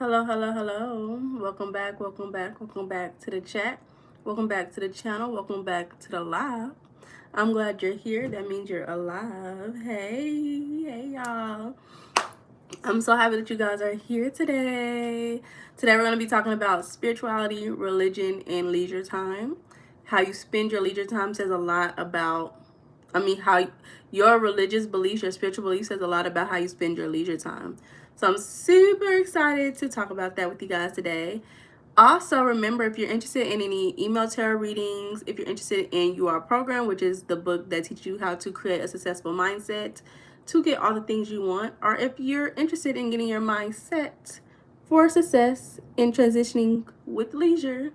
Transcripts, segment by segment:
Hello, hello, hello. Welcome back, welcome back, welcome back to the chat. Welcome back to the channel. Welcome back to the live. I'm glad you're here. That means you're alive. Hey, y'all. I'm so happy that you guys are here today. Today we're going to be talking about spirituality, religion, and leisure time. How you spend your leisure time says a lot about, how your religious beliefs, your spiritual beliefs says a lot about how you spend your leisure time. So I'm super excited to talk about that with you guys today. Also, remember, if you're interested in any email tarot readings, if you're interested in You Are Program, which is the book that teaches you how to create a successful mindset to get all the things you want, or if you're interested in getting your mindset for success in transitioning with leisure,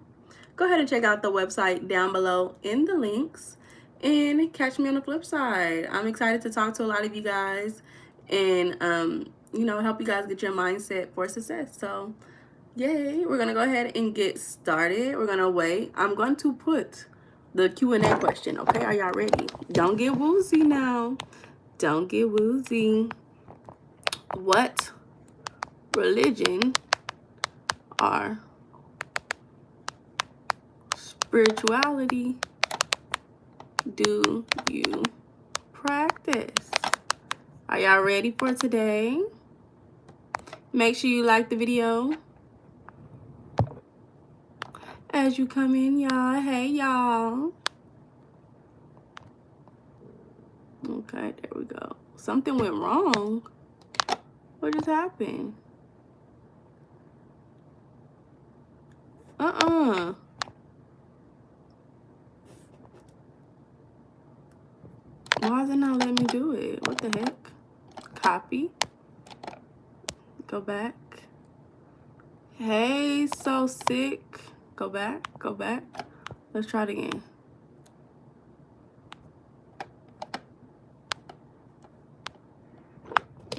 go ahead and check out the website down below in the links and catch me on the flip side. I'm excited to talk to a lot of you guys and, help you guys get your mindset for success. So, yay, we're going to go ahead and get started. We're going to wait. I'm going to put the Q&A question, okay? Are y'all ready? Don't get woozy now. Don't get woozy. What religion or spirituality do you practice? Are y'all ready for today? Make sure you like the video as you come in, y'all. Hey, y'all. Okay, there we go. Something went wrong. What just happened? Why is it not letting me do it? What the heck? Copy. Go back. Hey, so sick. Go back. Go back. Let's try it again.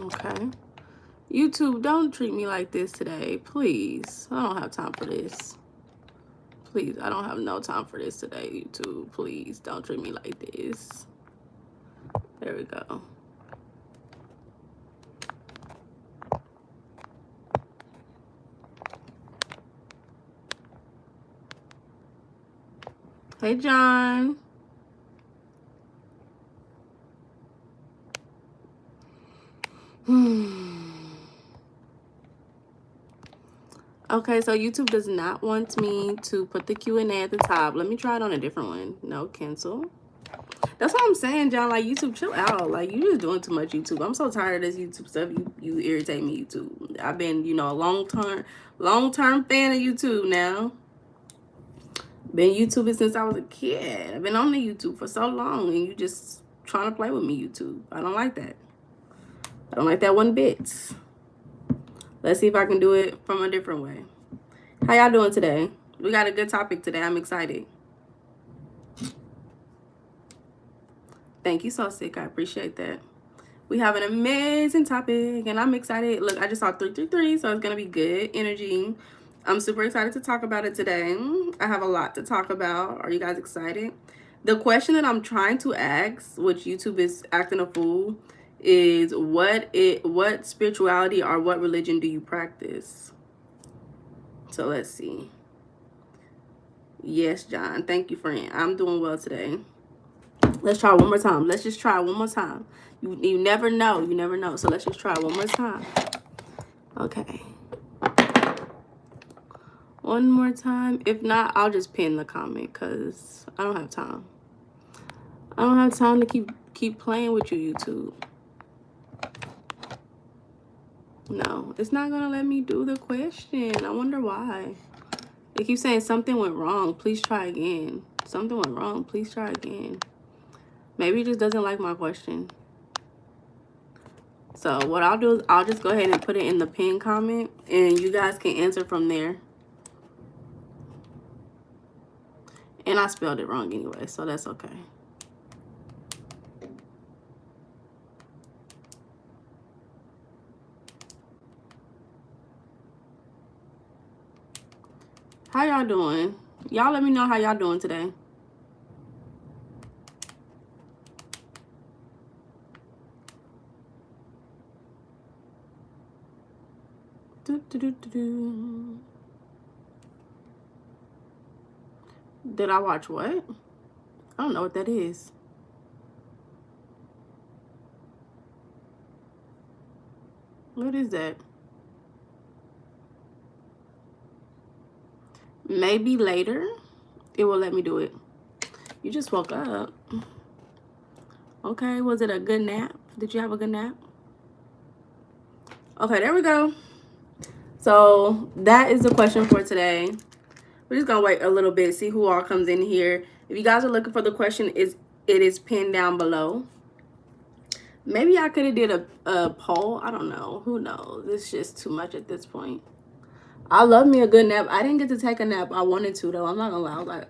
Okay. YouTube, don't treat me like this today, please. I don't have time for this. Please, I don't have no time for this today, YouTube. Please, don't treat me like this. There we go. Hey, John. Okay, so YouTube does not want me to put the Q&A at the top. Let me try it on a different one. No, cancel. That's what I'm saying, John. Like, YouTube, chill out. Like, you just doing too much, YouTube. I'm so tired of this YouTube stuff. You irritate me, YouTube. I've been, a long-term fan of YouTube now. Been YouTubing since I was a kid. I've been on the YouTube for so long, and you just trying to play with me, YouTube. I don't like that. I don't like that one bit. Let's see if I can do it from a different way. How y'all doing today? We got a good topic today. I'm excited. Thank you, so sick. I appreciate that. We have an amazing topic, and I'm excited. Look, I just saw 333, so it's going to be good energy. I'm super excited to talk about it today. I have a lot to talk about. Are you guys excited? The question that I'm trying to ask, which YouTube is acting a fool, is what spirituality or what religion do you practice? So let's see. Yes, John. Thank you, friend. I'm doing well today. Let's try one more time. Let's just try one more time. You never know. You never know. So let's just try one more time. Okay. One more time. If not, I'll just pin the comment because I don't have time. I don't have time to keep playing with you, YouTube. No, it's not going to let me do the question. I wonder why. It keeps saying something went wrong. Please try again. Something went wrong. Please try again. Maybe it just doesn't like my question. So what I'll do is I'll just go ahead and put it in the pin comment, and you guys can answer from there. And I spelled it wrong anyway, so that's okay. How y'all doing? Y'all let me know how y'all doing today. Did I watch what? I don't know what that is. What is that? Maybe later it will let me do it. You just woke up. Okay, was it a good nap? Did you have a good nap? Okay, there we go. So that is the question for today. We're just gonna wait a little bit, see who all comes in here. If you guys are looking for the question, it is pinned down below. Maybe I could have did a poll. I don't know. Who knows? It's just too much at this point. I love me a good nap. I didn't get to take a nap. I wanted to, though. I'm not gonna lie. I was like,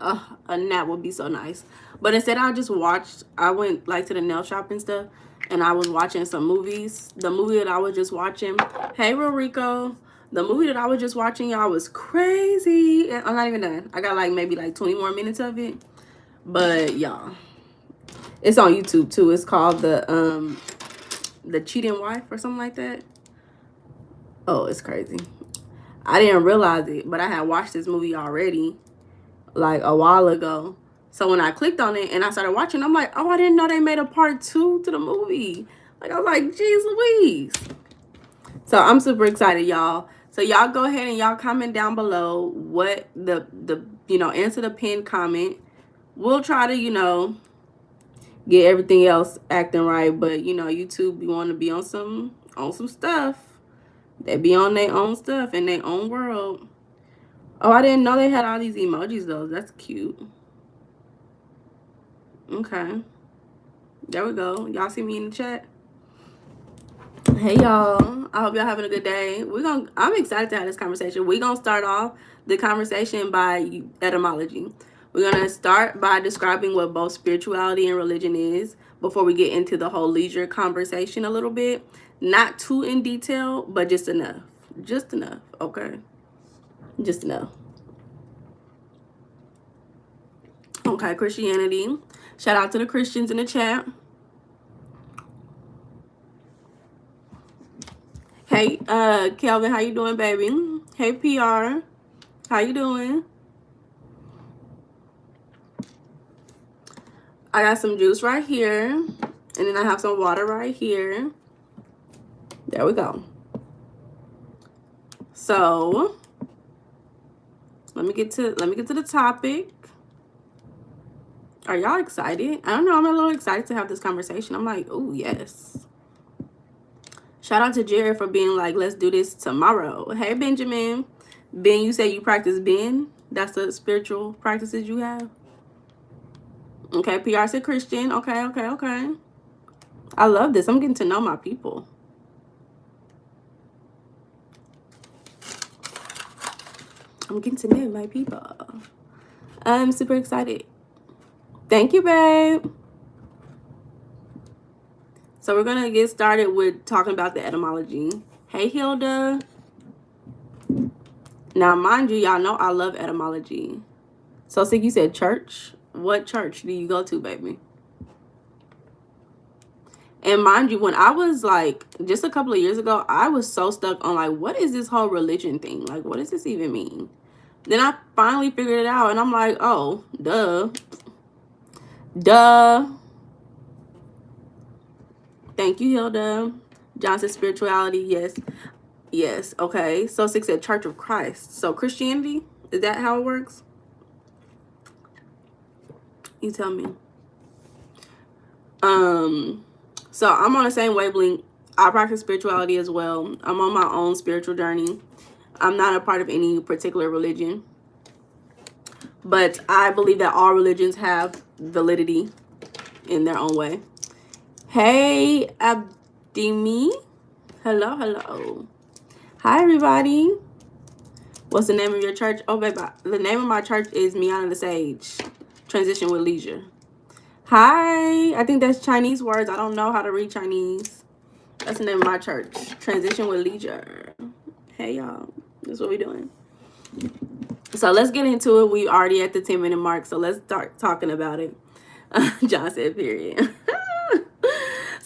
a nap would be so nice. But instead, I just watched. I went like to the nail shop and stuff, and I was watching some movies. The movie that I was just watching. Hey, Real Rico. The movie that I was just watching, y'all, was crazy. I'm not even done. I got like maybe like 20 more minutes of it. But y'all, it's on YouTube too. It's called the Cheating Wife or something like that. Oh, it's crazy. I didn't realize it, but I had watched this movie already like a while ago. So when I clicked on it and I started watching, I'm like, oh, I didn't know they made a part 2 to the movie. Like, I was like, geez Louise. So I'm super excited, y'all. So y'all go ahead and y'all comment down below what the answer the pinned comment. We'll try to, get everything else acting right, but YouTube, you want to be on some stuff. They be on their own stuff in their own world. Oh, I didn't know they had all these emojis though. That's cute. Okay. There we go. Y'all see me in the chat? Hey y'all. I hope y'all having a good day. I'm excited to have this conversation. We're gonna start off the conversation by etymology. We're gonna start by describing what both spirituality and religion is before we get into the whole leisure conversation a little bit. Not too in detail, but just enough. Just enough, okay? Just enough. Okay, Christianity. Shout out to the Christians in the chat. Hey, Kelvin, how you doing, baby? Hey, PR, how you doing? I got some juice right here, and then I have some water right here. There we go. So let me get to the topic. Are y'all excited? I don't know. I'm a little excited to have this conversation. I'm like, oh yes. Shout out to Jared for being like, let's do this tomorrow. Hey, Benjamin. Ben, you say you practice Ben? That's the spiritual practices you have? Okay, PR said Christian. Okay. I love this. I'm getting to know my people. I'm getting to know my people. I'm super excited. Thank you, babe. So we're going to get started with talking about the etymology. Hey, Hilda. Now, mind you, y'all know I love etymology. So, Sig, you said church. What church do you go to, baby? And mind you, when I was like, just a couple of years ago, I was so stuck on like, what is this whole religion thing? Like, what does this even mean? Then I finally figured it out, and I'm like, oh, duh. Thank you, Hilda. Johnson, spirituality, yes. Okay, so 6 said Church of Christ. So Christianity, is that how it works? You tell me. So I'm on the same wavelength. I practice spirituality as well. I'm on my own spiritual journey. I'm not a part of any particular religion, but I believe that all religions have validity in their own way. Hey, Abdimi. Hello. Hi, everybody. What's the name of your church? Oh, baby, the name of my church is Meiana the Sage. Transition with Leisure. Hi. I think that's Chinese words. I don't know how to read Chinese. That's the name of my church. Transition with Leisure. Hey, y'all. That's what we're doing. So let's get into it. We already at the 10-minute mark, so let's start talking about it. John said, period.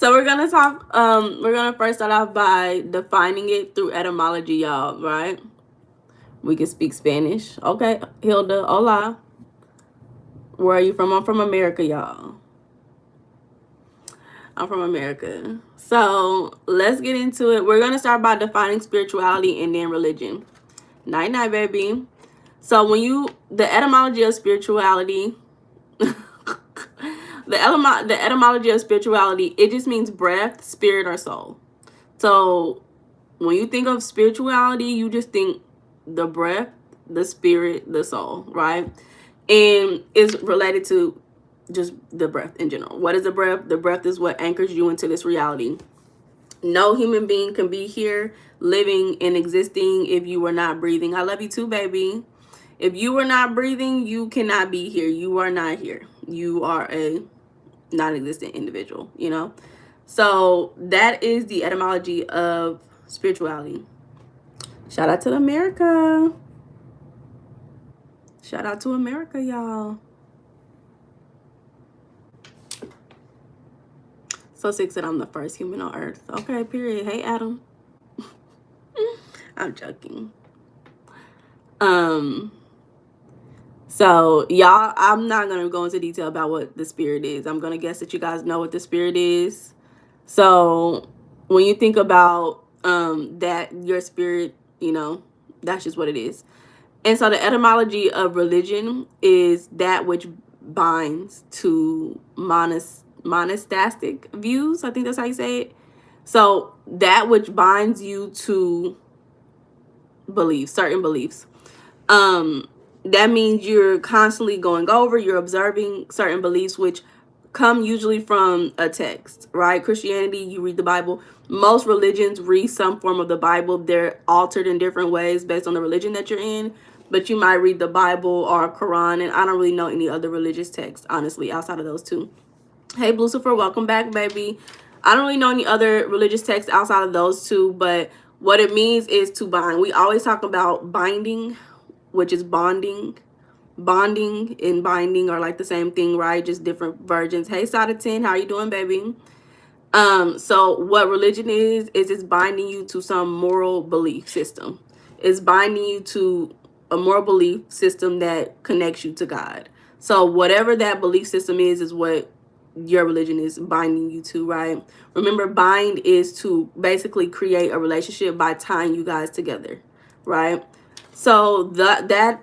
So we're gonna talk. We're gonna first start off by defining it through etymology, y'all. Right? We can speak Spanish. Okay, Hilda. Hola. Where are you from? I'm from America, y'all. I'm from America. So let's get into it. We're gonna start by defining spirituality and then religion. Night night, baby. So the etymology of spirituality, the etymology of spirituality, it just means breath, spirit, or soul. So when you think of spirituality, you just think the breath, the spirit, the soul, right? And it's related to just the breath in general. What is the breath? The breath is what anchors you into this reality. No human being can be here living and existing if you were not breathing. I love you too, baby. If you were not breathing, you cannot be here. You are not here. You are a non-existent individual, you know? So that is the etymology of spirituality. Shout out to America. Shout out to America, y'all. So sick that I'm the first human on earth. Okay, period. Hey, Adam. I'm joking. So y'all, I'm not gonna go into detail about what the spirit is. I'm gonna guess that you guys know what the spirit is. So when you think about that your spirit, you know, that's just what it is. And so the etymology of religion is that which binds to monastic views. I think that's how you say it. So that which binds you to beliefs, certain beliefs. That means you're constantly going over, you're observing certain beliefs, which come usually from a text, right? Christianity, you read the Bible. Most religions read some form of the Bible. They're altered in different ways based on the religion that you're in. But you might read the Bible or Quran, and I don't really know any other religious text, honestly, outside of those two. Hey, Lucifer, welcome back, baby. I don't really know any other religious texts outside of those two, but what it means is to bind. We always talk about binding, which is bonding. Bonding and binding are like the same thing, right? Just different versions. Hey, Sada 10, how you doing, baby? So what religion is it's binding you to some moral belief system. It's binding you to a moral belief system that connects you to God. So whatever that belief system is what your religion is binding you to, right? Remember, bind is to basically create a relationship by tying you guys together, right? So that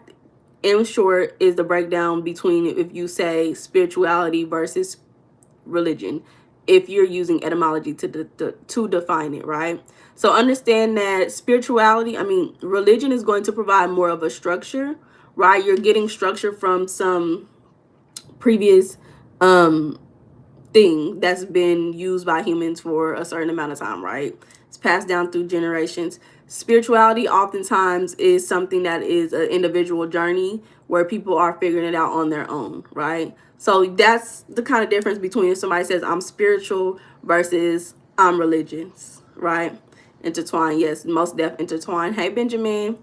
in short is the breakdown between, if you say spirituality versus religion, if you're using etymology to define it, right? So understand that religion is going to provide more of a structure, right? You're getting structure from some previous thing that's been used by humans for a certain amount of time, right? It's passed down through generations. Spirituality oftentimes is something that is an individual journey where people are figuring it out on their own, right? So that's the kind of difference between if somebody says I'm spiritual versus I'm religious, right? Intertwined, yes, most def intertwined. Hey, Benjamin.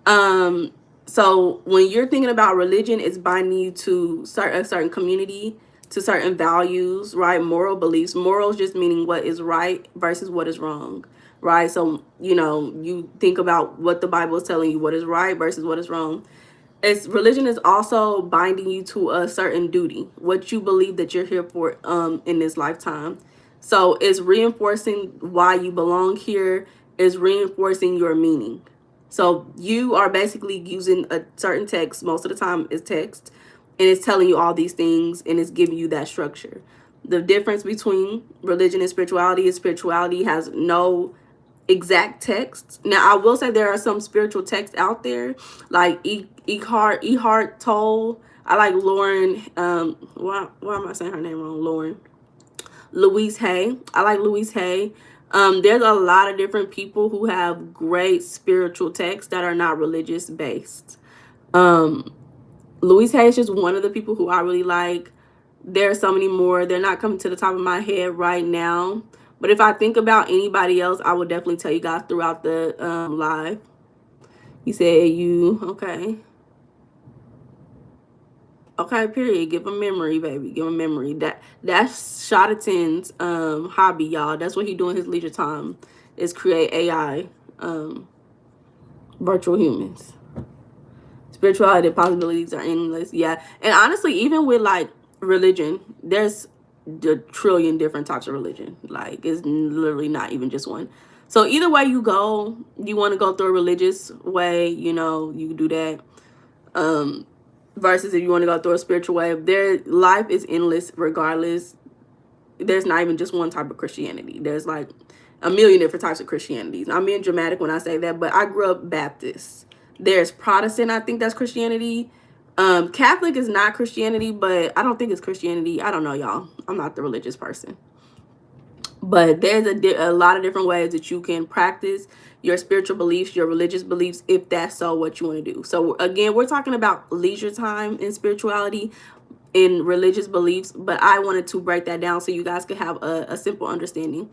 So when you're thinking about religion, it's binding you to a certain community, to certain values, right? Moral beliefs. Morals just meaning what is right versus what is wrong, right? So, you think about what the Bible is telling you, what is right versus what is wrong. Religion is also binding you to a certain duty, what you believe that you're here for in this lifetime. So it's reinforcing why you belong here, is reinforcing your meaning. So you are basically using a certain text, most of the time is text, and it's telling you all these things and it's giving you that structure. The difference between religion and spirituality is spirituality has no exact texts. Now, I will say there are some spiritual texts out there, like Eckhart Tolle. I like Lauren. Why am I saying her name wrong? Lauren. Louise Hay. I like Louise Hay. There's a lot of different people who have great spiritual texts that are not religious based. Louise Hay is just one of the people who I really like. There are so many more. They're not coming to the top of my head right now. But if I think about anybody else, I will definitely tell you guys throughout the live. You said you, okay. Okay, period. Give him memory, baby. Give him memory. That's Shadatin's hobby, y'all. That's what he doing his leisure time, is create AI virtual humans. Spirituality, the possibilities are endless. Yeah. And honestly, even with like religion, there's a trillion different types of religion. Like, it's literally not even just one. So either way you go, you want to go through a religious way, you know, you can do that. Versus if you want to go through a spiritual way, their life is endless regardless. There's not even just one type of Christianity. There's like a million different types of Christianities. I'm being dramatic when I say that, but I grew up Baptist. There's Protestant, I think that's Christianity. Catholic is not Christianity, but I don't think it's Christianity. I don't know, y'all. I'm not the religious person. But there's a lot of different ways that you can practice your spiritual beliefs, your religious beliefs, if that's so what you want to do. So again, we're talking about leisure time in spirituality, in religious beliefs, but I wanted to break that down so you guys could have a simple understanding.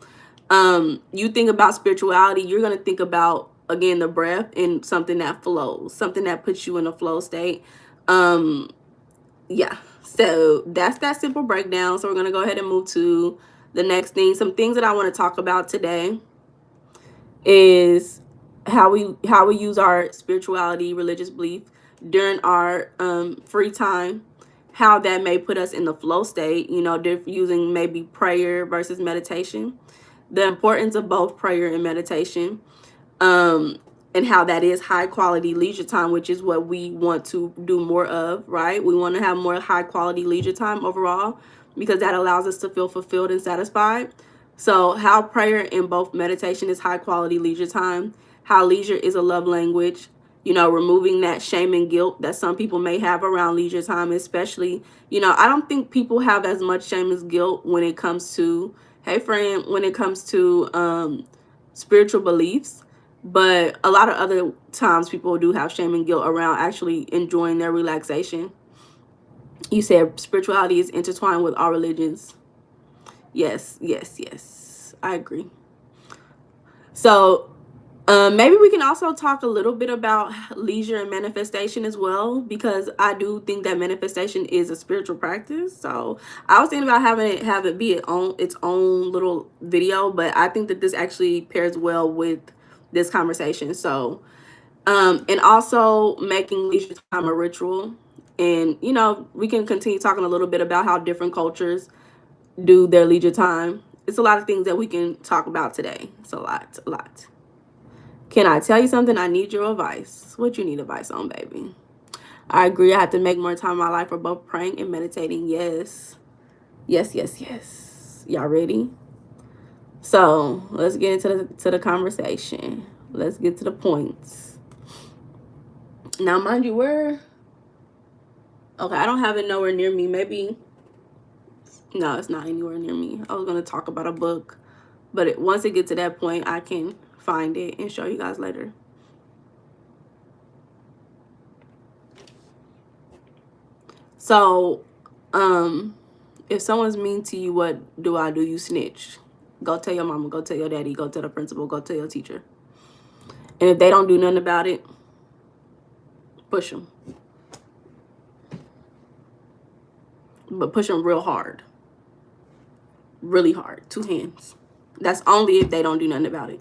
You think about spirituality, you're going to think about, again, the breath and something that flows, something that puts you in a flow state. Yeah, so that's that simple breakdown. So we're going to go ahead and move to the next thing. Some things that I want to talk about today is how we use our spirituality, religious belief during our free time, how that may put us in the flow state, you know, using maybe prayer versus meditation, the importance of both prayer and meditation, and how that is high quality leisure time, which is what we want to do more of, right? We want to have more high quality leisure time overall, because that allows us to feel fulfilled and satisfied. So how prayer and both meditation is high quality leisure time, how leisure is a love language, you know, removing that shame and guilt that some people may have around leisure time, especially, you know, I don't think people have as much shame as guilt when it comes to, hey friend, when it comes to spiritual beliefs. But a lot of other times people do have shame and guilt around actually enjoying their relaxation. You said spirituality is intertwined with all religions. Yes, yes, yes. I agree. So maybe we can also talk a little bit about leisure and manifestation as well, because I do think that manifestation is a spiritual practice. So I was thinking about have it be its own little video, but I think that this actually pairs well with this conversation. So and also making leisure time a ritual. And you know, we can continue talking a little bit about how different cultures do their leisure time. It's a lot of things that we can talk about today. It's a lot. Can I tell you something? I need your advice. What you need advice on, baby? I agree. I have to make more time in my life for both praying and meditating. Yes. Yes, yes, yes. Y'all ready? So let's get into the conversation. Let's get to the points. Now, mind you, where? Okay, I don't have it nowhere near me. Maybe. No, it's not anywhere near me. I was going to talk about a book, but once it gets to that point, I can find it and show you guys later. So, if someone's mean to you, what do? You snitch. Go tell your mama, go tell your daddy, go tell the principal, go tell your teacher. And if they don't do nothing about it, push them. But push them real hard. Really hard. 2 hands. That's only if they don't do nothing about it.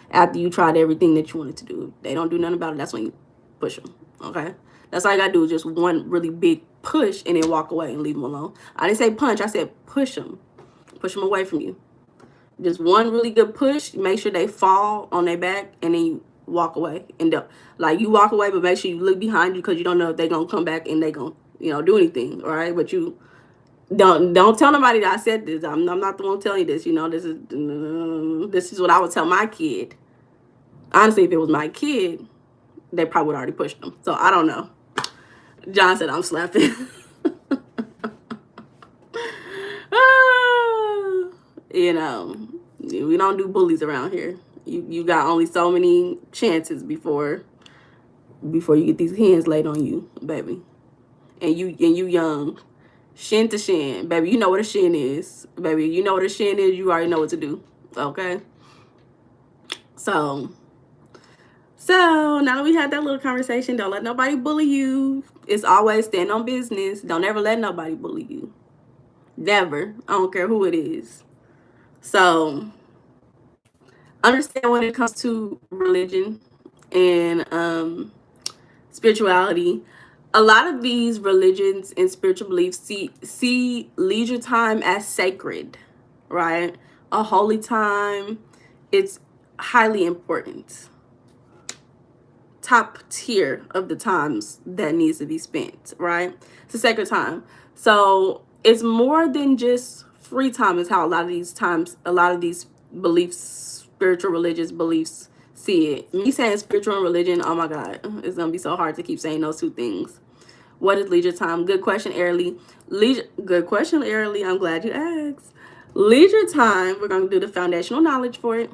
After you tried everything that you wanted to do. If they don't do nothing about it, that's when you push them. Okay? That's all you got to do, is just one really big push and then walk away and leave them alone. I didn't say punch. I said push them. Push them away from you. Just one really good push. Make sure they fall on their back, and then you walk away. And like, you walk away, but make sure you look behind you, because you don't know if they're going to come back and they're going to, you know, do anything. All right? But you don't tell nobody that I said this. I'm not the one telling you this. You know, this is what I would tell my kid. Honestly, if it was my kid, they probably would already push them. So I don't know. John said I'm slapping. You know, we don't do bullies around here. You got only so many chances before you get these hands laid on you, baby. And you young. Shin to shin, baby. You know what a shin is, baby. You know what a shin is. You already know what to do. Okay. So So now that we had that little conversation, don't let nobody bully you. It's always stand on business. Don't ever let nobody bully you. Never. I don't care who it is. So understand when it comes to religion and spirituality, a lot of these religions and spiritual beliefs see leisure time as sacred, right? A holy time. It's highly important. Top tier of the times that needs to be spent, right? It's a sacred time. So it's more than just free time, is how a lot of these beliefs, spiritual religious beliefs, see it. Me saying spiritual and religion, oh my God, it's gonna be so hard to keep saying those two things. What is leisure time? Good question, Airly. Good question, Airly. I'm glad you asked. Leisure time, we're gonna do the foundational knowledge for it,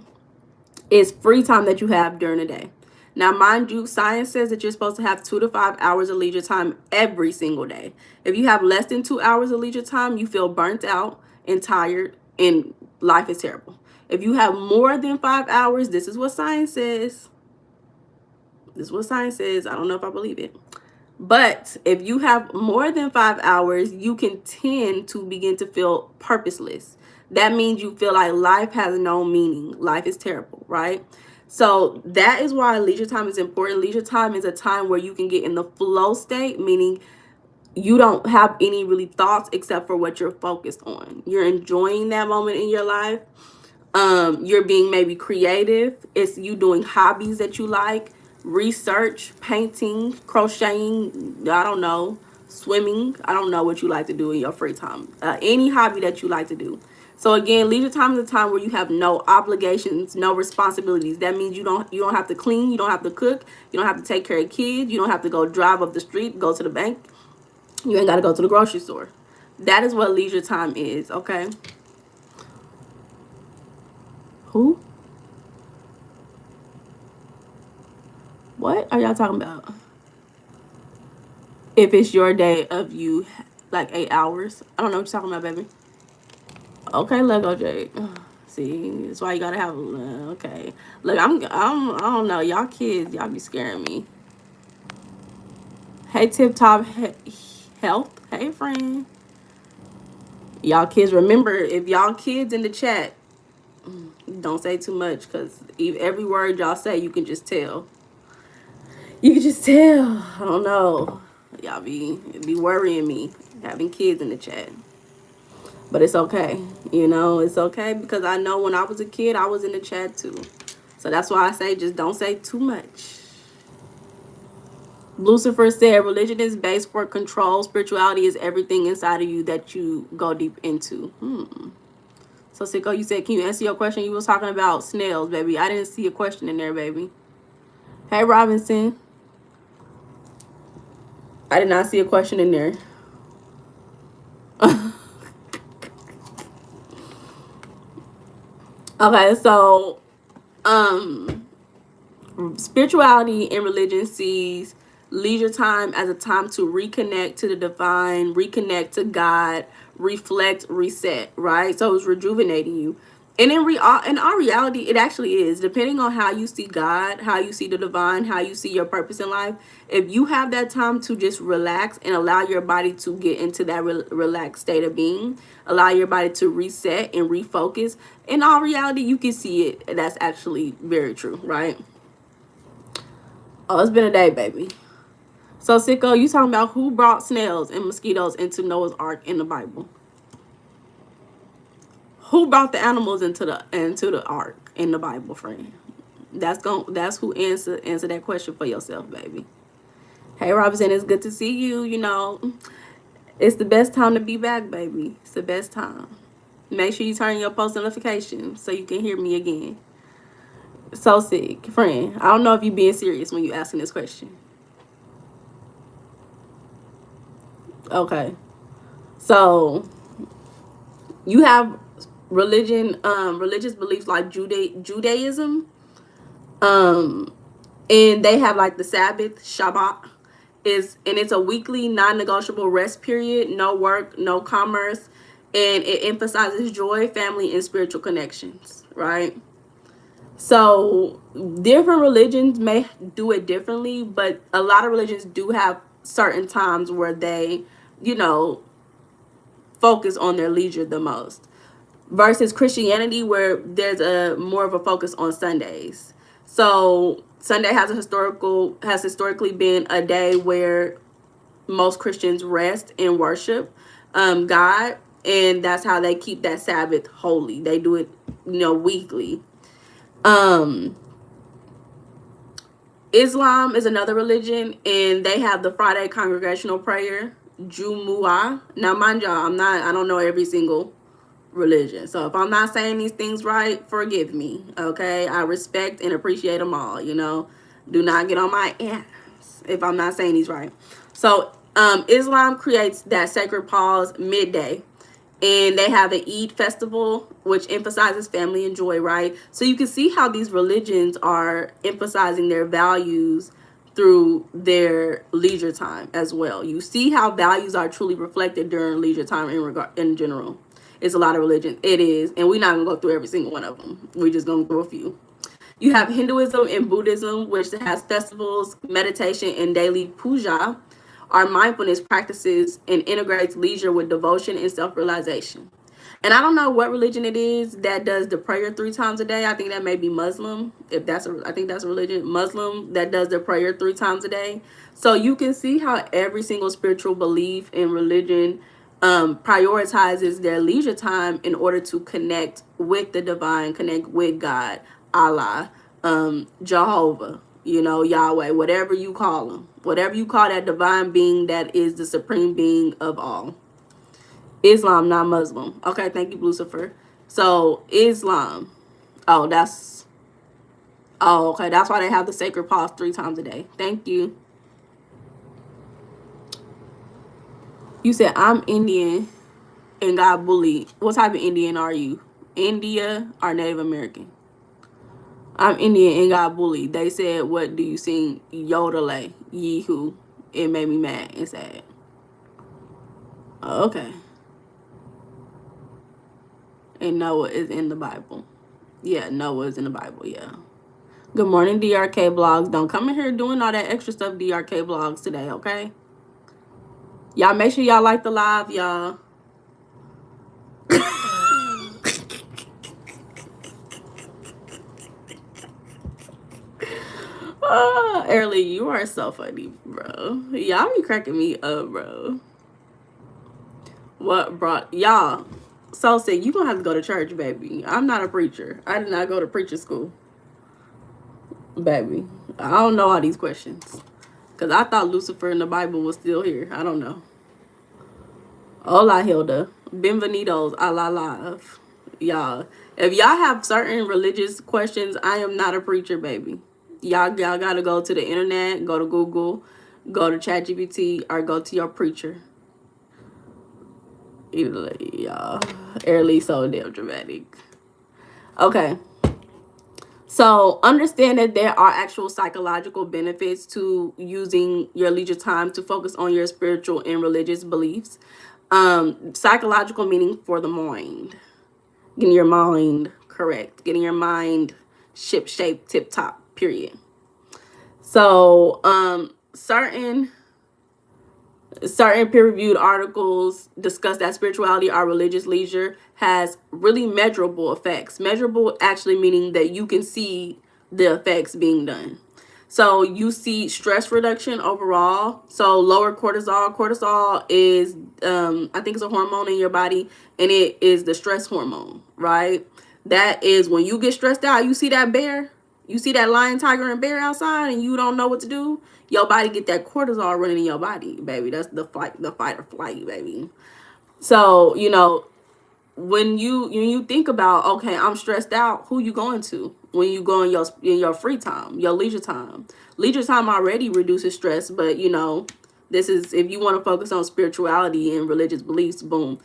is free time that you have during the day. Now, mind you, science says that you're supposed to have 2 to 5 hours of leisure time every single day. If you have less than 2 hours of leisure time, you feel burnt out and tired, and life is terrible. If you have more than 5 hours, this is what science says. This is what science says. I don't know if I believe it. But if you have more than 5 hours, you can tend to begin to feel purposeless. That means you feel like life has no meaning. Life is terrible, right? So that is why leisure time is important. Leisure time is a time where you can get in the flow state, meaning you don't have any really thoughts except for what you're focused on. You're enjoying that moment in your life. You're being maybe creative. It's you doing hobbies that you like, research, painting, crocheting, I don't know, swimming. I don't know what you like to do in your free time. Any hobby that you like to do. So again, leisure time is a time where you have no obligations, no responsibilities. That means you don't have to clean, you don't have to cook, you don't have to take care of kids, you don't have to go drive up the street, go to the bank. You ain't got to go to the grocery store. That is what leisure time is, okay? Who? What are y'all talking about? If it's your day of you, like 8 hours. I don't know what you're talking about, baby. Okay, Lego Jade. See, that's why you gotta have. Okay, look, I don't know. Y'all kids, y'all be scaring me. Hey, Tip Top Health. Hey, friend. Y'all kids, remember, if y'all kids in the chat, don't say too much, because every word y'all say, you can just tell. You can just tell. I don't know. Y'all be worrying me having kids in the chat. But it's okay. You know, it's okay, because I know when I was a kid, I was in the chat too. So that's why I say just don't say too much. Lucifer said religion is based for control. Spirituality is everything inside of you that you go deep into. So Sicko, you said, can you answer your question? You was talking about snails, baby. I didn't see a question in there, baby. Hey, Robinson. I did not see a question in there. Okay, so spirituality and religion sees leisure time as a time to reconnect to the divine, reconnect to God, reflect, reset, right? So it's rejuvenating you. And in our reality, it actually is. Depending on how you see God, how you see the divine, how you see your purpose in life, if you have that time to just relax and allow your body to get into that relaxed state of being, allow your body to reset and refocus, in all reality, you can see it. That's actually very true, right? Oh, it's been a day, baby. So, Sicko, you talking about who brought snails and mosquitoes into Noah's Ark in the Bible? Who brought the animals into the ark in the Bible, friend? That's who answer that question for yourself, baby. Hey, Robinson, it's good to see you. You know, it's the best time to be back, baby. It's the best time. Make sure you turn your post notifications so you can hear me again. So sick, friend. I don't know if you're being serious when you asking this question. Okay, so you have religious beliefs like Judaism, and they have like the Sabbath, Shabbat, it's a weekly non-negotiable rest period, no work, no commerce, and it emphasizes joy, family, and spiritual connections, right? So different religions may do it differently, but a lot of religions do have certain times where they, you know, focus on their leisure the most, versus Christianity, where there's a more of a focus on Sundays. So Sunday has historically been a day where most Christians rest and worship God, and that's how they keep that Sabbath holy. They do it, weekly. Islam is another religion, and they have the Friday congregational prayer, Jumu'ah. Now, mind y'all, I don't know every single religion. So if I'm not saying these things right, forgive me, okay? I respect and appreciate them all, Do not get on my ass if I'm not saying these right. So Islam creates that sacred pause midday, and they have an Eid festival, which emphasizes family and joy, right? So you can see how these religions are emphasizing their values through their leisure time as well. You see how values are truly reflected during leisure time in general. It's a lot of religions. It is. And we're not going to go through every single one of them. We're just going to go through a few. You have Hinduism and Buddhism, which has festivals, meditation, and daily puja, are mindfulness practices and integrates leisure with devotion and self-realization. And I don't know what religion it is that does the prayer 3 times a day. I think that may be Muslim. I think that's a religion, Muslim, that does the prayer 3 times a day. So you can see how every single spiritual belief and religion prioritizes their leisure time in order to connect with the divine, connect with God, Allah, Jehovah, Yahweh, whatever you call him, whatever you call that divine being that is the supreme being of all. Islam, not Muslim. Okay, thank you, Lucifer. So Islam, okay, that's why they have the sacred pause 3 times a day. Thank you. You said I'm Indian and got bullied. What type of Indian are you? India or Native American? I'm Indian and got bullied. They said, what do you sing? Yodele, Yeehoo. It made me mad and sad. Oh, okay. And Noah is in the Bible. Yeah, Noah is in the Bible, yeah. Good morning, DRK Blogs. Don't come in here doing all that extra stuff, DRK Blogs, today, okay? Y'all make sure y'all like the live, y'all. Early, you are so funny, bro. Y'all be cracking me up, bro. What brought y'all? So said you gonna have to go to church, baby. I'm not a preacher. I did not go to preacher school, baby. I don't know all these questions because I thought Lucifer in the Bible was still here. I don't know. Hola, Hilda. Bienvenidos a la live, y'all. If y'all have certain religious questions, I am not a preacher, baby. Y'all gotta go to the internet, go to Google, go to ChatGPT, or go to your preacher. Y'all, early so damn dramatic. Okay. So understand that there are actual psychological benefits to using your leisure time to focus on your spiritual and religious beliefs. Psychological meaning for the mind. Getting your mind correct. Getting your mind ship-shape, tip-top, period. So certain peer-reviewed articles discuss that spirituality or religious leisure has really measurable effects. Measurable actually meaning that you can see the effects being done. So you see stress reduction overall. So lower cortisol. Cortisol is, I think it's a hormone in your body, and it is the stress hormone, right? That is when you get stressed out, you see that bear, you see that lion, tiger, and bear outside, and you don't know what to do. Your body get that cortisol running in your body, baby. That's the fight or flight, baby. So, when you think about, okay, I'm stressed out, who you going to when you go in your free time, your leisure time? Leisure time already reduces stress, but this is, if you want to focus on spirituality and religious beliefs, boom,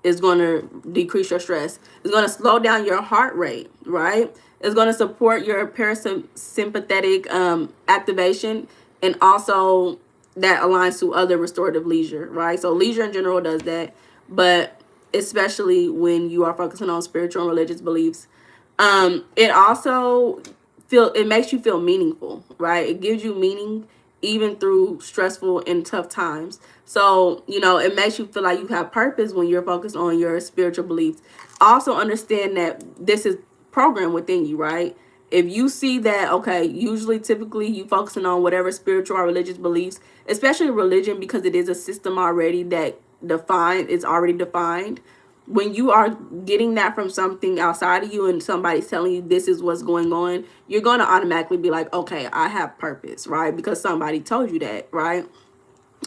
it's going to decrease your stress. It's going to slow down your heart rate, right? It's going to support your parasympathetic activation, and also that aligns to other restorative leisure, right? So leisure in general does that, but especially when you are focusing on spiritual and religious beliefs. It also it makes you feel meaningful, right? It gives you meaning even through stressful and tough times. So, you know, it makes you feel like you have purpose when you're focused on your spiritual beliefs. Also understand that this is programmed within you, right? If you see that, okay, usually typically you focusing on whatever spiritual or religious beliefs, especially religion, because it is a system already that it's already defined. When you are getting that from something outside of you and somebody's telling you this is what's going on, you're going to automatically be like, okay, I have purpose, right? Because somebody told you that, right?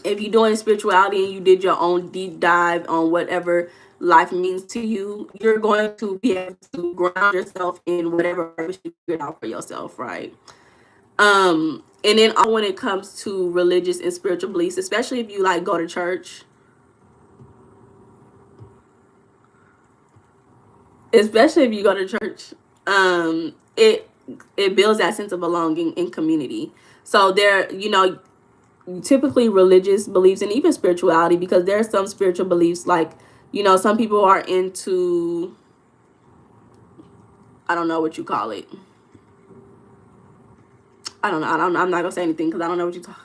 If you're doing spirituality and you did your own deep dive on whatever life means to you, you're going to be able to ground yourself in whatever purpose you figured out for yourself, right? And then when it comes to religious and spiritual beliefs, especially if you like go to church, especially if you go to church, it builds that sense of belonging in community. So there, you know, typically religious beliefs and even spirituality, because there are some spiritual beliefs like, you know, some people are into, I don't know what you call it. I'm not gonna say anything because I don't know what you talk.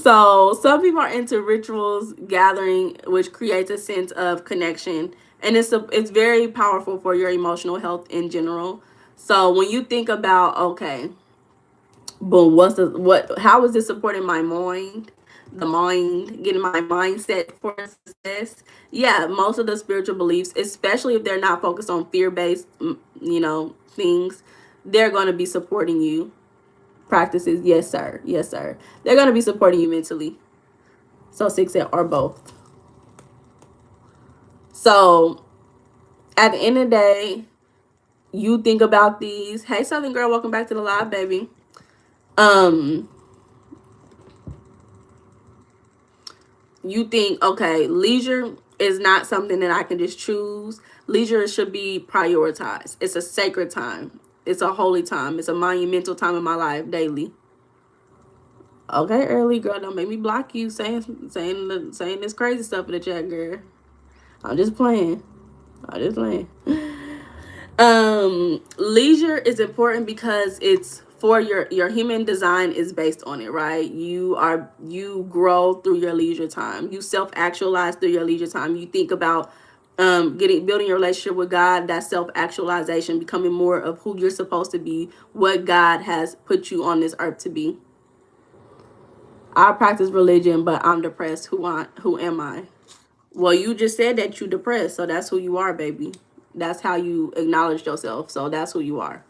So some people are into rituals, gathering, which creates a sense of connection, and it's very powerful for your emotional health in general. So when you think about, okay, but how is this supporting my mind, the mind, getting my mindset for success? Yeah, most of the spiritual beliefs, especially if they're not focused on fear-based, you know, things, they're going to be supporting you. Practices, yes sir, yes sir, they're going to be supporting you mentally. So success or both. So at the end of the day, you think about these. Hey Southern girl, welcome back to the live, baby. um you think, okay, leisure is not something that I can just choose. Leisure should be prioritized. It's a sacred time. It's a holy time. It's a monumental time in my life daily. Okay, early girl, don't make me block you saying this crazy stuff in the chat, girl. I'm just playing. I'm just playing. Leisure is important because it's for your human design is based on it, right? You grow through your leisure time. You self-actualize through your leisure time. You think about building your relationship with God, that self-actualization, becoming more of who you're supposed to be, what God has put you on this earth to be. I practice religion, but I'm depressed. Who am I? Well, you just said that you depressed, so that's who you are, baby. That's how you acknowledge yourself. So that's who you are.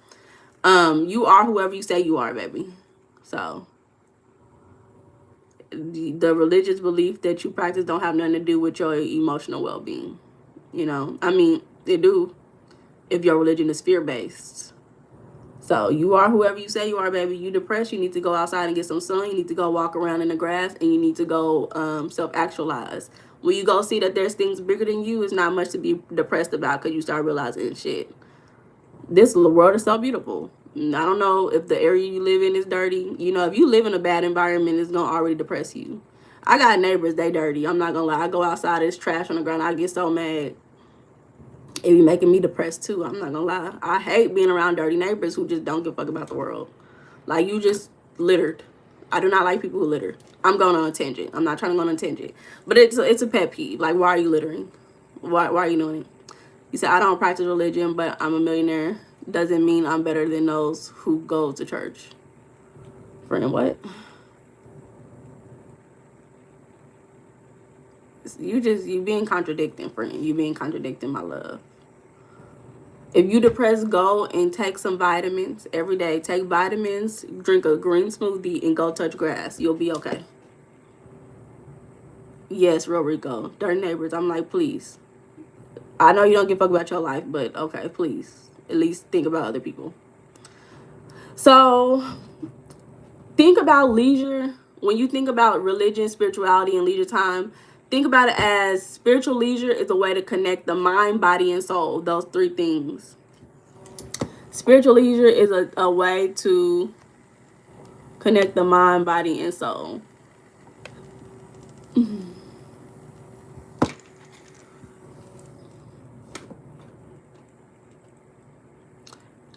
You are whoever you say you are, baby. So the religious belief that you practice don't have nothing to do with your emotional well-being. You know, I mean, they do if your religion is fear-based. So you are whoever you say you are, baby. You depressed, you need to go outside and get some sun. You need to go walk around in the grass, and you need to go self-actualize. When you go see that there's things bigger than you, it's not much to be depressed about, because you start realizing, shit, this world is so beautiful. I don't know if the area you live in is dirty. You know, if you live in a bad environment, it's going to already depress you. I got neighbors, they dirty. I'm not going to lie. I go outside, there's trash on the ground. I get so mad. It be making me depressed too. I'm not gonna lie. I hate being around dirty neighbors who just don't give a fuck about the world. Like, you just littered. I do not like people who litter. I'm going on a tangent. I'm not trying to go on a tangent. But it's a pet peeve. Like, why are you littering? Why are you doing it? You said, I don't practice religion, but I'm a millionaire. Doesn't mean I'm better than those who go to church. Friend, what? You being contradicting, friend. You being contradicting, my love. If you depressed, go and take some vitamins every day. Take vitamins, drink a green smoothie, and go touch grass. You'll be okay. Yes, real Rico. Dirty neighbors. I'm like, please. I know you don't give a fuck about your life, but okay, please. At least think about other people. So think about leisure. When you think about religion, spirituality, and leisure time, think about it as spiritual leisure is a way to connect the mind, body, and soul. Those three things. Spiritual leisure is a way to connect the mind, body, and soul.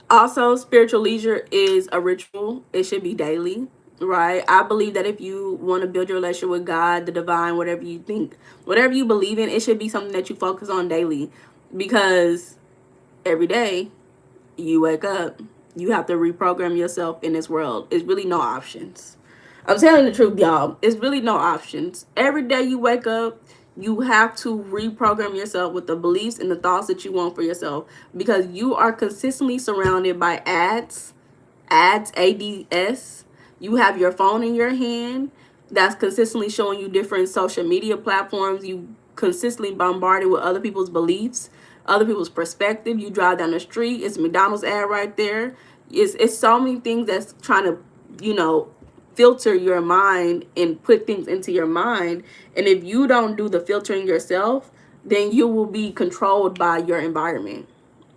Also, spiritual leisure is a ritual. It should be daily, right? I believe that if you want to build your relationship with God, the divine, whatever you think, whatever you believe in, it should be something that you focus on daily, because every day you wake up, you have to reprogram yourself in this world. It's really no options. I'm telling the truth, y'all. It's really no options. Every day you wake up, you have to reprogram yourself with the beliefs and the thoughts that you want for yourself, because you are consistently surrounded by ads. You have your phone in your hand that's consistently showing you different social media platforms. You consistently bombarded with other people's beliefs, other people's perspective. You drive down the street, it's a McDonald's ad right there. It's so many things that's trying to, you know, filter your mind and put things into your mind. And if you don't do the filtering yourself, then you will be controlled by your environment,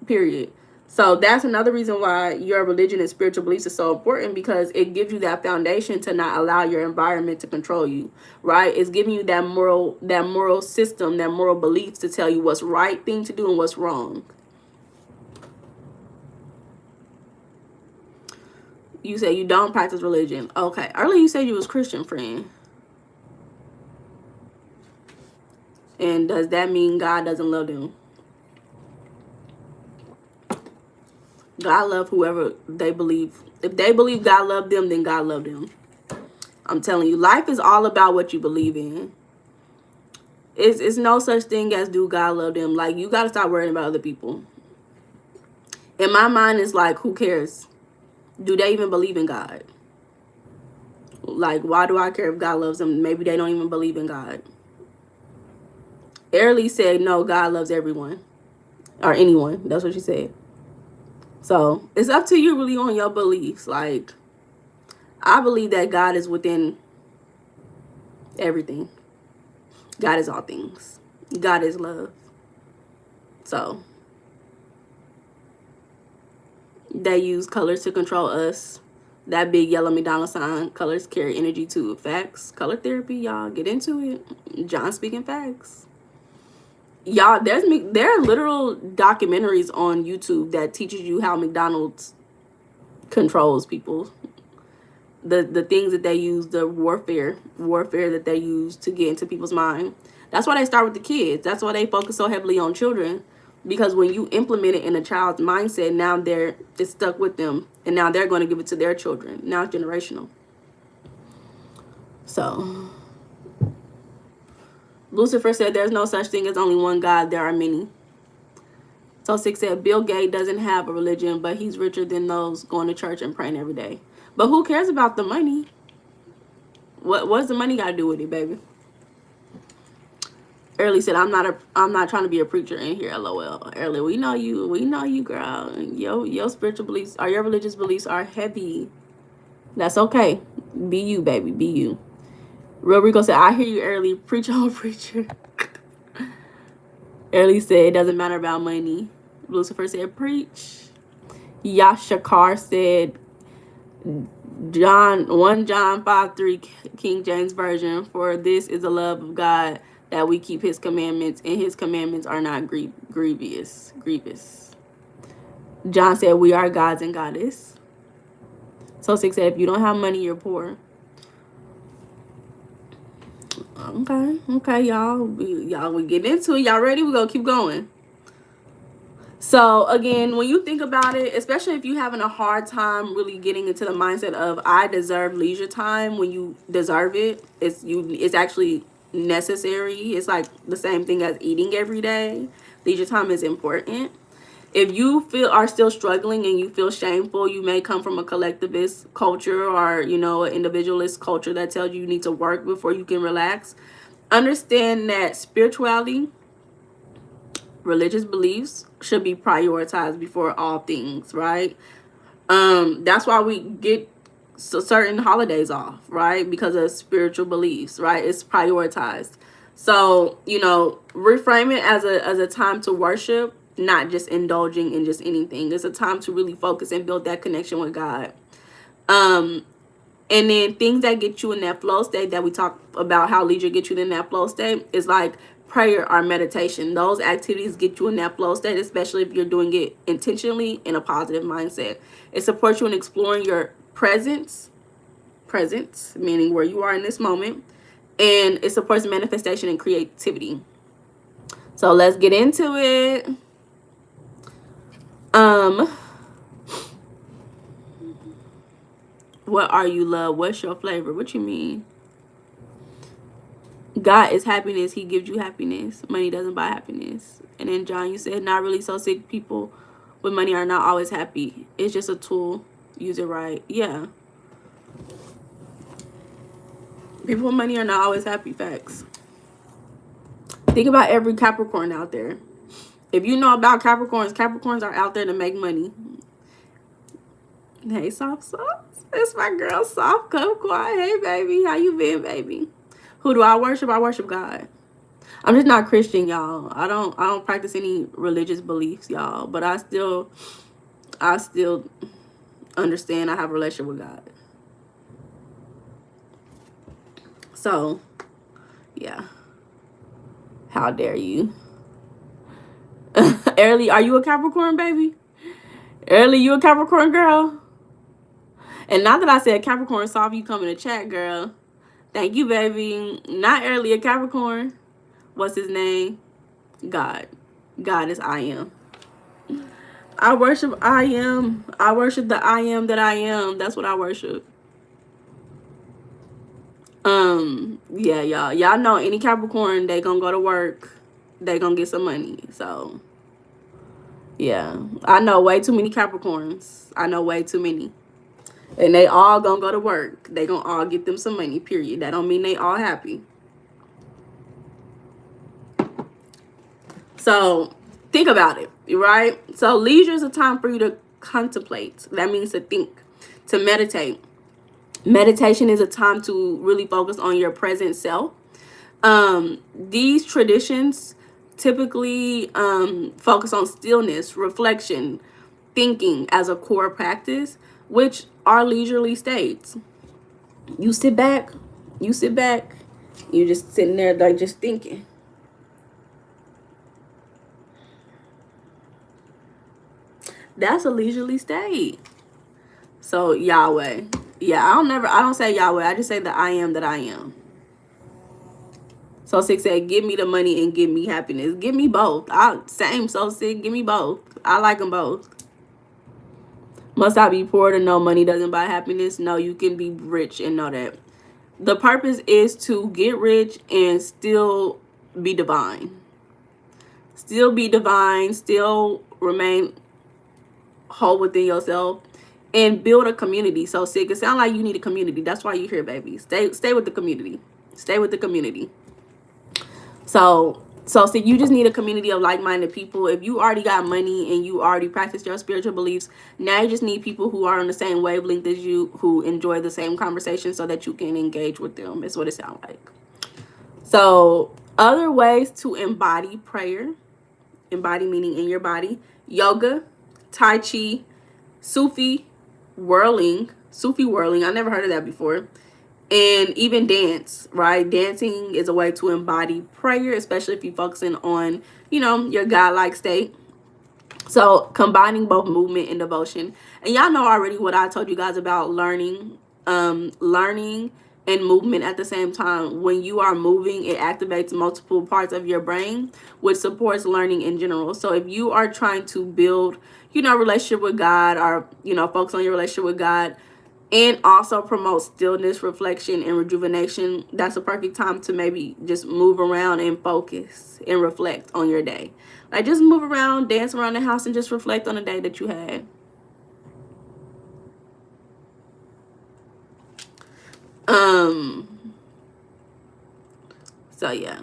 period. So that's another reason why your religion and spiritual beliefs is so important, because it gives you that foundation to not allow your environment to control you, right? It's giving you that moral system, that moral beliefs to tell you what's right thing to do and what's wrong. You say you don't practice religion. Okay. Earlier you said you was Christian, friend. And does that mean God doesn't love them? God love whoever they believe. If they believe God loved them, then God loved them. I'm telling you, life is all about what you believe in. It's no such thing as do God love them. Like, you got to stop worrying about other people. In my mind, it's like, who cares? Do they even believe in God? Like, why do I care if God loves them? Maybe they don't even believe in God. Airly said, no, God loves everyone. Or anyone. That's what she said. So, it's up to you really on your beliefs. Like, I believe that God is within everything. God is all things. God is love. So, they use colors to control us. That big yellow McDonald's sign, colors carry energy too. Facts. Color therapy, y'all. Get into it. John speaking facts. Y'all, there are literal documentaries on YouTube that teaches you how McDonald's controls people. The things that they use, the warfare that they use to get into people's mind. That's why they start with the kids. That's why they focus so heavily on children. Because when you implement it in a child's mindset, now it's stuck with them. And now they're going to give it to their children. Now it's generational. So, Lucifer said there's no such thing as only one God. There are many. So 6 said Bill Gates doesn't have a religion, but he's richer than those going to church and praying every day. But who cares about the money? What's the money got to do with it, baby? Early said, I'm not trying to be a preacher in here, LOL. Early, we know you, girl. Your spiritual beliefs or your religious beliefs are heavy. That's okay. Be you, baby. Be you. Real Rico said, I hear you, Early. Preach on, preacher. Early said, it doesn't matter about money. Lucifer said, preach. Yashakar said, 1 John 5:3, King James Version, for this is the love of God, that we keep his commandments, and his commandments are not grievous. John said, we are gods and goddess. So 6 said, if you don't have money, you're poor. Okay, y'all. We get into it. Y'all ready? We're going to keep going. So, again, when you think about it, especially if you're having a hard time really getting into the mindset of I deserve leisure time, when you deserve it, it's actually necessary. It's like the same thing as eating every day. Leisure time is important. If you are still struggling and you feel shameful, you may come from a collectivist culture or, an individualist culture that tells you need to work before you can relax. Understand that spirituality, religious beliefs should be prioritized before all things, right? That's why we get certain holidays off, right? Because of spiritual beliefs, right? It's prioritized. So, reframe it as a time to worship, not just indulging in just anything. It's a time to really focus and build that connection with God. And then things that get you in that flow state that we talk about, how leisure gets you in that flow state, is like prayer or meditation. Those activities get you in that flow state, especially if you're doing it intentionally in a positive mindset. It supports you in exploring your presence, meaning where you are in this moment, and it supports manifestation and creativity. So let's get into it. What are you, love? What's your flavor? What you mean? God is happiness. He gives you happiness. Money doesn't buy happiness. And then John, you said not really so sick. People with money are not always happy. It's just a tool. Use it right. Yeah. People with money are not always happy. Facts. Think about every Capricorn out there. If you know about Capricorns are out there to make money. Hey, soft sauce. It's my girl, Soft Cup Quiet. Hey, baby. How you been, baby? Who do I worship? I worship God. I'm just not Christian, y'all. I don't practice any religious beliefs, y'all. But I still understand I have a relationship with God. So, yeah. How dare you? Early, are you a Capricorn, baby? Early, you a Capricorn girl? And not that I said Capricorn soft, you come in the chat, girl. Thank you, baby. Not Early, a Capricorn. What's his name? God. God is I am. I worship I am. I worship the I am that I am. That's what I worship. Yeah, y'all know any Capricorn, they gonna go to work, they gonna get some money. So yeah, I know way too many Capricorns. I know way too many, and they all gonna go to work. They gonna all get them some money, period. That don't mean they all happy. So think about it, right? So leisure is a time for you to contemplate. That means to think, to meditate. Meditation is a time to really focus on your present self. These traditions typically focus on stillness, reflection, thinking as a core practice, which are leisurely states. You sit back, you just sitting there like just thinking. That's a leisurely state. So Yahweh. Yeah, I don't say Yahweh. I just say the I am that I am. So Sick said, give me the money and give me happiness. Give me both. Same, So Sick. Give me both. I like them both. Must I be poor to know money doesn't buy happiness? No, you can be rich and know that. The purpose is to get rich and still be divine. Still be divine. Still remain whole within yourself. And build a community. So Sick, it sounds like you need a community. That's why you're here, baby. Stay with the community. Stay with the community. So see, you just need a community of like-minded people. If you already got money and you already practice your spiritual beliefs, now you just need people who are on the same wavelength as you, who enjoy the same conversation so that you can engage with them. Is what it sounds like. So other ways to embody prayer, embody meaning in your body: yoga, Tai Chi, Sufi whirling. I never heard of that before. And even dance, right? Dancing is a way to embody prayer, especially if you're focusing on, your godlike state. So combining both movement and devotion. And y'all know already what I told you guys about learning and movement at the same time. When you are moving, it activates multiple parts of your brain, which supports learning in general. So if you are trying to build, relationship with God, or, focus on your relationship with God, and also promote stillness, reflection, and rejuvenation, that's a perfect time to maybe just move around and focus and reflect on your day. Like, just move around, dance around the house, and just reflect on the day that you had. So yeah,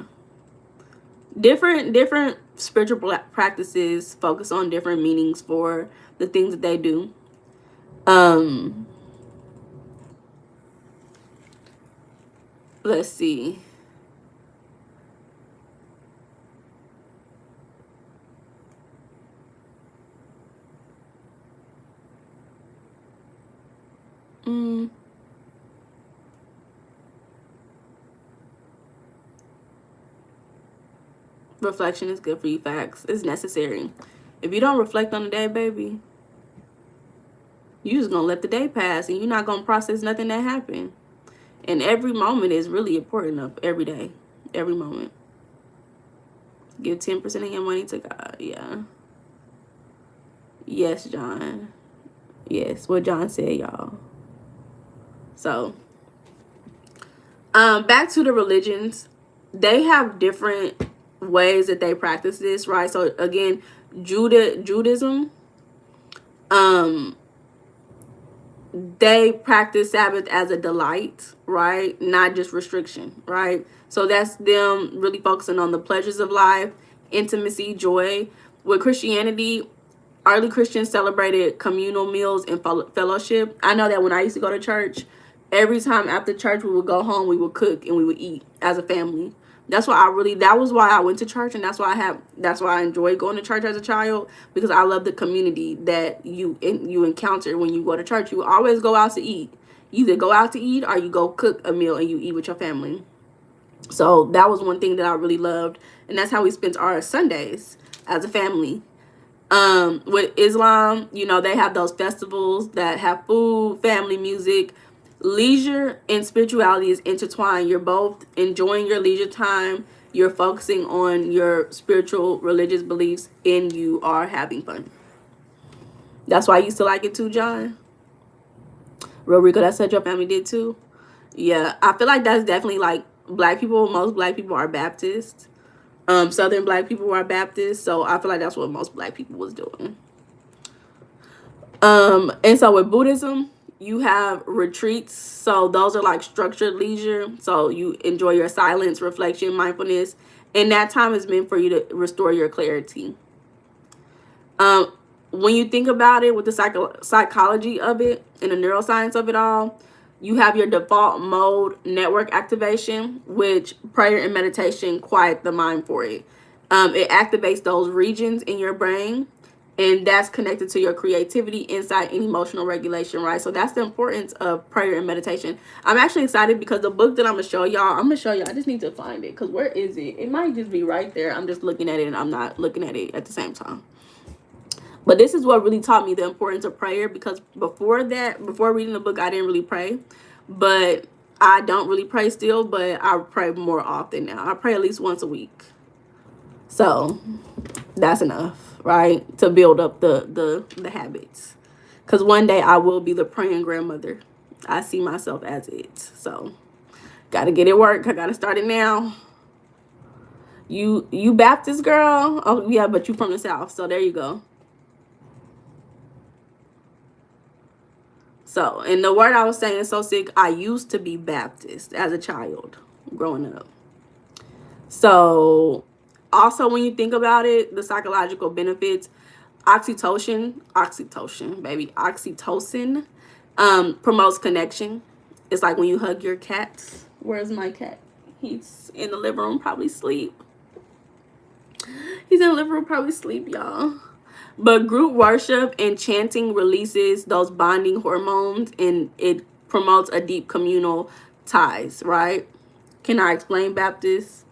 different spiritual practices focus on different meanings for the things that they do. Let's see. Reflection is good for you. Facts. It's necessary. If you don't reflect on the day, baby, you just gonna let the day pass and you're not gonna process nothing that happened. And every moment is really important of every day. Every moment. Give 10% of your money to God. Yeah. Yes, John. Yes, what John said, y'all. So, back to the religions. They have different ways that they practice this, right? So again, Judaism, they practice Sabbath as a delight, right? Not just restriction, right? So that's them really focusing on the pleasures of life, intimacy, joy. With Christianity, early Christians celebrated communal meals and fellowship. I know that when I used to go to church, every time after church we would go home, we would cook and we would eat as a family. That was why I went to church, and that's why I enjoyed going to church as a child, because I love the community that you encounter when you go to church. You always go out to eat. You either go out to eat or you go cook a meal and you eat with your family. So that was one thing that I really loved, and that's how we spent our Sundays as a family. With Islam, they have those festivals that have food, family, music. Leisure and spirituality is intertwined. You're both enjoying your leisure time, you're focusing on your spiritual religious beliefs, and you are having fun. That's why I used to like it too, John. Real Rico, that's what your family did too. Yeah, I feel like that's definitely like Black people. Most Black people are Baptist. Southern Black people are Baptist, so I feel like that's what most Black people was doing. And so with Buddhism, you have retreats. So those are like structured leisure. So you enjoy your silence, reflection, mindfulness, and that time is meant for you to restore your clarity. When you think about it with the psychology of it and the neuroscience of it all, you have your default mode network activation, which prayer and meditation quiet the mind for it. It activates those regions in your brain, and that's connected to your creativity, insight, and emotional regulation, right? So that's the importance of prayer and meditation. I'm actually excited because the book that I'm going to show y'all, I just need to find it, because where is it? It might just be right there. I'm just looking at it and I'm not looking at it at the same time. But this is what really taught me the importance of prayer, because before reading the book, I didn't really pray. But I don't really pray still, but I pray more often now. I pray at least once a week. So that's enough, right? To build up the habits. Because one day I will be the praying grandmother. I see myself as it. So got to get it work. I got to start it now. You Baptist girl? Oh, yeah, but you from the South. So there you go. So, and the word I was saying is so sick. I used to be Baptist as a child growing up. So, also when you think about it, the psychological benefits, oxytocin, promotes connection. It's like when you hug your cat. Where's my cat? He's in the living room, probably asleep. Y'all. But group worship and chanting releases those bonding hormones, and it promotes a deep communal ties, right? Can I explain Baptist?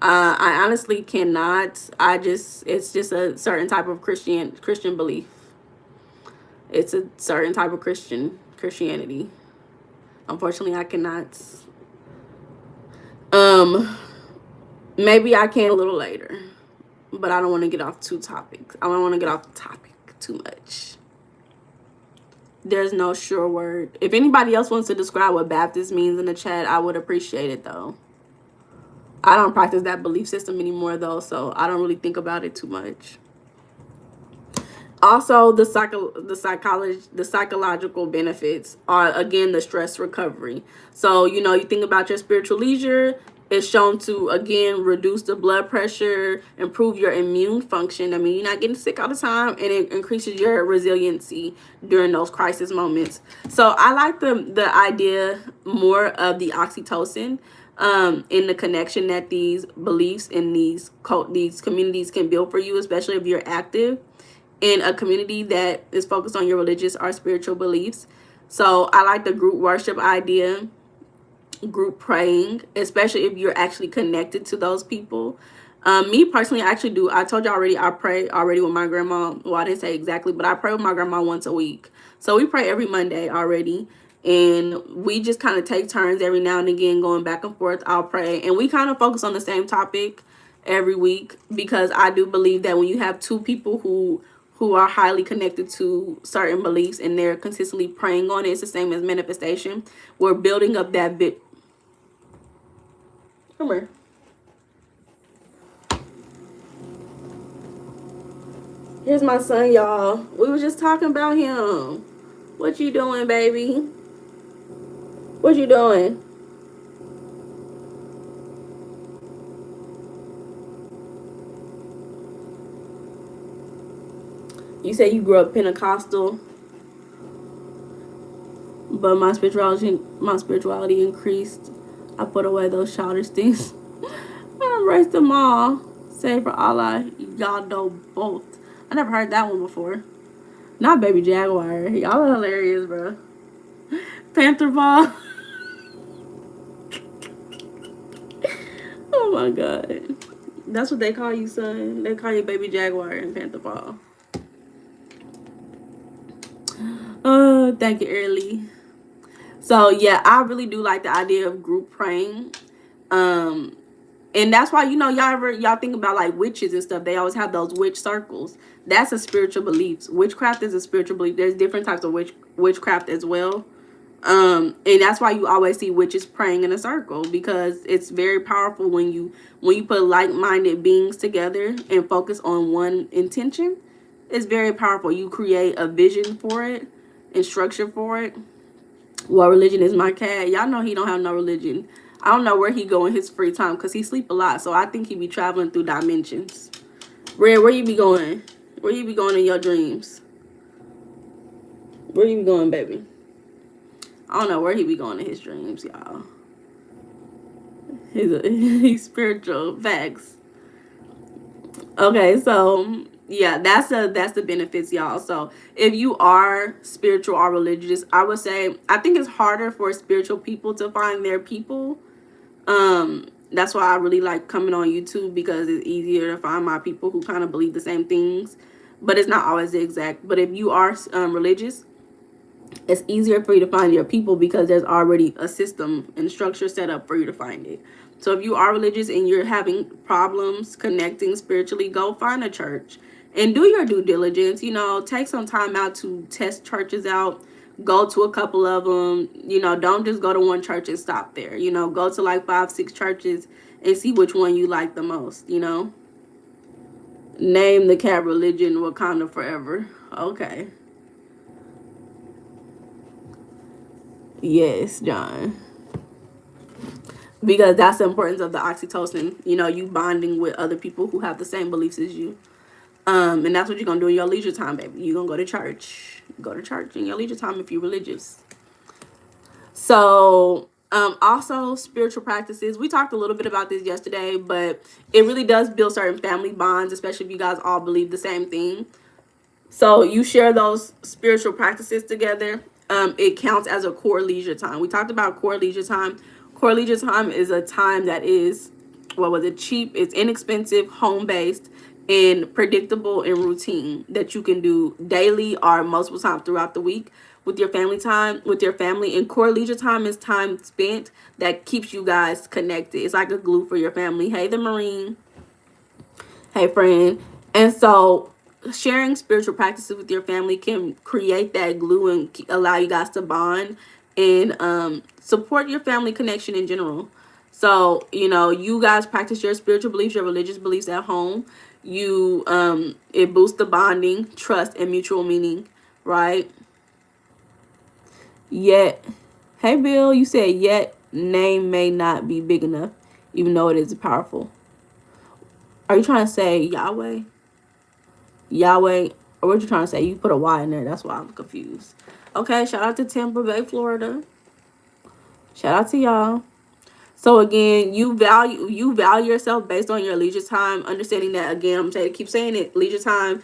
I honestly cannot. It's just a certain type of Christian belief. It's a certain type of Christianity. Unfortunately, I cannot. Maybe I can a little later. But I don't want to get off topic too much. There's no sure word. If anybody else wants to describe what Baptist means in the chat, I would appreciate it, though. I don't practice that belief system anymore, though, so I don't really think about it too much. Also, the psychological benefits are, again, the stress recovery. So, you think about your spiritual leisure. It's shown to, again, reduce the blood pressure, improve your immune function. I mean, you're not getting sick all the time, and it increases your resiliency during those crisis moments. So I like the idea more of the oxytocin in the connection that these beliefs and these communities can build for you, especially if you're active in a community that is focused on your religious or spiritual beliefs. So I like the group worship idea, group praying, especially if you're actually connected to those people. Me personally, I actually do. I told you already, I pray already with my grandma. Well, I didn't say exactly, but I pray with my grandma once a week. So we pray every Monday already. And we just kind of take turns every now and again going back and forth. I'll pray. And we kind of focus on the same topic every week, because I do believe that when you have two people who are highly connected to certain beliefs and they're consistently praying on it, it's the same as manifestation. We're building up that bit. Come here. Here's my son, y'all. We were just talking about him. What you doing, baby? What you doing? You say you grew up Pentecostal, but my spirituality increased. I put away those childish things. I embraced them all. Say for Allah, y'all know both. I never heard that one before. Not Baby Jaguar. Y'all are hilarious, bro. Panther Ball. Oh my god. That's what they call you, son. They call you Baby Jaguar and Panther Ball. Thank you, Early. So yeah, I really do like the idea of group praying. And that's why, y'all think about like witches and stuff. They always have those witch circles. That's a spiritual belief. Witchcraft is a spiritual belief. There's different types of witchcraft as well. And that's why you always see witches praying in a circle, because it's very powerful when you put like-minded beings together and focus on one intention. It's very powerful. You create a vision for it and structure for it. Well, religion is my cat. Y'all know he don't have no religion. I don't know where he go in his free time, because he sleep a lot. So I think he be traveling through dimensions. Red, where you be going? Where you be going in your dreams? Where you be going, baby? I don't know where he be going in his dreams, y'all. He's spiritual. Facts. Okay, so yeah, that's the benefits, y'all. So if you are spiritual or religious, I would say I think it's harder for spiritual people to find their people. That's why I really like coming on YouTube, because it's easier to find my people who kind of believe the same things, but it's not always the exact. But if you are religious, it's easier for you to find your people, because there's already a system and structure set up for you to find it. So if you are religious and you're having problems connecting spiritually, go find a church and do your due diligence. Take some time out to test churches out. Go to a couple of them. Don't just go to one church and stop there. Go to like 5-6 churches and see which one you like the most. Name the cat religion Wakanda forever. Okay. Yes, John. Because that's the importance of the oxytocin. You bonding with other people who have the same beliefs as you. And that's what you're gonna do in your leisure time, baby. You're gonna go to church. Go to church in your leisure time if you're religious. So also spiritual practices. We talked a little bit about this yesterday, but it really does build certain family bonds, especially if you guys all believe the same thing. So you share those spiritual practices together. It counts as a core leisure time. We talked about core leisure time. Core leisure time is a time that is, cheap, it's inexpensive, home-based, and predictable and routine that you can do daily or multiple times throughout the week with your family. And core leisure time is time spent that keeps you guys connected. It's like a glue for your family. Hey, the Marine. Hey, friend. And so sharing spiritual practices with your family can create that glue and allow you guys to bond and support your family connection in general. So you guys practice your spiritual beliefs, your religious beliefs at home. It boosts the bonding, trust, and mutual meaning, right? Yet, hey Bill, you said yet name may not be big enough, even though it is powerful. Are you trying to say Yahweh? Yahweh, or what you trying to say? You put a Y in there. That's why I'm confused. Okay, shout out to Tampa Bay, Florida. Shout out to y'all. So again, you value yourself based on your leisure time. Understanding that, again, I'm saying, keep saying it. Leisure time,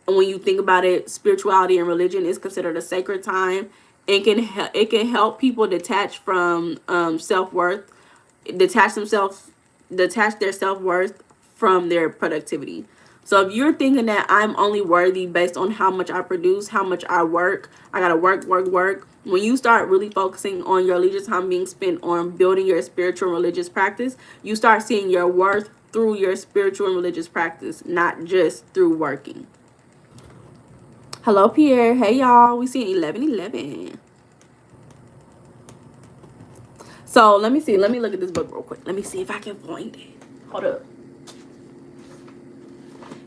and when you think about it, spirituality and religion is considered a sacred time. It can help people detach from self-worth, detach their self-worth from their productivity. So if you're thinking that I'm only worthy based on how much I produce, how much I work, I gotta work, work, work. When you start really focusing on your leisure time being spent on building your spiritual and religious practice, you start seeing your worth through your spiritual and religious practice, not just through working. Hello, Pierre. Hey, y'all. We see 11:11. So let me see. Let me look at this book real quick. Let me see if I can find it. Hold up.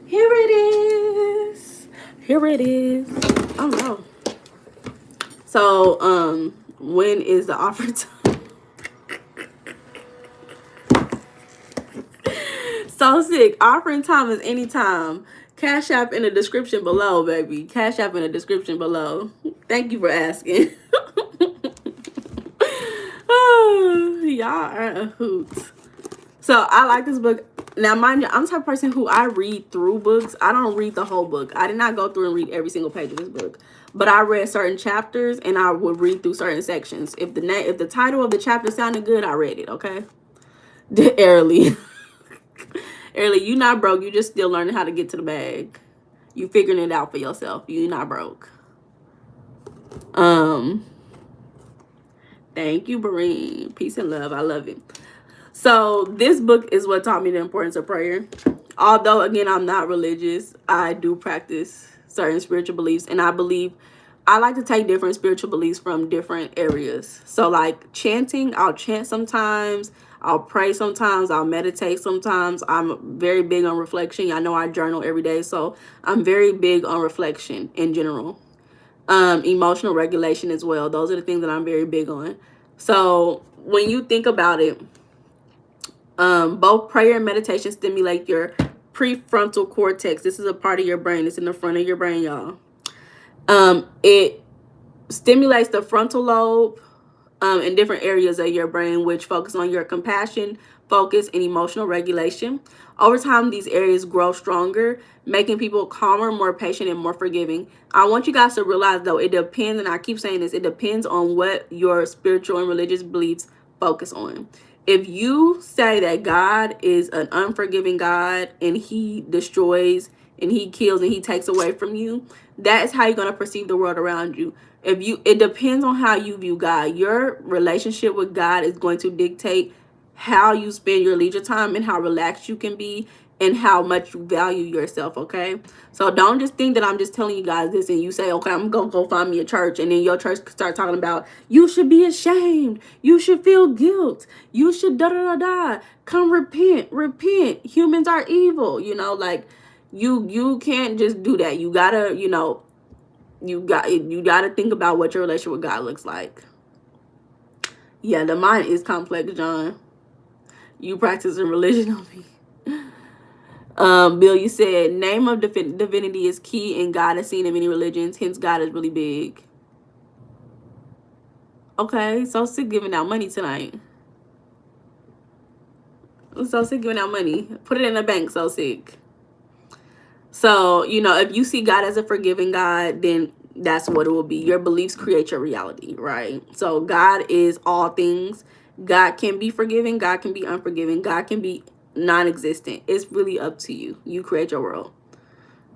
Here it is. Here it is. Oh no. So when is the offer time? So sick. Offering time is anytime. Cash App in the description below, baby. Cash App in the description below. Thank you for asking. Y'all are a hoot. So I like this book. Now, mind you, I'm the type of person who I read through books. I don't read the whole book. I did not go through and read every single page of this book. But I read certain chapters and I would read through certain sections. If the title of the chapter sounded good, I read it, okay? Early. Early, you not broke. You just still learning how to get to the bag. You figuring it out for yourself. You not broke. Thank you, Bareen. Peace and love. I love it. So this book is what taught me the importance of prayer. Although, again, I'm not religious, I do practice certain spiritual beliefs. And I like to take different spiritual beliefs from different areas. So like chanting, I'll chant sometimes. I'll pray sometimes. I'll meditate sometimes. I'm very big on reflection. I know I journal every day. So I'm very big on reflection in general. Emotional regulation as well. Those are the things that I'm very big on. So when you think about it, both prayer and meditation stimulate your prefrontal cortex. This is a part of your brain. It's in the front of your brain, y'all. It stimulates the frontal lobe in different areas of your brain, which focus on your compassion, focus, and emotional regulation. Over time, these areas grow stronger, making people calmer, more patient, and more forgiving. I want you guys to realize, though, it depends, and I keep saying this, it depends on what your spiritual and religious beliefs focus on. If you say that God is an unforgiving God and he destroys and he kills and he takes away from you, that is how you're going to perceive the world around you. It depends on how you view God. Your relationship with God is going to dictate how you spend your leisure time and how relaxed you can be and how much you value yourself, okay? So don't just think that I'm just telling you guys this and you say, okay, I'm going to go find me a church, and then your church start talking about you should be ashamed, you should feel guilt, you should da-da-da-da, come repent. Humans are evil, like you can't just do that. You gotta, you gotta think about what your relationship with God looks like. Yeah, the mind is complex, John. You practicing religion on me. Bill, you said name of divinity is key and God is seen in many religions, hence God is really big. Okay, so sick giving out money tonight. So sick giving out money. Put it in the bank, so sick. So, if you see God as a forgiving God, then that's what it will be. Your beliefs create your reality, right? So God is all things. God can be forgiving. God can be unforgiving. God can be non-existent. It's really up to you. You create your world.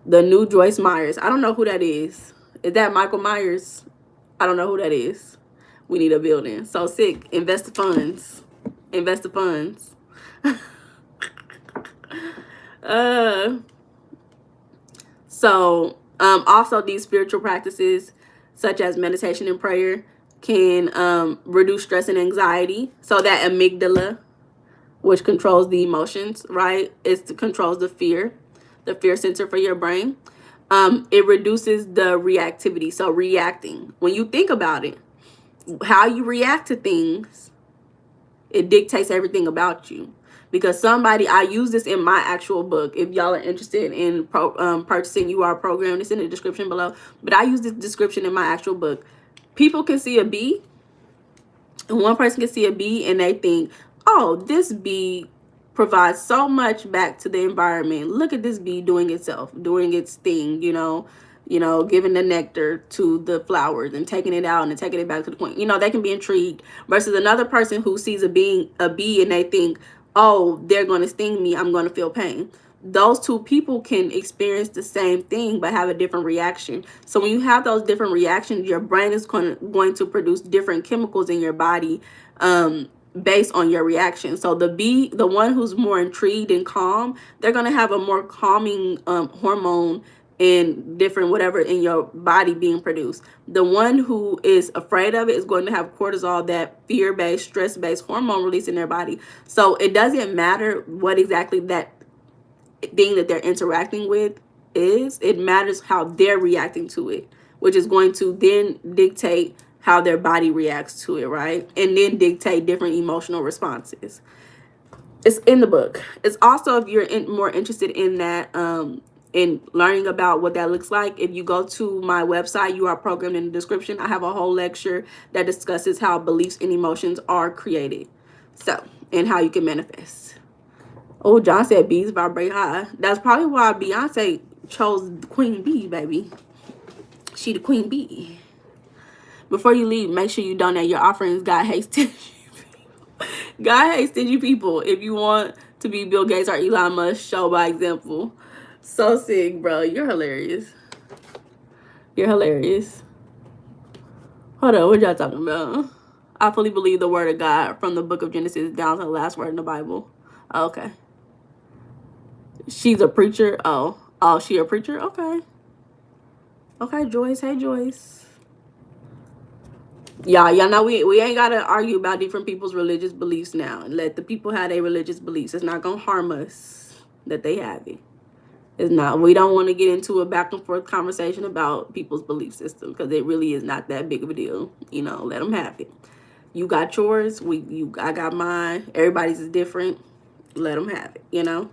The new Joyce Myers. I don't know who that is. Is that Michael Myers? I don't know who that is. We need a building. So sick. Invest the funds. Invest the funds. So also these spiritual practices such as meditation and prayer can reduce stress and anxiety. So that amygdala, which controls the emotions, right? It controls the fear center for your brain. It reduces the reactivity. So reacting, when you think about it, how you react to things, it dictates everything about you. Because I use this in my actual book. If y'all are interested in purchasing You Are Programmed, it's in the description below. But I use this description in my actual book. People can see a bee, and one person can see a bee and they think, oh, this bee provides so much back to the environment. Look at this bee doing itself, doing its thing, giving the nectar to the flowers and taking it out and taking it back to the queen. They can be intrigued. Versus another person who sees a bee and they think, oh, they're going to sting me, I'm going to feel pain. Those two people can experience the same thing but have a different reaction. So when you have those different reactions, your brain is going to produce different chemicals in your body based on your reaction. So the one who's more intrigued and calm, they're going to have a more calming hormone and different whatever in your body being produced. The one who is afraid of it is going to have cortisol, that fear-based, stress-based hormone release in their body. So it doesn't matter what exactly that thing that they're interacting with is. It matters how they're reacting to it, which is going to then dictate how their body reacts to it, right? And then dictate different emotional responses. It's in the book. It's also, if you're more interested in that, in learning about what that looks like, if you go to my website, you are programmed in the description. I have a whole lecture that discusses how beliefs and emotions are created. So, and how you can manifest. Oh, John said bees vibrate high. That's probably why Beyonce chose the queen bee, baby. She the queen bee. Before you leave, make sure you donate your offerings. God hates stingy people. God hates stingy people. If you want to be Bill Gates or Elon Musk, show by example. So sick, bro. You're hilarious. You're hilarious. Hold on, what y'all talking about? I fully believe the word of God from the book of Genesis down to the last word in the Bible. Okay. She's a preacher. Oh, she a preacher? Okay. Okay, Joyce. Hey, Joyce. Y'all know we ain't gotta argue about different people's religious beliefs now. And let the people have their religious beliefs. It's not gonna harm us that they have it. It's not. We don't want to get into a back and forth conversation about people's belief system, because it really is not that big of a deal. You know, let them have it. You got yours. I got mine. Everybody's is different. Let them have it. You know.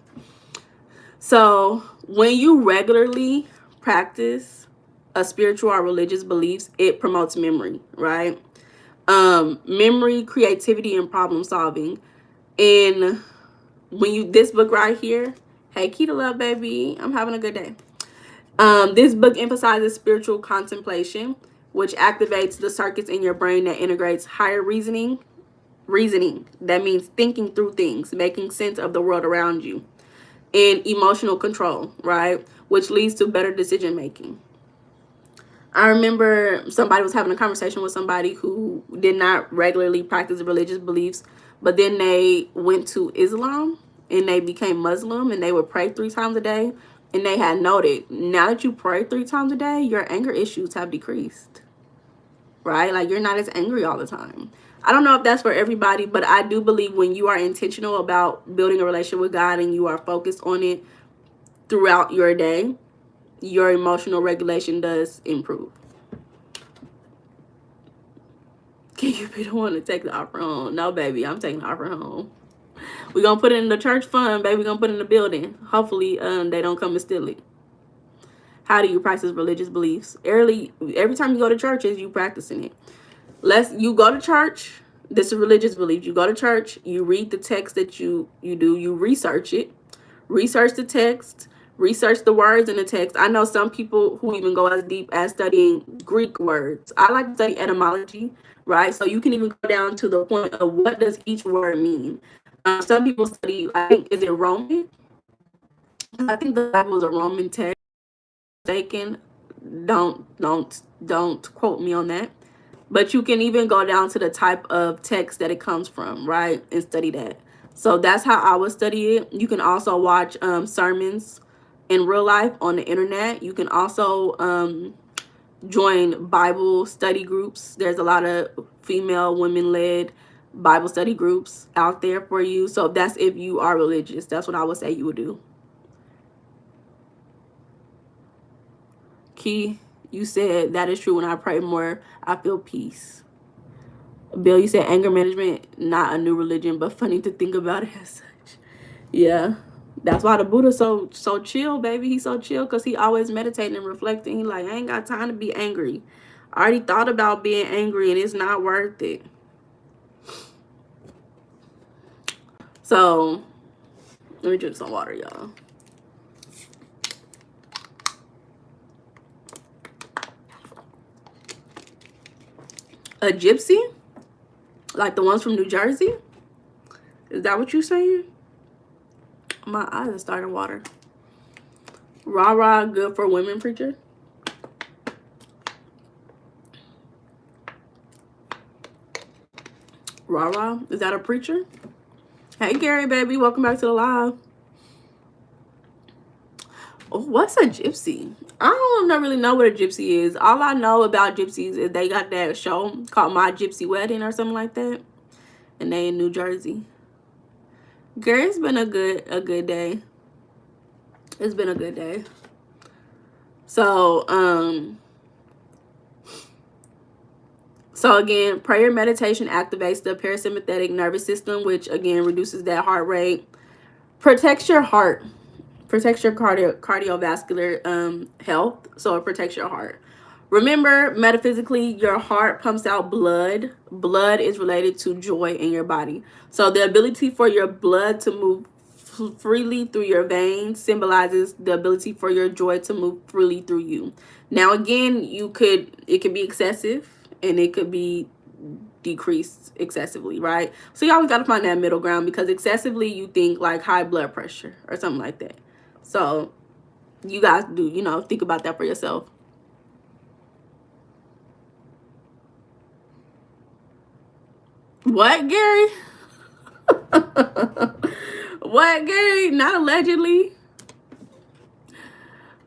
So when you regularly practice a spiritual or religious beliefs, it promotes memory, right? Memory, creativity, and problem solving. And when this book right here, hey, Keita Love, baby, I'm having a good day. This book emphasizes spiritual contemplation, which activates the circuits in your brain that integrates higher reasoning. That means thinking through things, making sense of the world around you, and emotional control, right? Which leads to better decision making. I remember somebody was having a conversation with somebody who did not regularly practice religious beliefs, but then they went to Islam and they became Muslim, and they would pray 3 times a day. And they had noted, now that you pray 3 times a day, your anger issues have decreased, right? Like, you're not as angry all the time. I don't know if that's for everybody, but I do believe when you are intentional about building a relationship with God and you are focused on it throughout your day, your emotional regulation does improve. Can you be the one to take the offer home? No, baby, I'm taking the offer home. We're going to put it in the church fund, baby. We're going to put it in the building. Hopefully, they don't come and steal it. How do you practice religious beliefs? Every time you go to churches, you practicing it. You go to church. This is religious belief. You go to church. You read the text that you do. You research it. Research the text. Research the words in the text. I know some people who even go as deep as studying Greek words. I like to study etymology, right? So you can even go down to the point of what does each word mean. Some people study, I think, is it Roman? I think the Bible is a Roman text. Mistaken. Don't quote me on that. But you can even go down to the type of text that it comes from, right? And study that. So that's how I would study it. You can also watch sermons in real life on the internet. You can also join Bible study groups. There's a lot of female, women-led Bible study groups out there for you. So that's if you are religious. That's what I would say you would do. Key, you said that is true. When I pray more, I feel peace. Bill, you said anger management, not a new religion, but funny to think about it as such. Yeah. That's why the Buddha's so chill, baby. He's so chill because he always meditating and reflecting. He like, I ain't got time to be angry. I already thought about being angry and it's not worth it. So, let me drink some water, y'all. A gypsy? Like the ones from New Jersey? Is that what you're saying? My eyes are starting to water. Rah rah, good for women preacher. Rah rah, is that a preacher? Hey Gary, baby, welcome back to the live. Oh, what's a gypsy? I don't really know what a gypsy is. All I know about gypsies is they got that show called My Gypsy Wedding or something like that, and they in New Jersey. Gary, it's been a good day. It's been a good day. So again, prayer meditation activates the parasympathetic nervous system, which again reduces that heart rate, protects your heart, protects your cardiovascular health. So it protects your heart. Remember, metaphysically, your heart pumps out blood. Blood is related to joy in your body. So the ability for your blood to move freely through your veins symbolizes the ability for your joy to move freely through you. Now, again, it could be excessive and it could be decreased excessively, right? So you always got to find that middle ground, because excessively you think like high blood pressure or something like that. So you guys do, think about that for yourself. What, Gary? What, Gary? Not allegedly.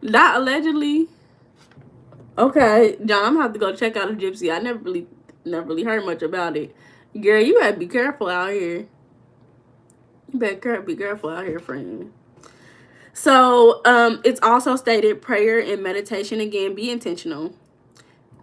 Not allegedly. Okay, John, I'm gonna have to go check out a gypsy. I never really heard much about it. Gary, you better be careful out here. You better be careful out here, friend. So, it's also stated prayer and meditation, again, be intentional.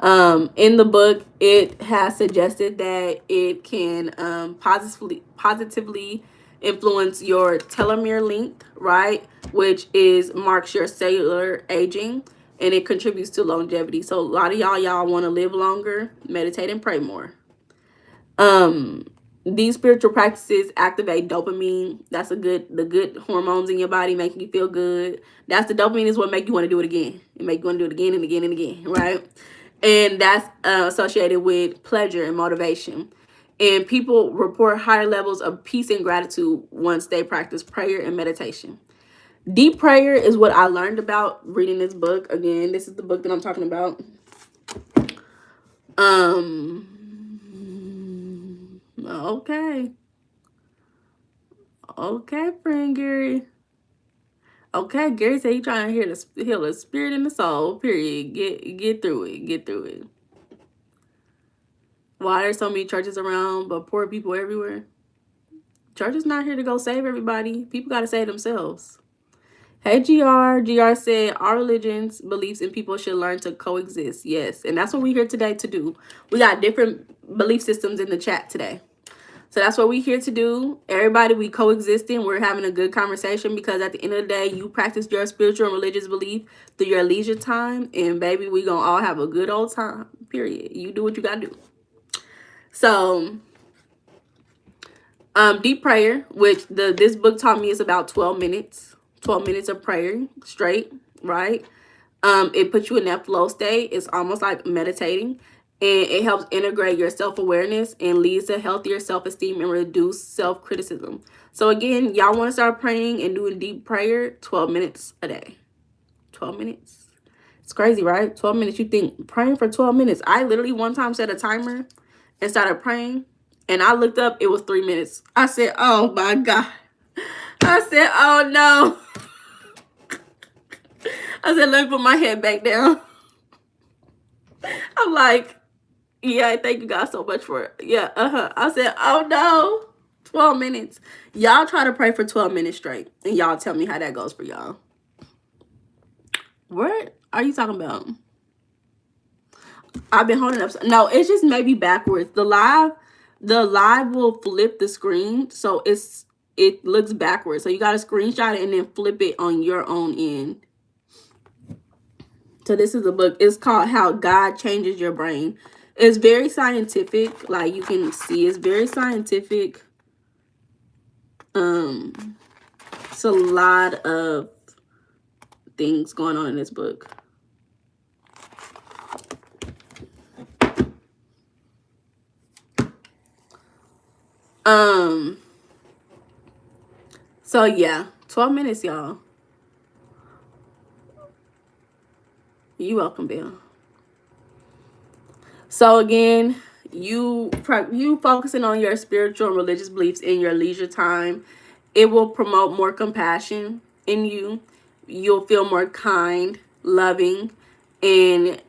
In the book, it has suggested that it can positively influence your telomere length, right? Which marks your cellular aging, and it contributes to longevity. So a lot of y'all want to live longer, meditate and pray more. These spiritual practices activate dopamine. That's the good hormones in your body, making you feel good. That's the dopamine is what make you want to do it again. It make you want to do it again and again and again, right? And that's associated with pleasure and motivation. And people report higher levels of peace and gratitude once they practice prayer and meditation. Deep prayer is what I learned about reading this book. Again, this is the book that I'm talking about. Okay. Okay, friend Gary. Okay, Gary said he trying to heal the spirit and the soul. Period. Get through it. Get through it. Why there's so many churches around, but poor people everywhere? Church is not here to go save everybody. People got to save themselves. Hey, GR. GR said, our religion's beliefs and people should learn to coexist. Yes, and that's what we're here today to do. We got different belief systems in the chat today. So that's what we're here to do. Everybody, we coexisting. We're having a good conversation, because at the end of the day, you practice your spiritual and religious belief through your leisure time. And baby, we going to all have a good old time, period. You do what you got to do. So, deep prayer, which this book taught me is about 12 minutes. 12 minutes of prayer straight, right? It puts you in that flow state. It's almost like meditating. And it helps integrate your self-awareness and leads to healthier self-esteem and reduce self-criticism. So again, y'all want to start praying and doing deep prayer, 12 minutes a day. 12 minutes. It's crazy, right? 12 minutes. You think praying for 12 minutes. I literally one time set a timer and started praying. And I looked up, it was 3 minutes. I said, oh my God. I said, oh no. I said, let me put my head back down. I'm like, yeah, thank you guys so much for it. Yeah, I said, oh no, 12 minutes. Y'all try to pray for 12 minutes straight, and y'all tell me how that goes for y'all. What are you talking about? I've been holding up. No, it's just maybe backwards. The live will flip the screen, so it looks backwards. So you got to screenshot it and then flip it on your own end. So this is a book. It's called How God Changes Your Brain. It's very scientific. Like you can see, it's very scientific. It's a lot of things going on in this book. So yeah, 12 minutes, y'all. You welcome, Bill. So again, you focusing on your spiritual and religious beliefs in your leisure time, it will promote more compassion in you. You'll feel more kind, loving, and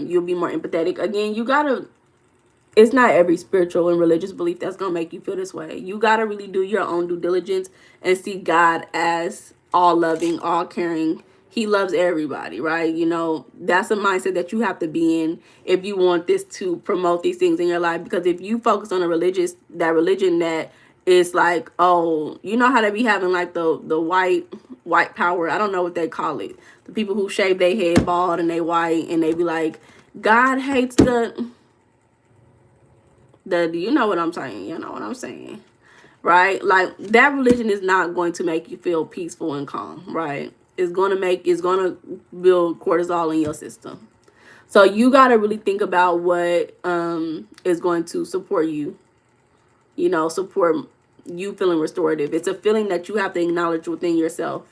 you'll be more empathetic. Again, you gotta, it's not every spiritual and religious belief that's gonna make you feel this way. You gotta really do your own due diligence and see God as all loving, all caring. He loves everybody, right? You know, that's a mindset that you have to be in if you want this to promote these things in your life. Because if you focus on that religion that is like, oh, you know how they be having like the white power. I don't know what they call it. The people who shave their head bald and they white and they be like, God hates you know what I'm saying, you know what I'm saying, right? Like, that religion is not going to make you feel peaceful and calm, right? It's going to build cortisol in your system. So you got to really think about what is going to support you, you know, support you feeling restorative. It's a feeling that you have to acknowledge within yourself.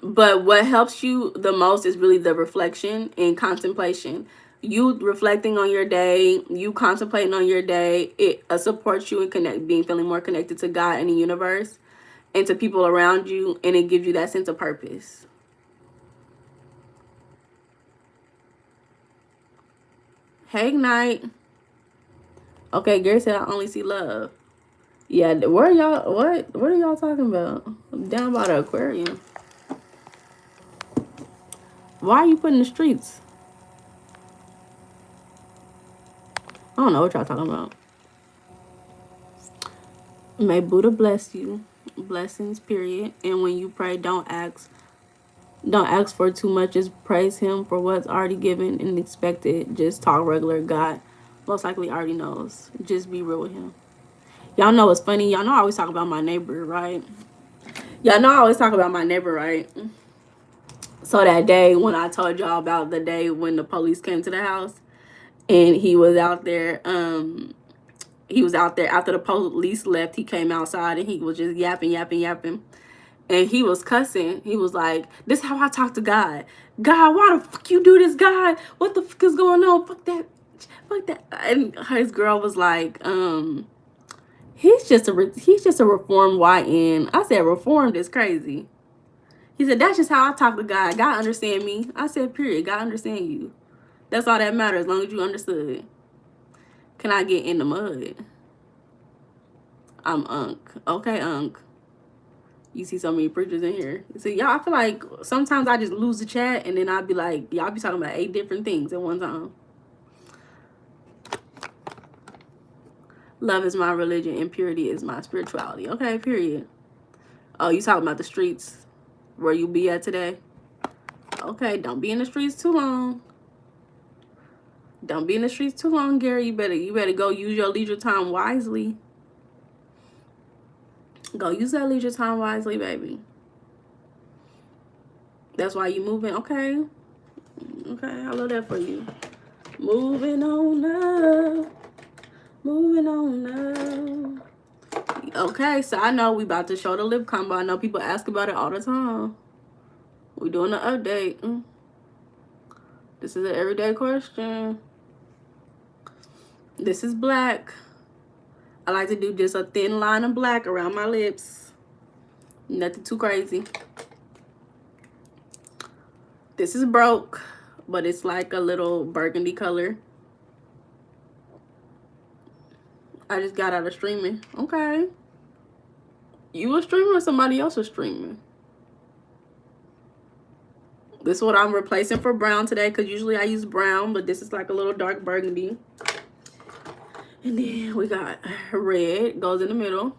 But what helps you the most is really the reflection and contemplation. You reflecting on your day, you contemplating on your day, it supports you in feeling more connected to God and the universe and to people around you, and it gives you that sense of purpose. Hey, Ignite. Okay, Gary said I only see love. Yeah, where are y'all? What are y'all talking about? Down by the aquarium. Why are you putting the streets? I don't know what y'all talking about. May Buddha bless you. Blessings, period. And when you pray, don't ask for too much. Just praise him for what's already given and expected. Just talk regular. God most likely already knows. Just be real with him. Y'all know what's funny? Y'all know I always talk about my neighbor, right? Y'all know I always talk about my neighbor, right? So that day when I told y'all about the day when the police came to the house and he was out there after the police left. He came outside and he was just yapping. And he was cussing. He was like, this is how I talk to God. God, why the fuck you do this, God? What the fuck is going on? Fuck that. And his girl was like, he's just a reformed YN. I said, reformed is crazy. He said, that's just how I talk to God. God understand me. I said, period. God understand you. That's all that matters, as long as you understood. Can I get in the mud? I'm Unc. Okay, Unc. You see so many preachers in here. So y'all, I feel like sometimes I just lose the chat and then I'll be like, y'all be talking about 8 different things at one time. Love is my religion and purity is my spirituality. Okay, period. Oh, you talking about the streets where you be at today? Okay, don't be in the streets too long. Don't be in the streets too long, Gary. You better go use your leisure time wisely. Go use that leisure time wisely, baby. That's why you moving. Okay. Okay, I love that for you. Moving on up. Moving on up. Okay, so I know we about to show the lip combo. I know people ask about it all the time. We doing an update. This is an everyday question. This is black. I like to do just a thin line of black around my lips. Nothing too crazy. This is broke, but it's like a little burgundy color. I just got out of streaming. Okay. You a streamer or somebody else is streaming? This is what I'm replacing for brown today, because usually I use brown, but this is like a little dark burgundy. And then we got red, goes in the middle.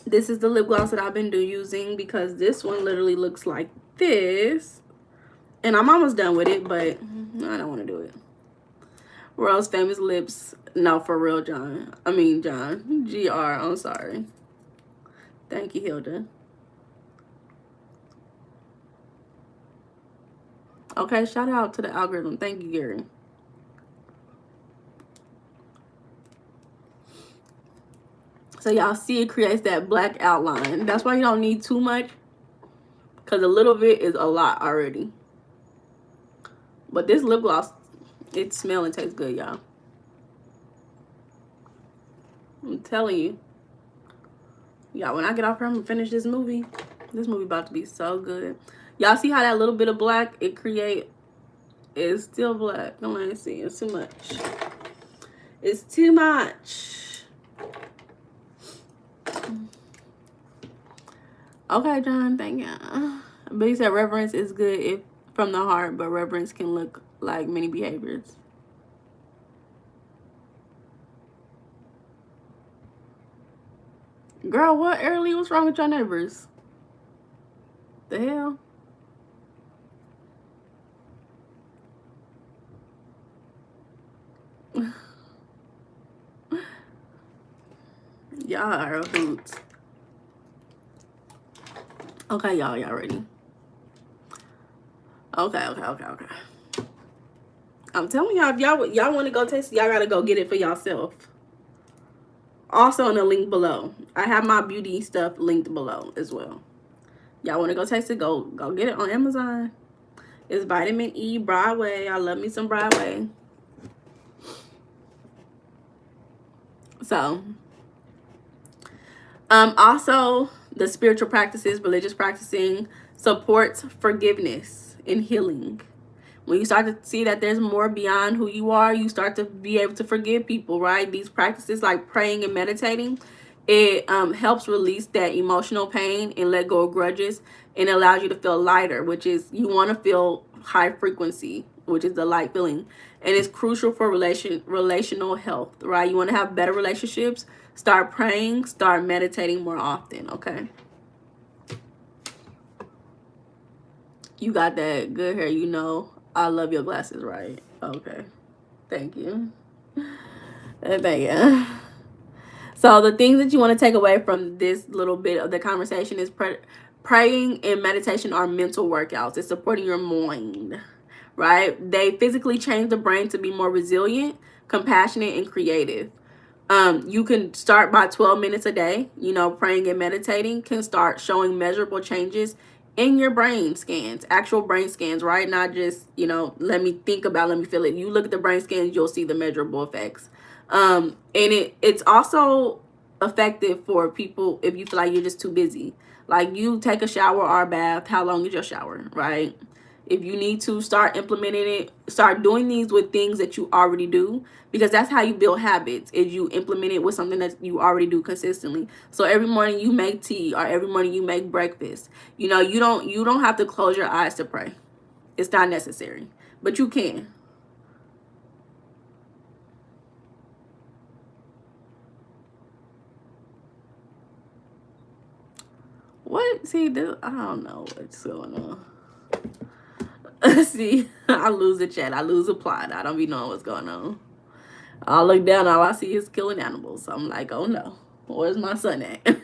This is the lip gloss that I've been using, because this one literally looks like this. And I'm almost done with it, but I don't want to do it. World's Famous Lips. No, for real, John. I mean, John. GR, I'm sorry. Thank you, Hilda. Okay, shout out to the algorithm. Thank you, Gary. So y'all see it creates that black outline. That's why you don't need too much, because a little bit is a lot already. But this lip gloss, it smells and tastes good, y'all. I'm telling you. Y'all, when I get off here, I'm going to finish this movie. This movie about to be so good. Y'all see how that little bit of black it create is still black. Don't let me see. It's too much. It's too much. Okay, John, thank you. But he said reverence is good if from the heart, but reverence can look like many behaviors. Girl, what, Early? What's wrong with your neighbors? The hell? Y'all are a hoot. Okay, y'all ready? Okay. I'm telling y'all, if y'all want to go taste it, y'all gotta go get it for yourself. Also in the link below. I have my beauty stuff linked below as well. Y'all want to go taste it, go get it on Amazon. It's vitamin E Broadway. I love me some Broadway. So also the spiritual practices, religious practicing supports forgiveness and healing. When you start to see that there's more beyond who you are, you start to be able to forgive people, right? These practices like praying and meditating, it helps release that emotional pain and let go of grudges, and allows you to feel lighter, which is you want to feel high frequency, which is the light feeling. And it's crucial for relational health, right? You want to have better relationships. Start praying, start meditating more often, okay? You got that good hair, you know. I love your glasses, right? Okay. Thank you. Thank you. So the things that you want to take away from this little bit of the conversation is praying and meditation are mental workouts. It's supporting your mind, right? They physically change the brain to be more resilient, compassionate, and creative. You can start by 12 minutes a day. You know, praying and meditating can start showing measurable changes in your brain scans, actual brain scans, right? Not just, you know, let me think about, let me feel it. You look at the brain scans, you'll see the measurable effects. And it's also effective for people if you feel like you're just too busy. Like you take a shower or a bath, how long is your shower, right? If you need to start implementing it, start doing these with things that you already do, because that's how you build habits, is you implement it with something that you already do consistently. So every morning you make tea, or every morning you make breakfast. You know, you don't have to close your eyes to pray. It's not necessary, but you can. What? See, I don't know what's going on. See, I lose the chat. I lose the plot. I don't be knowing what's going on. I look down, all I see is killing animals. I'm like, oh no, where's my son at?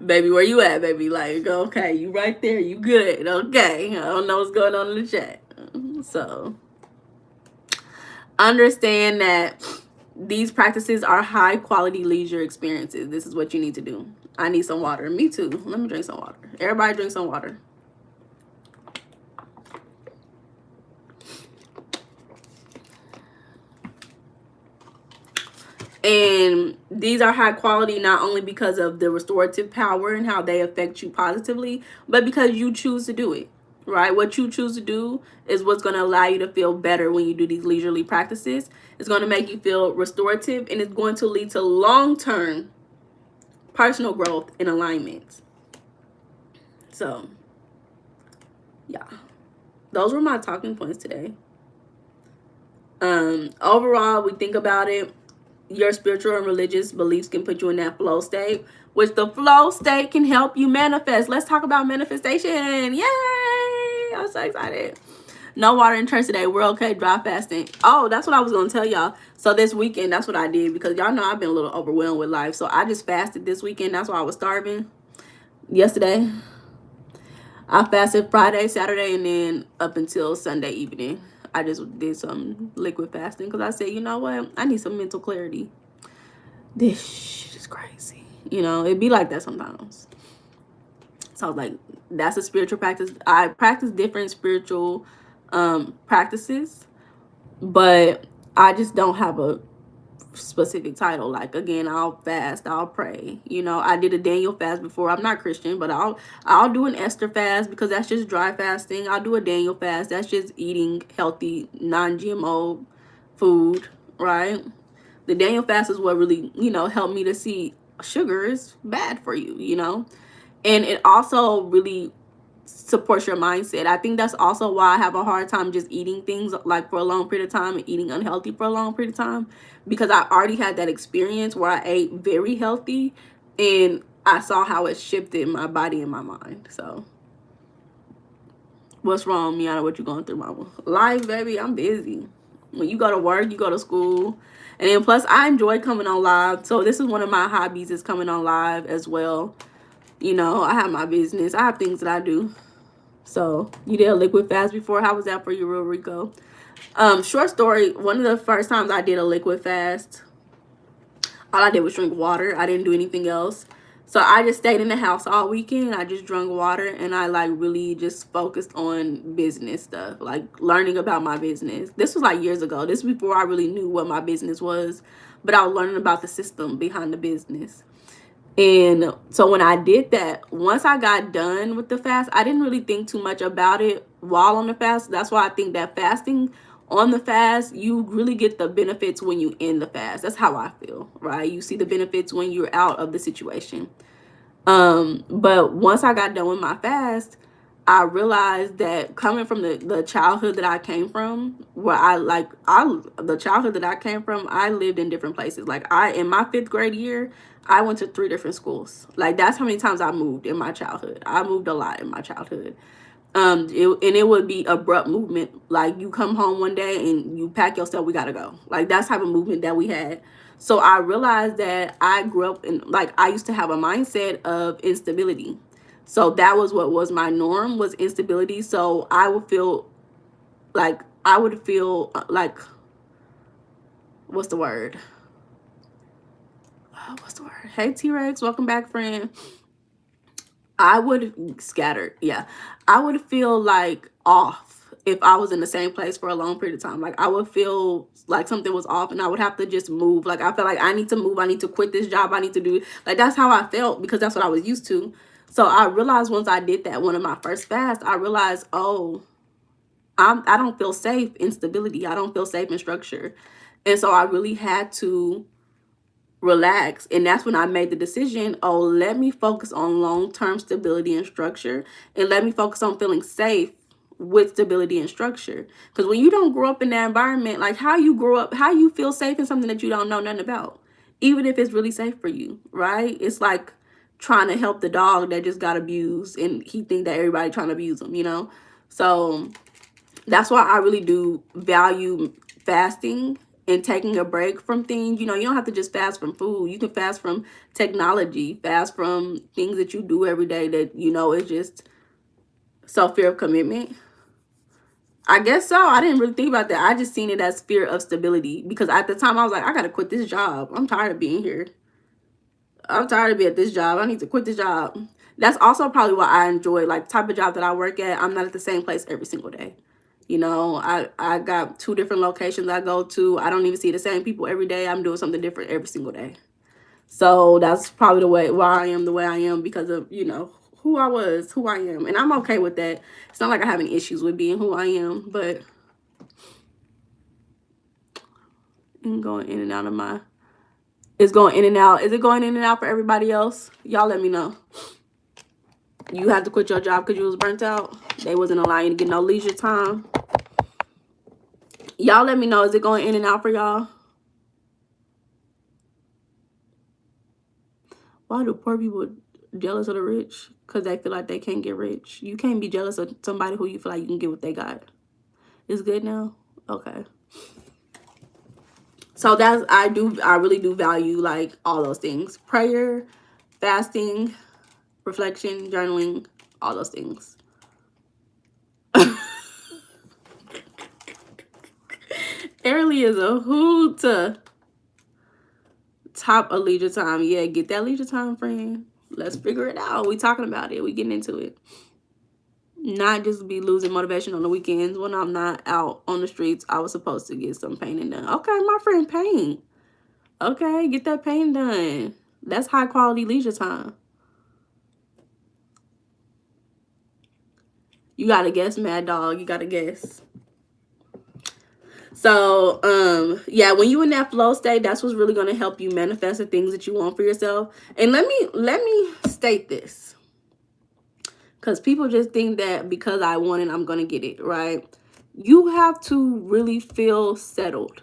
Baby, where you at, baby? Like, okay, you right there, you good. Okay, I don't know what's going on in the chat. So understand that these practices are high quality leisure experiences. This is what you need to do. I need some water. Me too. Let me drink some water. Everybody drink some water. And these are high quality not only because of the restorative power and how they affect you positively, but because you choose to do it, right? What you choose to do is what's going to allow you to feel better when you do these leisurely practices. It's going to make you feel restorative, and it's going to lead to long-term personal growth and alignment. So, yeah, those were my talking points today. Overall, we think about it. Your spiritual and religious beliefs can put you in that flow state, which the flow state can help you manifest. Let's talk about manifestation. Yay! I'm so excited. No water in church today. We're okay. Dry fasting. Oh, that's what I was going to tell y'all. So this weekend, that's what I did, because y'all know I've been a little overwhelmed with life. So I just fasted this weekend. That's why I was starving yesterday. I fasted Friday, Saturday, and then up until Sunday evening. I just did some liquid fasting because I said, you know what? I need some mental clarity. This shit is crazy. You know, it be like that sometimes. So like that's a spiritual practice. I practice different spiritual practices, but I just don't have a specific title. Like again, I'll fast, I'll pray. You know, I did a Daniel fast before. I'm not Christian, but I'll do an Esther fast because that's just dry fasting. I'll do a Daniel fast. That's just eating healthy, non-GMO food, right? The Daniel fast is what really, you know, helped me to see sugar is bad for you, you know? And it also really supports your mindset. I think that's also why I have a hard time just eating things like for a long period of time and eating unhealthy for a long period of time, because I already had that experience where I ate very healthy and I saw how it shifted my body and my mind. So what's wrong, Meiana? What you going through, mama? Life, baby. I'm busy. When you go to work, you go to school. And then plus I enjoy coming on live. So this is one of my hobbies, is coming on live as well. You know, I have my business. I have things that I do. So you did a liquid fast before. How was that for you, Real Rico? Short story. One of the first times I did a liquid fast, all I did was drink water. I didn't do anything else. So I just stayed in the house all weekend. I just drank water and I like really just focused on business stuff, like learning about my business. This was like years ago. This was before I really knew what my business was, but I was learning about the system behind the business. And so when I did that, once I got done with the fast, I didn't really think too much about it while on the fast. That's why I think that fasting on the fast, you really get the benefits when you end the fast. That's how I feel, right? You see the benefits when you're out of the situation. But once I got done with my fast, I realized that coming from the childhood that I came from, where the childhood that I came from, I lived in different places. Like in my 5th grade year, I went to 3 different schools. Like that's how many times I moved in my childhood. I moved a lot in my childhood. It would be abrupt movement. Like you come home one day and you pack your stuff, we gotta go. Like that's type of movement that we had. So I realized that I grew up in, like, I used to have a mindset of instability. So that was what was my norm, was instability. So I would feel like, what's the word? What's the word? Hey, T-Rex, welcome back, friend. I would scattered. Yeah. I would feel like off if I was in the same place for a long period of time. Like I would feel like something was off and I would have to just move. Like I felt like I need to move. I need to quit this job. I need to do, like, that's how I felt because that's what I was used to. So I realized once I did that, one of my first fasts, I realized, oh, I don't feel safe in stability. I don't feel safe in structure. And so I really had to relax. And that's when I made the decision, oh, let me focus on long-term stability and structure, and let me focus on feeling safe with stability and structure. Because when you don't grow up in that environment, like how you grow up, how you feel safe in something that you don't know nothing about, even if it's really safe for you, right? It's like trying to help the dog that just got abused and he think that everybody trying to abuse him, you know? So that's why I really do value fasting and taking a break from things. You know, you don't have to just fast from food. You can fast from technology, fast from things that you do every day that, you know, is just self-fear of commitment. I guess so. I didn't really think about that. I just seen it as fear of stability because at the time I was like, I got to quit this job. I'm tired of being here. I'm tired of being at this job. I need to quit this job. That's also probably what I enjoy, like type of job that I work at. I'm not at the same place every single day. You know, I got 2 different locations I go to. I don't even see the same people every day. I'm doing something different every single day. So that's probably the way why I am the way I am, because of, you know, who I was, who I am. And I'm okay with that. It's not like I have any issues with being who I am, but I'm going in and out of my, it's going in and out. Is it going in and out for everybody else? Y'all let me know. You had to quit your job because you was burnt out. They wasn't allowing you to get no leisure time. Y'all let me know. Is it going in and out for y'all? Why do poor people jealous of the rich? Because they feel like they can't get rich. You can't be jealous of somebody who you feel like you can get what they got. It's good now? Okay. So that's, I really do value like all those things. Prayer, fasting, reflection, journaling, all those things. Early is a hoot. top of leisure time. Yeah, get that leisure time, friend. Let's figure it out. We talking about it. We getting into it. Not just be losing motivation on the weekends when I'm not out on the streets. I was supposed to get some painting done. Okay, my friend, paint. Okay, get that painting done. That's high quality leisure time. You gotta guess, Mad Dog. You gotta guess. So, yeah, when you in that flow state, that's what's really gonna help you manifest the things that you want for yourself. And let me state this, because people just think that because I want it, I'm gonna get it, right? You have to really feel settled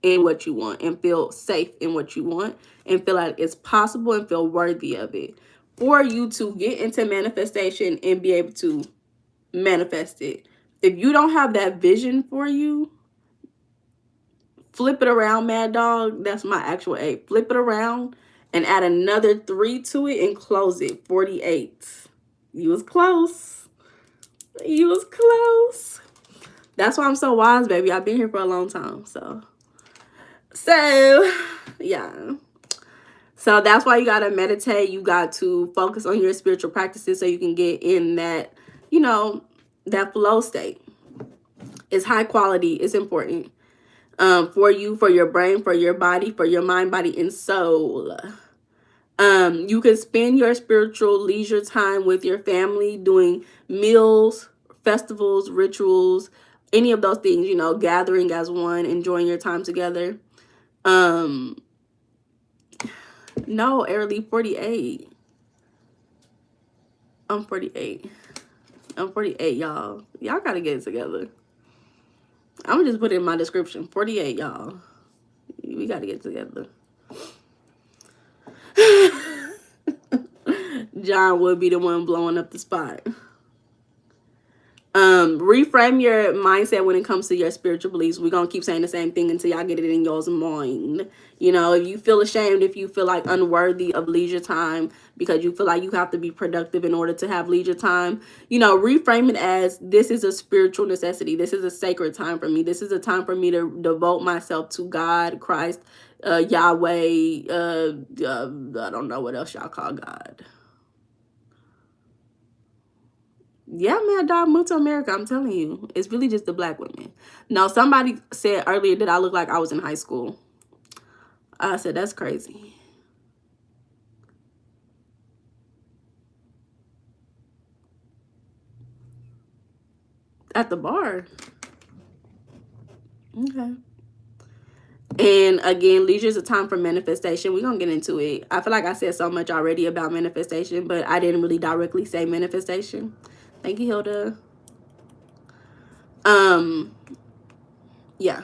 in what you want and feel safe in what you want and feel like it's possible and feel worthy of it for you to get into manifestation and be able to manifest it. If you don't have that vision for you, flip it around, Mad Dog. That's my actual 8. Flip it around and add another 3 to it and close it. 48. You was close. You was close. That's why I'm so wise, baby. I've been here for a long time. So yeah. So that's why you got to meditate. You got to focus on your spiritual practices so you can get in that, you know, that flow state. It's high quality. It's important for you, for your brain, for your body, for your mind, body, and soul. You can spend your spiritual leisure time with your family doing meals, festivals, rituals, any of those things, you know, gathering as one, enjoying your time together. No, early 48. I'm 48. I'm 48, y'all. Y'all gotta get it together. I'm gonna just put it in my description. 48, y'all. We gotta get together. John would be the one blowing up the spot. Reframe your mindset when it comes to your spiritual beliefs. We're gonna keep saying the same thing until y'all get it in y'all's mind. You know, if you feel ashamed, if you feel like unworthy of leisure time because you feel like you have to be productive in order to have leisure time, you know, reframe it as, this is a spiritual necessity. This is a sacred time for me. This is a time for me to devote myself to God, Christ, Yahweh, I don't know what else y'all call God. Yeah, man, dog, moved to America. I'm telling you, it's really just the black women. No, somebody said earlier that I look like I was in high school. I said, that's crazy. At the bar. Okay. And again, leisure is a time for manifestation. We're going to get into it. I feel like I said so much already about manifestation, but I didn't really directly say manifestation. Thank you, Hilda. Yeah.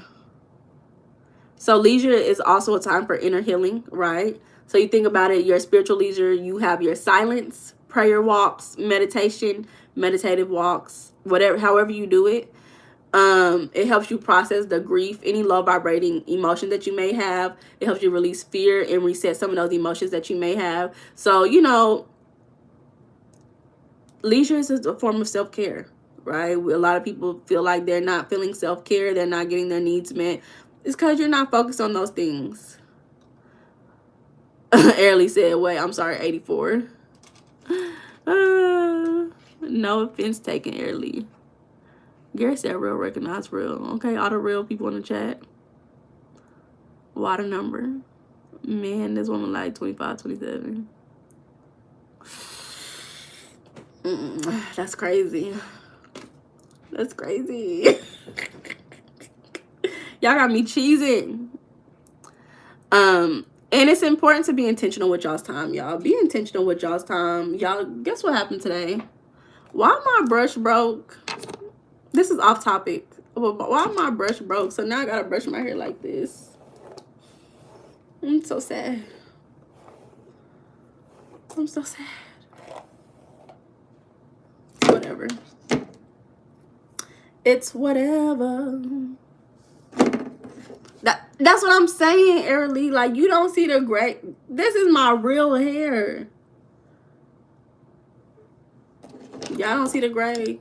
So leisure is also a time for inner healing, right? So you think about it, your spiritual leisure, you have your silence, prayer walks, meditation, meditative walks, whatever, however you do it. It helps you process the grief, any low vibrating emotion that you may have. It helps you release fear and reset some of those emotions that you may have. So, you know, leisure is a form of self-care, right? A lot of people feel like they're not feeling self-care, they're not getting their needs met. It's because you're not focused on those things. Airly said, wait, I'm sorry, 84. No offense taken, Airly. Gary said real, recognize real. Okay, all the real people in the chat. Water number. Man, this woman like 25, 27. That's crazy. That's crazy. Y'all got me cheesing. And it's important to be intentional with y'all's time, y'all. Be intentional with y'all's time. Y'all, guess what happened today? Why my brush broke? This is off topic. Why my brush broke? So now I gotta brush my hair like this. I'm so sad. I'm so sad. Whatever. It's whatever. That's what I'm saying, Airly. Like, you don't see the gray. This is my real hair. Y'all don't see the gray.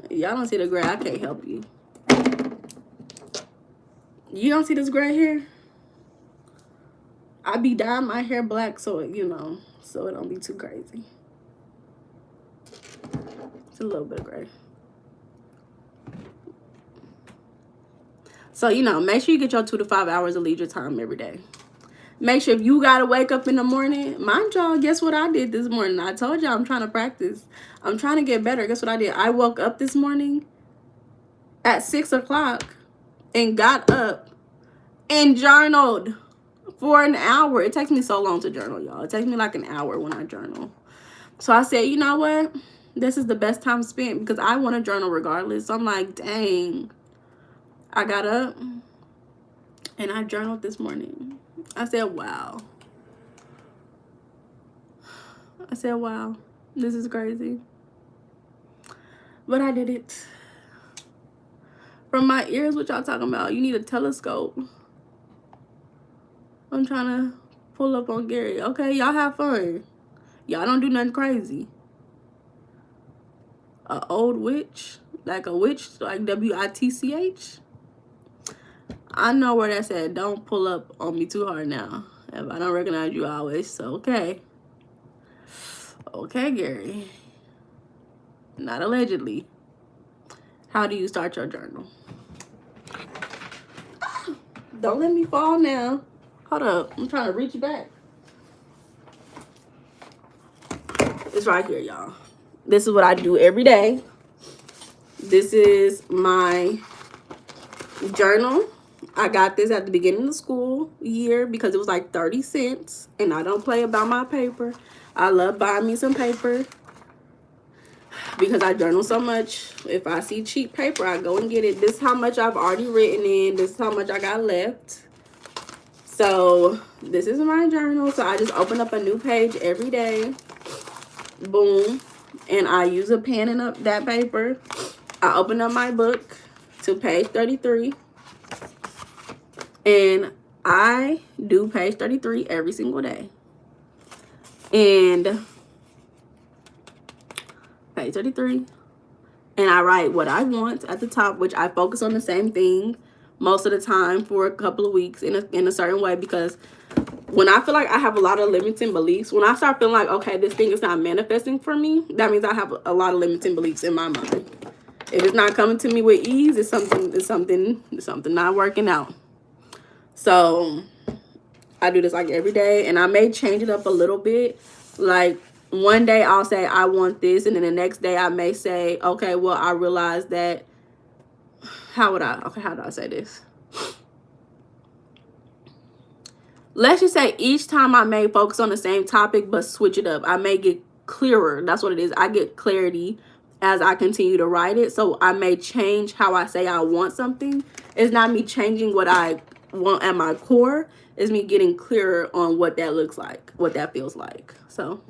Y'all don't see the gray. I can't help you. You don't see this gray hair? I be dyeing my hair black so it, you know, so it don't be too crazy. It's a little bit of gray. So, you know, make sure you get your 2 to 5 hours of leisure time every day. Make sure if you gotta wake up in the morning, mind y'all, guess what I did this morning? I told y'all I'm trying to practice. I'm trying to get better. Guess what I did? I woke up this morning at 6 o'clock and got up and journaled for an hour. It takes me so long to journal, y'all. It takes me like an hour when I journal. So I said, you know what? This is the best time spent because I want to journal regardless. So I'm like, dang. I got up and I journaled this morning. I said, wow. I said, wow, this is crazy. But I did it. From my ears, what y'all talking about? You need a telescope. I'm trying to pull up on Gary. Okay, y'all have fun. Y'all don't do nothing crazy. A old witch? Like a witch? Like W-I-T-C-H? I know where that's at. Don't pull up on me too hard now. If I don't recognize you, I always say, okay. Okay, Gary. Not allegedly. How do you start your journal? Don't let me fall now. Hold up. I'm trying to reach back. It's right here, y'all. This is what I do every day. This is my journal. I got this at the beginning of the school year because it was like 30 cents. And I don't play about my paper. I love buying me some paper because I journal so much. If I see cheap paper, I go and get it. This is how much I've already written in. This is how much I got left. So this is my journal. So I just open up a new page every day. Boom. And I use a pen and up that paper. I open up my book to page 33. And I do page 33 every single day. And page 33. And I write what I want at the top, which I focus on the same thing most of the time for a couple of weeks in a certain way. Because when I feel like I have a lot of limiting beliefs, when I start feeling like, okay, this thing is not manifesting for me, that means I have a lot of limiting beliefs in my mind. If it's not coming to me with ease, it's something not working out. So I do this like every day, and I may change it up a little bit. Like one day I'll say I want this, and then the next day I may say, okay, well, I realize that, how do I say this? Let's just say each time I may focus on the same topic, but switch it up. I may get clearer. That's what it is. I get clarity as I continue to write it. So I may change how I say I want something. It's not me changing what I want at my core. It's me getting clearer on what that looks like, what that feels like. So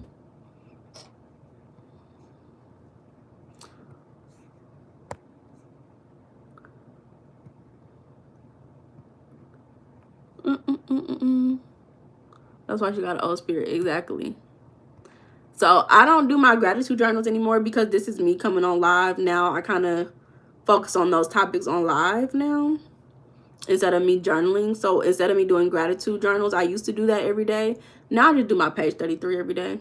that's why she got an old spirit. Exactly. So I don't do my gratitude journals anymore because this is me coming on live now. I kind of focus on those topics on live now instead of me journaling. So instead of me doing gratitude journals, I used to do that every day. Now I just do my page 33 every day,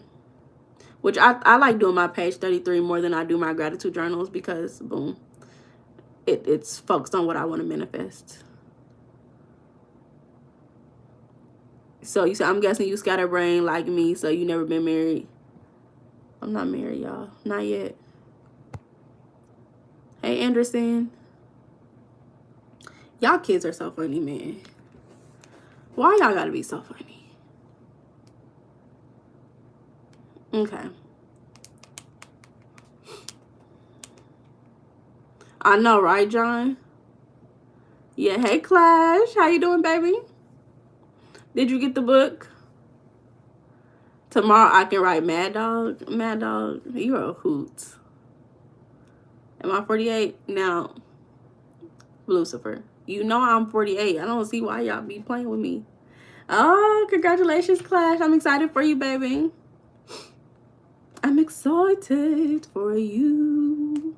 which I like doing my page 33 more than I do my gratitude journals because, boom, it's focused on what I want to manifest. So you said, I'm guessing you scatterbrain like me, so you never been married. I'm not married, y'all. Not yet. Hey, Anderson. Y'all kids are so funny, man. Why y'all gotta be so funny? Okay. I know, right, John? Yeah, hey, Clash. How you doing, baby? Did you get the book? Tomorrow I can write Mad Dog. Mad Dog, you're a hoot. Am I 48? Now, Lucifer. You know I'm 48. I don't see why y'all be playing with me. Oh, congratulations, Clash. I'm excited for you, baby. I'm excited for you.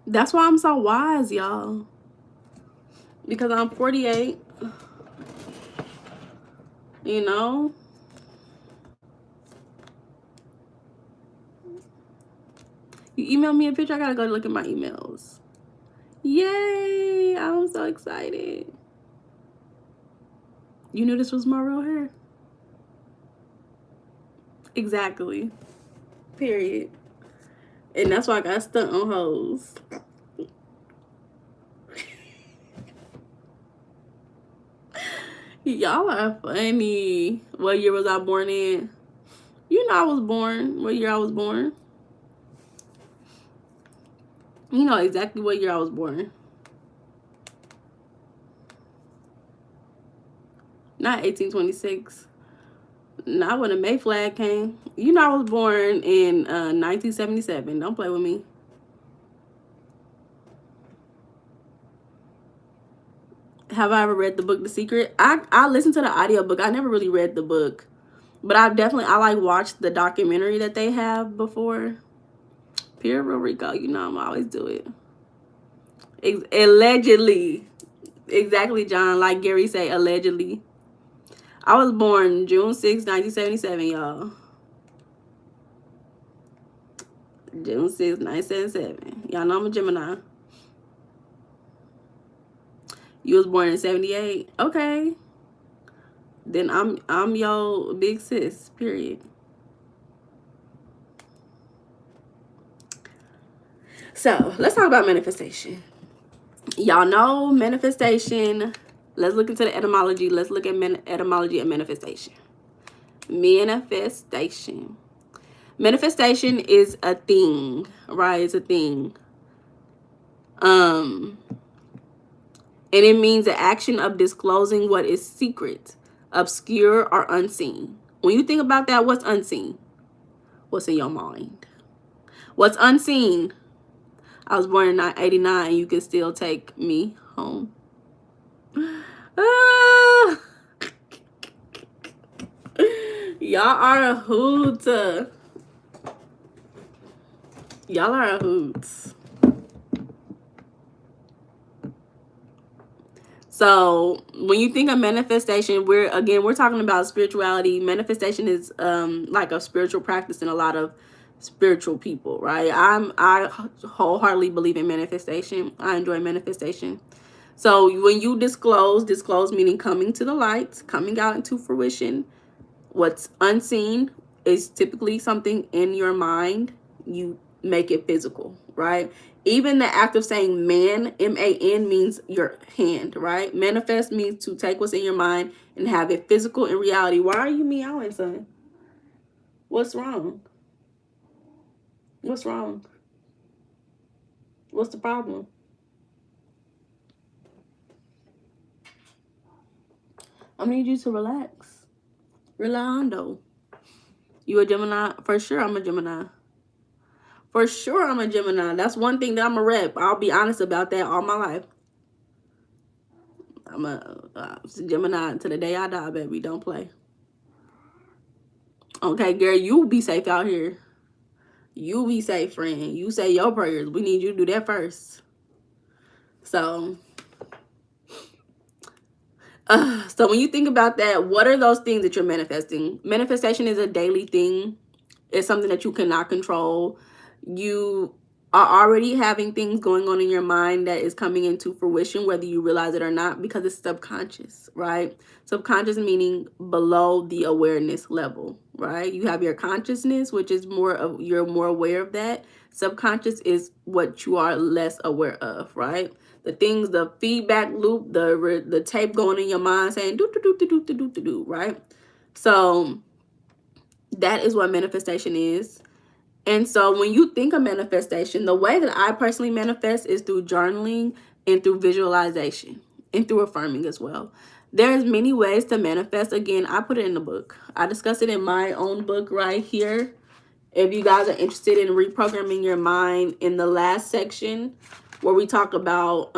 That's why I'm so wise, y'all. because I'm 48. You know? You email me a picture, I gotta go look at my emails. Yay! I'm so excited. You knew this was my real hair? Exactly. Period. And that's why I got stuck on hoes. Y'all are funny. What year was I born in? You know I was born. What year I was born? You know exactly what year I was born. Not 1826. Not when the May flag came. You know I was born in 1977. Don't play with me. Have I ever read the book The Secret? I listened to the audiobook. I never really read the book. But I like watched the documentary that they have before. Pure Real Rico, you know I'm always do it. Allegedly. Exactly, John. Like Gary say, allegedly. I was born June 6, 1977, y'all. June 6, 1977. Y'all know I'm a Gemini. You was born in 78? Okay. Then I'm your big sis, period. So, let's talk about manifestation. Y'all know manifestation. Let's look into the etymology. Let's look at etymology of manifestation. Manifestation. Manifestation is a thing, right? It's a thing. And it means the action of disclosing what is secret, obscure, or unseen. When you think about that, what's unseen? What's in your mind? What's unseen? I was born in 1989. You can still take me home. Y'all are a hoot. Y'all are a hoot. So when you think of manifestation, we're talking about spirituality. Manifestation is like a spiritual practice in a lot of spiritual people, right? I wholeheartedly believe in manifestation. I enjoy manifestation. So when you disclose meaning coming to the light, coming out into fruition. What's unseen is typically something in your mind. You make it physical, right? Even the act of saying man, M-A-N, means your hand, right? Manifest means to take what's in your mind and have it physical in reality. Why are you meowing, son? What's wrong? What's wrong? What's the problem? I need you to relax. Relando. You a Gemini? For sure I'm a Gemini. For sure I'm a Gemini. That's one thing that I'm a rep. I'll be honest about that all my life. I'm a Gemini to the day I die, baby. Don't play. Okay, Gary, you be safe out here. You be safe, friend. You say your prayers. We need you to do that first. So when you think about that, what are those things that you're manifesting? Manifestation is a daily thing. It's something that you cannot control. You are already having things going on in your mind that is coming into fruition, whether you realize it or not, because it's subconscious, right? Subconscious meaning below the awareness level, right? You have your consciousness, which is you're more aware of that. Subconscious is what you are less aware of, right? The things, the feedback loop, the tape going in your mind saying do do do do do do do do, right? So that is what manifestation is. And so when you think of manifestation, the way that I personally manifest is through journaling and through visualization and through affirming as well. There's many ways to manifest. Again, I put it in the book. I discuss it in my own book right here. If you guys are interested in reprogramming your mind, in the last section where we talk about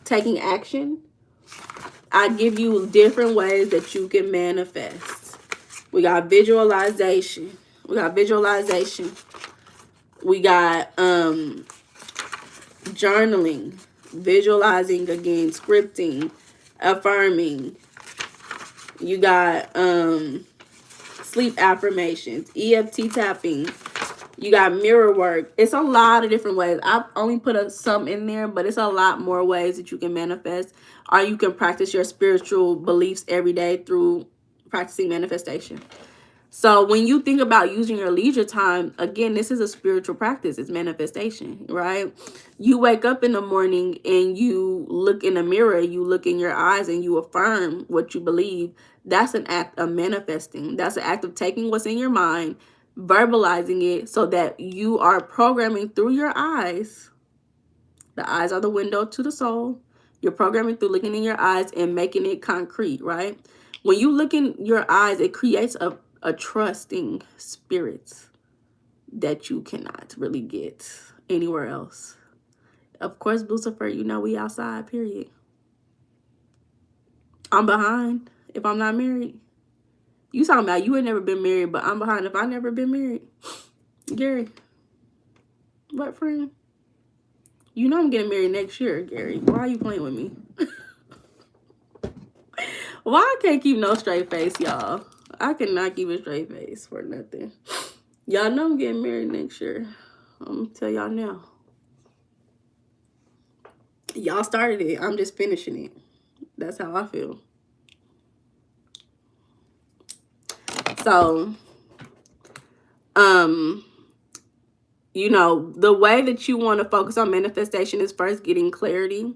taking action, I give you different ways that you can manifest. We got visualization. We got journaling. visualizing again, scripting, affirming. You got sleep affirmations, EFT tapping. You got mirror work. It's a lot of different ways. I've only put some in there, but it's a lot more ways that you can manifest, or you can practice your spiritual beliefs every day through practicing manifestation. So when you think about using your leisure time, again, this is a spiritual practice. It's manifestation, right? You wake up in the morning and you look in the mirror, you look in your eyes and you affirm what you believe. That's an act of manifesting. That's an act of taking what's in your mind, verbalizing it so that you are programming through your eyes. The eyes are the window to the soul. You're programming through looking in your eyes and making it concrete, right? When you look in your eyes, it creates a trusting spirit that you cannot really get anywhere else. Of course, Lucifer, you know we outside, period. I'm behind if I'm not married. You talking about you ain't never been married, but I'm behind if I never been married. Gary, what friend? You know I'm getting married next year, Gary. Why are you playing with me? Why I can't keep no straight face, y'all? I cannot keep a straight face for nothing. Y'all know I'm getting married next year. I'm gonna tell y'all now. Y'all started it. I'm just finishing it. That's how I feel. So, you know, the way that you want to focus on manifestation is first getting clarity.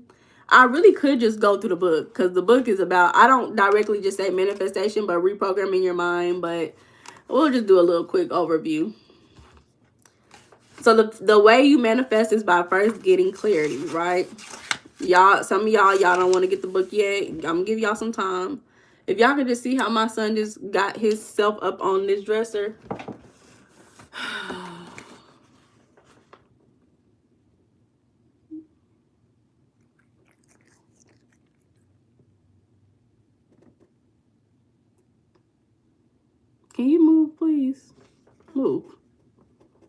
I really could just go through the book because the book is about, I don't directly just say manifestation, but reprogramming your mind. But we'll just do a little quick overview. So the way you manifest is by first getting clarity, right? Y'all, some of y'all don't want to get the book yet. I'm gonna give y'all some time. If y'all can just see how my son just got himself up on this dresser. Can you move, please? Move.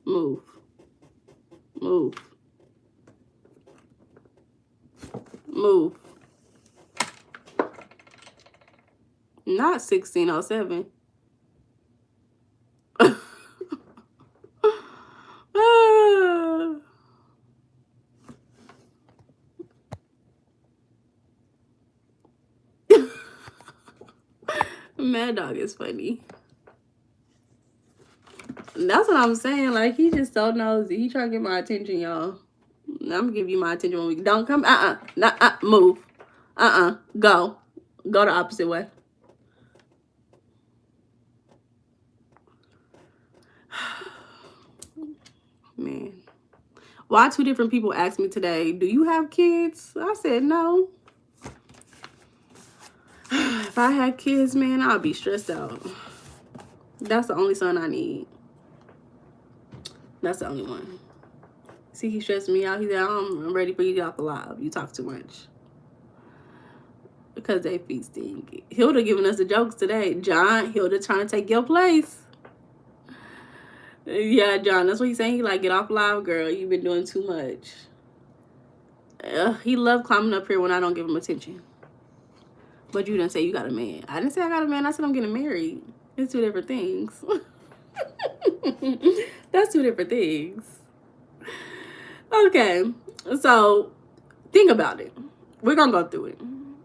Move. Move. Move. Not 1607. Mad Dog is funny. That's what I'm saying. Like, he just so nosy. He trying to get my attention, y'all. I'm gonna give you my attention when we don't come. Move. Go the opposite way. Man, why 2 different people asked me today, do you have kids? I said no. If I had kids, man, I'd be stressed out. That's the only son I need. That's the only one. See, he stressed me out. He said, I'm ready for you to get off the live. You talk too much. Because they feasting. Hilda giving us the jokes today. John, Hilda trying to take your place. Yeah, John, that's what he's saying. He like, get off live, girl. You've been doing too much. He loved climbing up here when I don't give him attention. But you didn't say you got a man. I didn't say I got a man. I said I'm getting married. It's 2 different things. That's 2 different things. Okay, so think about it. We're gonna go through it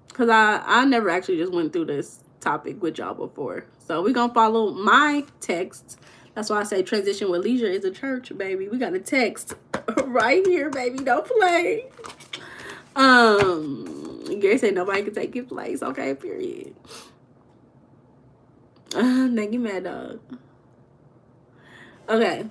because I never actually just went through this topic with y'all before. So we're gonna follow my text. That's why I say transition with leisure is a church, baby. We got a text right here, baby. Don't play. Gary said nobody can take his place. Okay, period. Thank you, Mad Dog. Okay,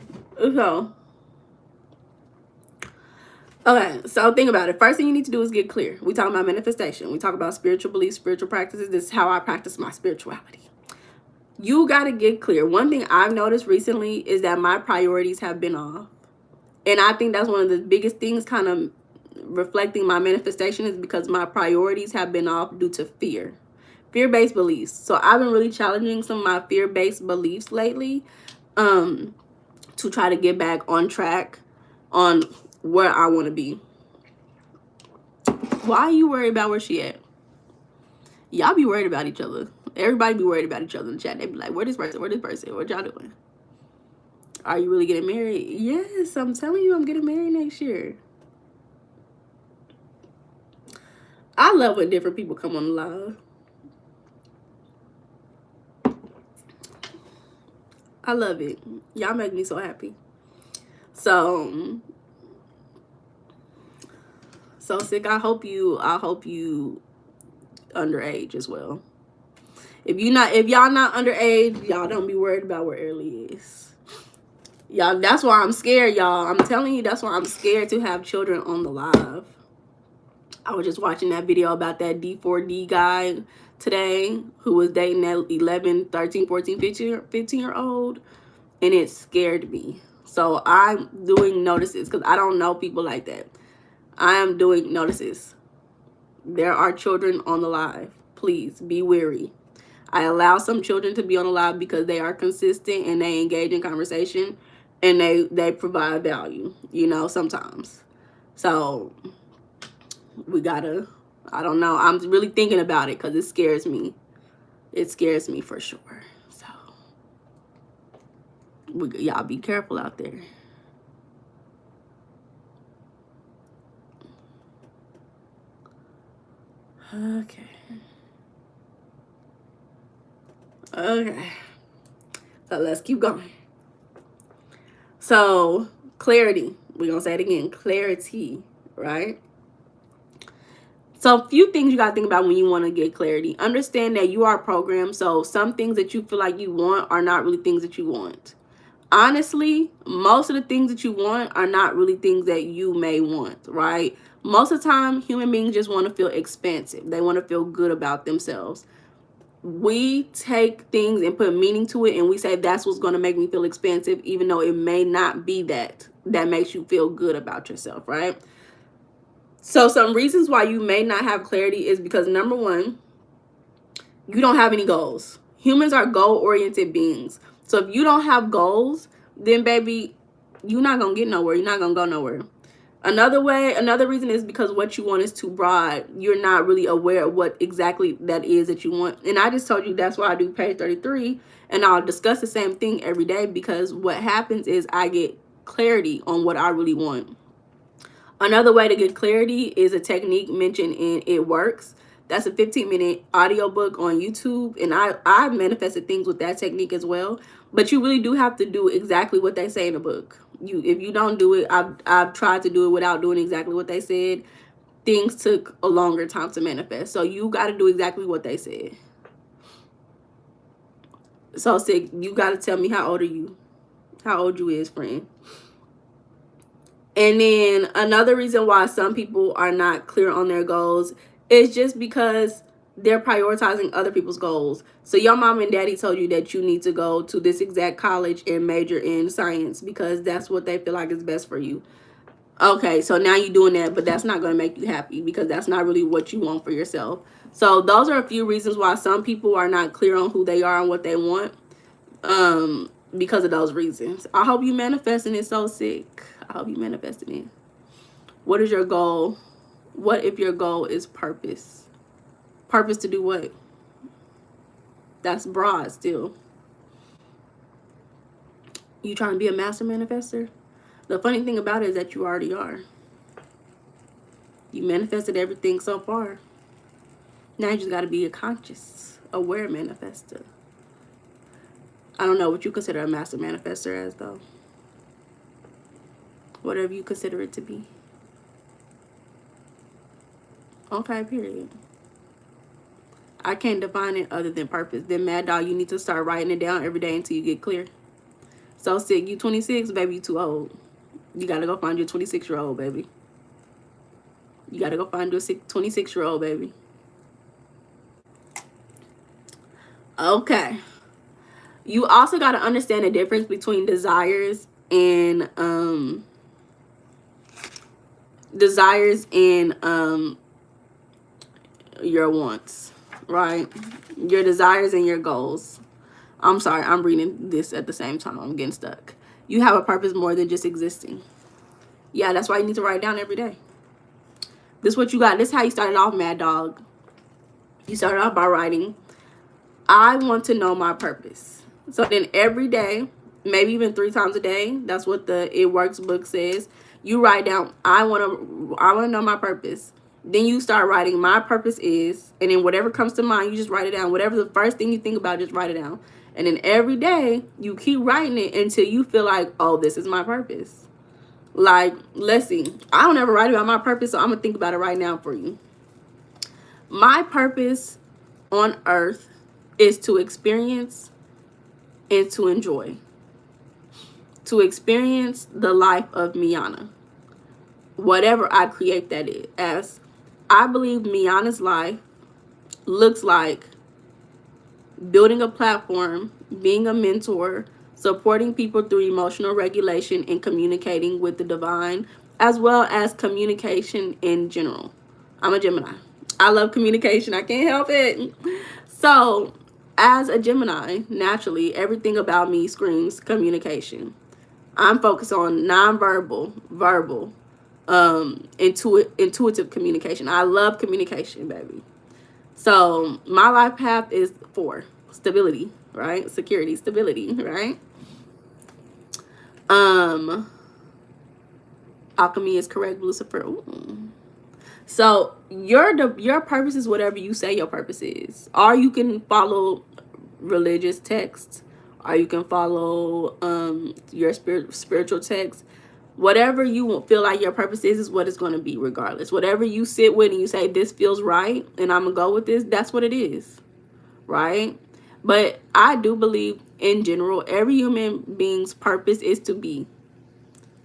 so think about it. First thing you need to do is get clear. We talk about manifestation. We talk about spiritual beliefs, spiritual practices. This is how I practice my spirituality. You got to get clear. One thing I've noticed recently is that my priorities have been off. And I think that's one of the biggest things kind of reflecting my manifestation is because my priorities have been off due to fear. Fear-based beliefs. So I've been really challenging some of my fear-based beliefs lately to try to get back on track on where I want to be. Why are you worried about where she at? Y'all be worried about each other. Everybody be worried about each other in the chat. They be like, where this person? Where this person? What y'all doing? Are you really getting married? Yes, I'm telling you, I'm getting married next year. I love when different people come on the live. I love it. Y'all make me so happy. So sick. I hope you underage as well. If y'all not underage, y'all don't be worried about where Early is. Y'all, that's why I'm scared, y'all. I'm telling you, that's why I'm scared to have children on the live. I was just watching that video about that D4D guy today who was dating that 11, 13, 14, 15-year-old, and it scared me. So I'm doing notices because I don't know people like that. I am doing notices. There are children on the live. Please be wary. I allow some children to be on the live because they are consistent and they engage in conversation and they provide value, you know, sometimes. So we gotta, I don't know. I'm really thinking about it because it scares me. It scares me for sure. So y'all be careful out there. Okay. So let's keep going. So clarity. We're gonna say it again. Clarity, right? So a few things you got to think about when you want to get clarity. Understand that you are programmed. So some things that you feel like you want are not really things that you want. Honestly, most of the things that you want are not really things that you may want, right? Most of the time, human beings just want to feel expansive. They want to feel good about themselves. We take things and put meaning to it and we say that's what's going to make me feel expansive, even though it may not be that makes you feel good about yourself, right? So some reasons why you may not have clarity is because, number one, you don't have any goals. Humans are goal-oriented beings. So if you don't have goals, then baby, you're not going to get nowhere. You're not going to go nowhere. Another reason is because what you want is too broad. You're not really aware of what exactly that is that you want. And I just told you that's why I do page 33. And I'll discuss the same thing every day because what happens is I get clarity on what I really want. Another way to get clarity is a technique mentioned in It Works. That's a 15-minute audiobook on YouTube. And I manifested things with that technique as well. But you really do have to do exactly what they say in the book. If you don't do it, I've tried to do it without doing exactly what they said. Things took a longer time to manifest. So you got to do exactly what they said. So sick, you got to tell me how old are you? How old you is, friend? And then another reason why some people are not clear on their goals is just because they're prioritizing other people's goals. So your mom and daddy told you that you need to go to this exact college and major in science because that's what they feel like is best for you. Okay, so now you're doing that, but that's not going to make you happy because that's not really what you want for yourself. So those are a few reasons why some people are not clear on who they are and what they want because of those reasons. I hope you manifesting it so sick. I hope you manifesting it. What is your goal? What if your goal is purpose? Purpose to do what? That's broad still. You trying to be a master manifester? The funny thing about it is that you already are. You manifested everything so far. Now you just got to be a conscious, aware manifester. I don't know what you consider a master manifester as, though. Whatever you consider it to be. Okay, period. I can't define it other than purpose. Then, Mad Dog, you need to start writing it down every day until you get clear. So sick, you 26, baby, you too old. You got to go find your 26-year-old, baby. You got to go find your 26-year-old, baby. Okay. You also got to understand the difference between desires and your wants, right? Your desires and your goals. I'm sorry, I'm reading this at the same time. I'm getting stuck. You have a purpose more than just existing. Yeah, that's why you need to write it down every day. This is what you got. This is how you started off, Mad Dog. You started off by writing, I want to know my purpose. So then every day, maybe even 3 times a day, that's what the It Works book says. You write down, I want to know my purpose. Then you start writing, my purpose is, and then whatever comes to mind, you just write it down. Whatever the first thing you think about, just write it down. And then every day, you keep writing it until you feel like, oh, this is my purpose. Like, let's see. I don't ever write about my purpose, so I'm going to think about it right now for you. My purpose on earth is to experience and to enjoy. To experience the life of Meiana. Whatever I create that is. As I believe Meiana's life looks like building a platform, being a mentor, supporting people through emotional regulation, and communicating with the divine, as well as communication in general. I'm a Gemini. I love communication. I can't help it. So, as a Gemini, naturally, everything about me screams communication. I'm focused on nonverbal, verbal, intuitive communication. I love communication, baby. So my life path is 4. Stability, right? Security, stability, right? Alchemy is correct, Lucifer. Ooh. So your purpose is whatever you say your purpose is. Or you can follow religious texts, or you can follow your spiritual text. Whatever you feel like your purpose is what it's going to be regardless. Whatever you sit with and you say, this feels right and I'm going to go with this, that's what it is, right? But I do believe in general, every human being's purpose is to be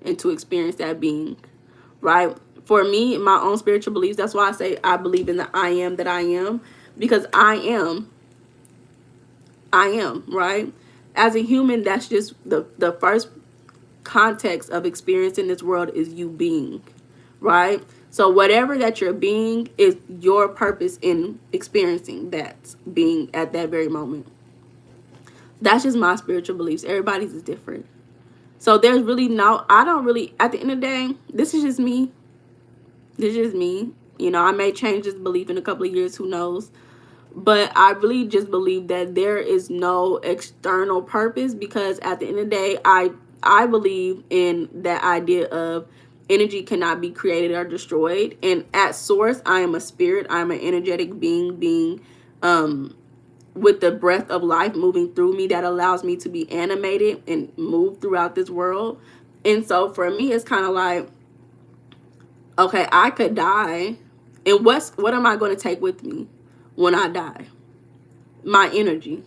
and to experience that being, right? For me, my own spiritual beliefs, that's why I say I believe in the I am that I am, because I am, right? As a human, that's just the first context of experience in this world is you being, right? So whatever that you're being is your purpose in experiencing that being at that very moment. That's just my spiritual beliefs. Everybody's is different. So there's really no, I don't really, at the end of the day, this is just me. This is just me. You know, I may change this belief in a couple of years, who knows? But I really just believe that there is no external purpose, because at the end of the day, I believe in that idea of energy cannot be created or destroyed. And at source, I am a spirit. I'm an energetic being with the breath of life moving through me that allows me to be animated and move throughout this world. And so for me, it's kind of like, okay, I could die. And what am I going to take with me when I die? My energy,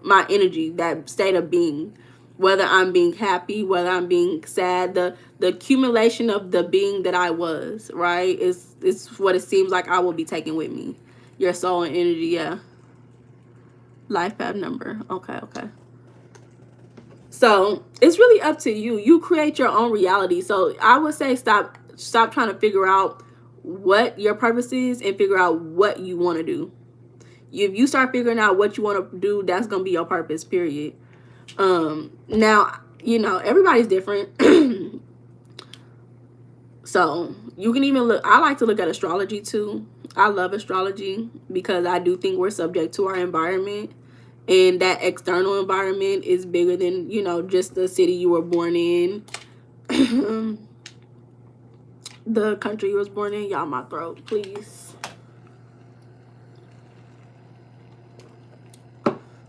that state of being. Whether I'm being happy, whether I'm being sad, the accumulation of the being that I was, right, is what it seems like I will be taking with me. Your soul and energy, yeah. Life path number. Okay. So it's really up to you. You create your own reality. So I would say stop trying to figure out what your purpose is and figure out what you want to do. If you start figuring out what you want to do, that's going to be your purpose, period. Now, you know, everybody's different. So you can even look, I like to look at astrology too. I love astrology because I do think we're subject to our environment, and that external environment is bigger than, you know, just the city you were born in, the country you was born in. Y'all, my throat, please.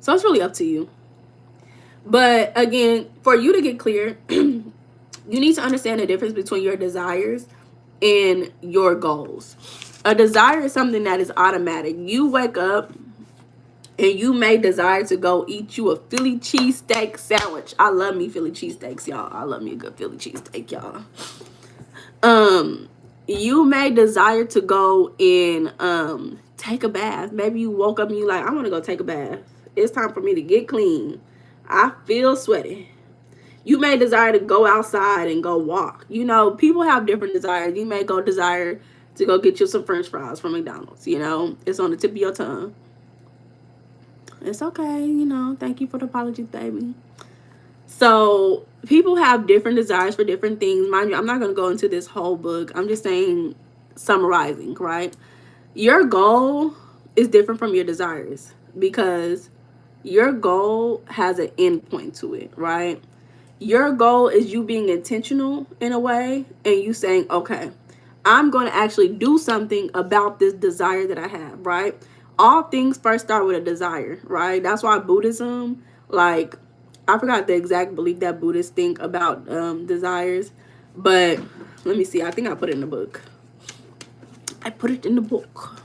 So it's really up to you. But again, for you to get clear, you need to understand the difference between your desires and your goals. A desire is something that is automatic. You wake up and you may desire to go eat you a Philly cheesesteak sandwich. I love me Philly cheesesteaks, y'all. I love me a good Philly cheesesteak, y'all. You may desire to go and take a bath. Maybe you woke up and you like, I want to go take a bath. It's time for me to get clean. I feel sweaty. You may desire to go outside and go walk. You know, people have different desires. You may desire to go get you some French fries from McDonald's. You know, it's on the tip of your tongue. It's okay, you know. Thank you for the apology, baby. So people have different desires for different things. Mind you, I'm not going to go into this whole book. I'm just saying summarizing, right? Your goal is different from your desires because your goal has an end point to it, right? Your goal is you being intentional in a way and you saying, okay, I'm going to actually do something about this desire that I have, right? All things first start with a desire, right? That's why Buddhism, like, I forgot the exact belief that Buddhists think about desires, but let me see. I think I put it in the book. I put it in the book.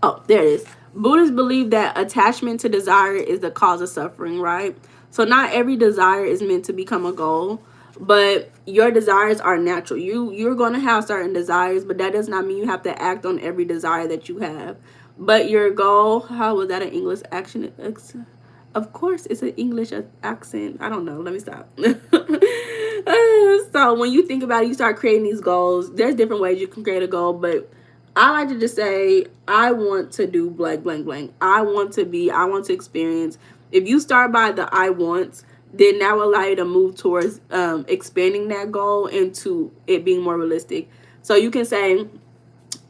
Oh, there it is. Buddhists believe that attachment to desire is the cause of suffering, right? So not every desire is meant to become a goal, but your desires are natural. You're going to have certain desires, but that does not mean you have to act on every desire that you have. But your goal, how was that an English action? Of course, it's an English accent. I don't know. Let me stop. So when you think about it, you start creating these goals. There's different ways you can create a goal, but I like to just say, I want to do blank, blank, blank. I want to experience. If you start by the I wants, then that will allow you to move towards expanding that goal into it being more realistic. So you can say,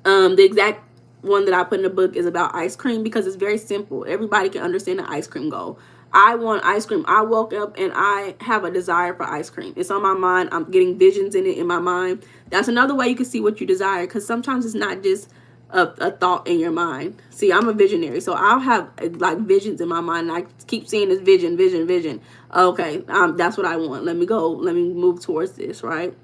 the exact one that I put in the book is about ice cream because it's very simple. Everybody can understand the ice cream goal. I want ice cream. I woke up and I have a desire for ice cream. It's on my mind. I'm getting visions in it in my mind. That's another way you can see what you desire, because sometimes it's not just a thought in your mind. See, I'm a visionary, so I'll have like visions in my mind, and I keep seeing this vision, vision, vision. Okay, that's what I want. Let me go. Let me move towards this, right?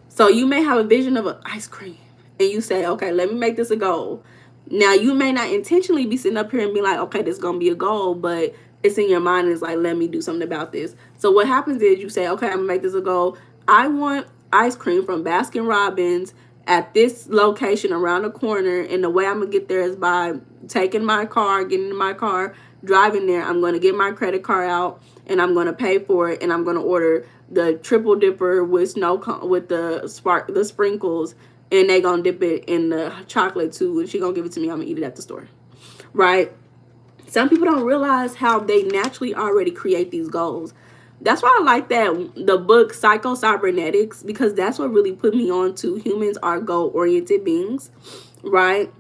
So you may have a vision of an ice cream and you say, okay, let me make this a goal. Now, you may not intentionally be sitting up here and be like, okay, this is going to be a goal, but it's in your mind and it's like, let me do something about this. So what happens is you say, okay, I'm going to make this a goal. I want ice cream from Baskin Robbins at this location around the corner. And the way I'm going to get there is by taking my car, getting in my car, driving there. I'm going to get my credit card out and I'm going to pay for it. And I'm going to order the triple dipper with with the sprinkles, and they gonna dip it in the chocolate too, and she gonna give it to me. I'm gonna eat it at the store, right? Some people don't realize how they naturally already create these goals. That's why I like that the book Psycho-Cybernetics, because that's what really put me on to humans are goal-oriented beings, right?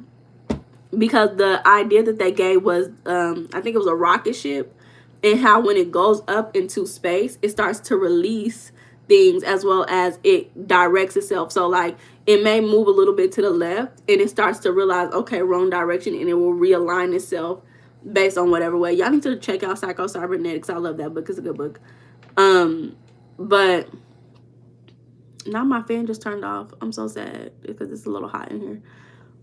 Because the idea that they gave was, I think it was a rocket ship, and how when it goes up into space, it starts to release things as well as it directs itself. So like it may move a little bit to the left and it starts to realize, okay, wrong direction, and it will realign itself based on whatever way. Y'all need to check out Psycho-Cybernetics. I love that book. It's a good book. But now my fan just turned off. I'm so sad because it's a little hot in here.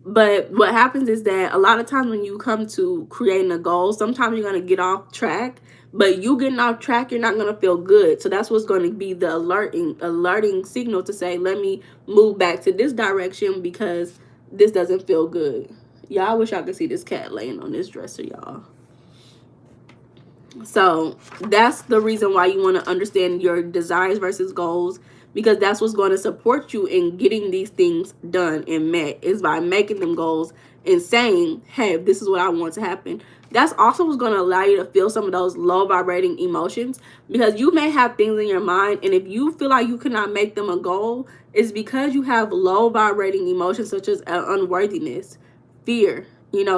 But what happens is that a lot of times when you come to creating a goal, sometimes you're going to get off track. But you getting off track, you're not going to feel good. So that's what's going to be the alerting signal to say, let me move back to this direction because this doesn't feel good. Y'all, I wish y'all could see this cat laying on this dresser, y'all. So that's the reason why you want to understand your desires versus goals, because that's what's going to support you in getting these things done and met, is by making them goals and saying, hey, this is what I want to happen. That's also what's going to allow you to feel some of those low vibrating emotions, because you may have things in your mind, and if you feel like you cannot make them a goal, it's because you have low vibrating emotions such as unworthiness, fear,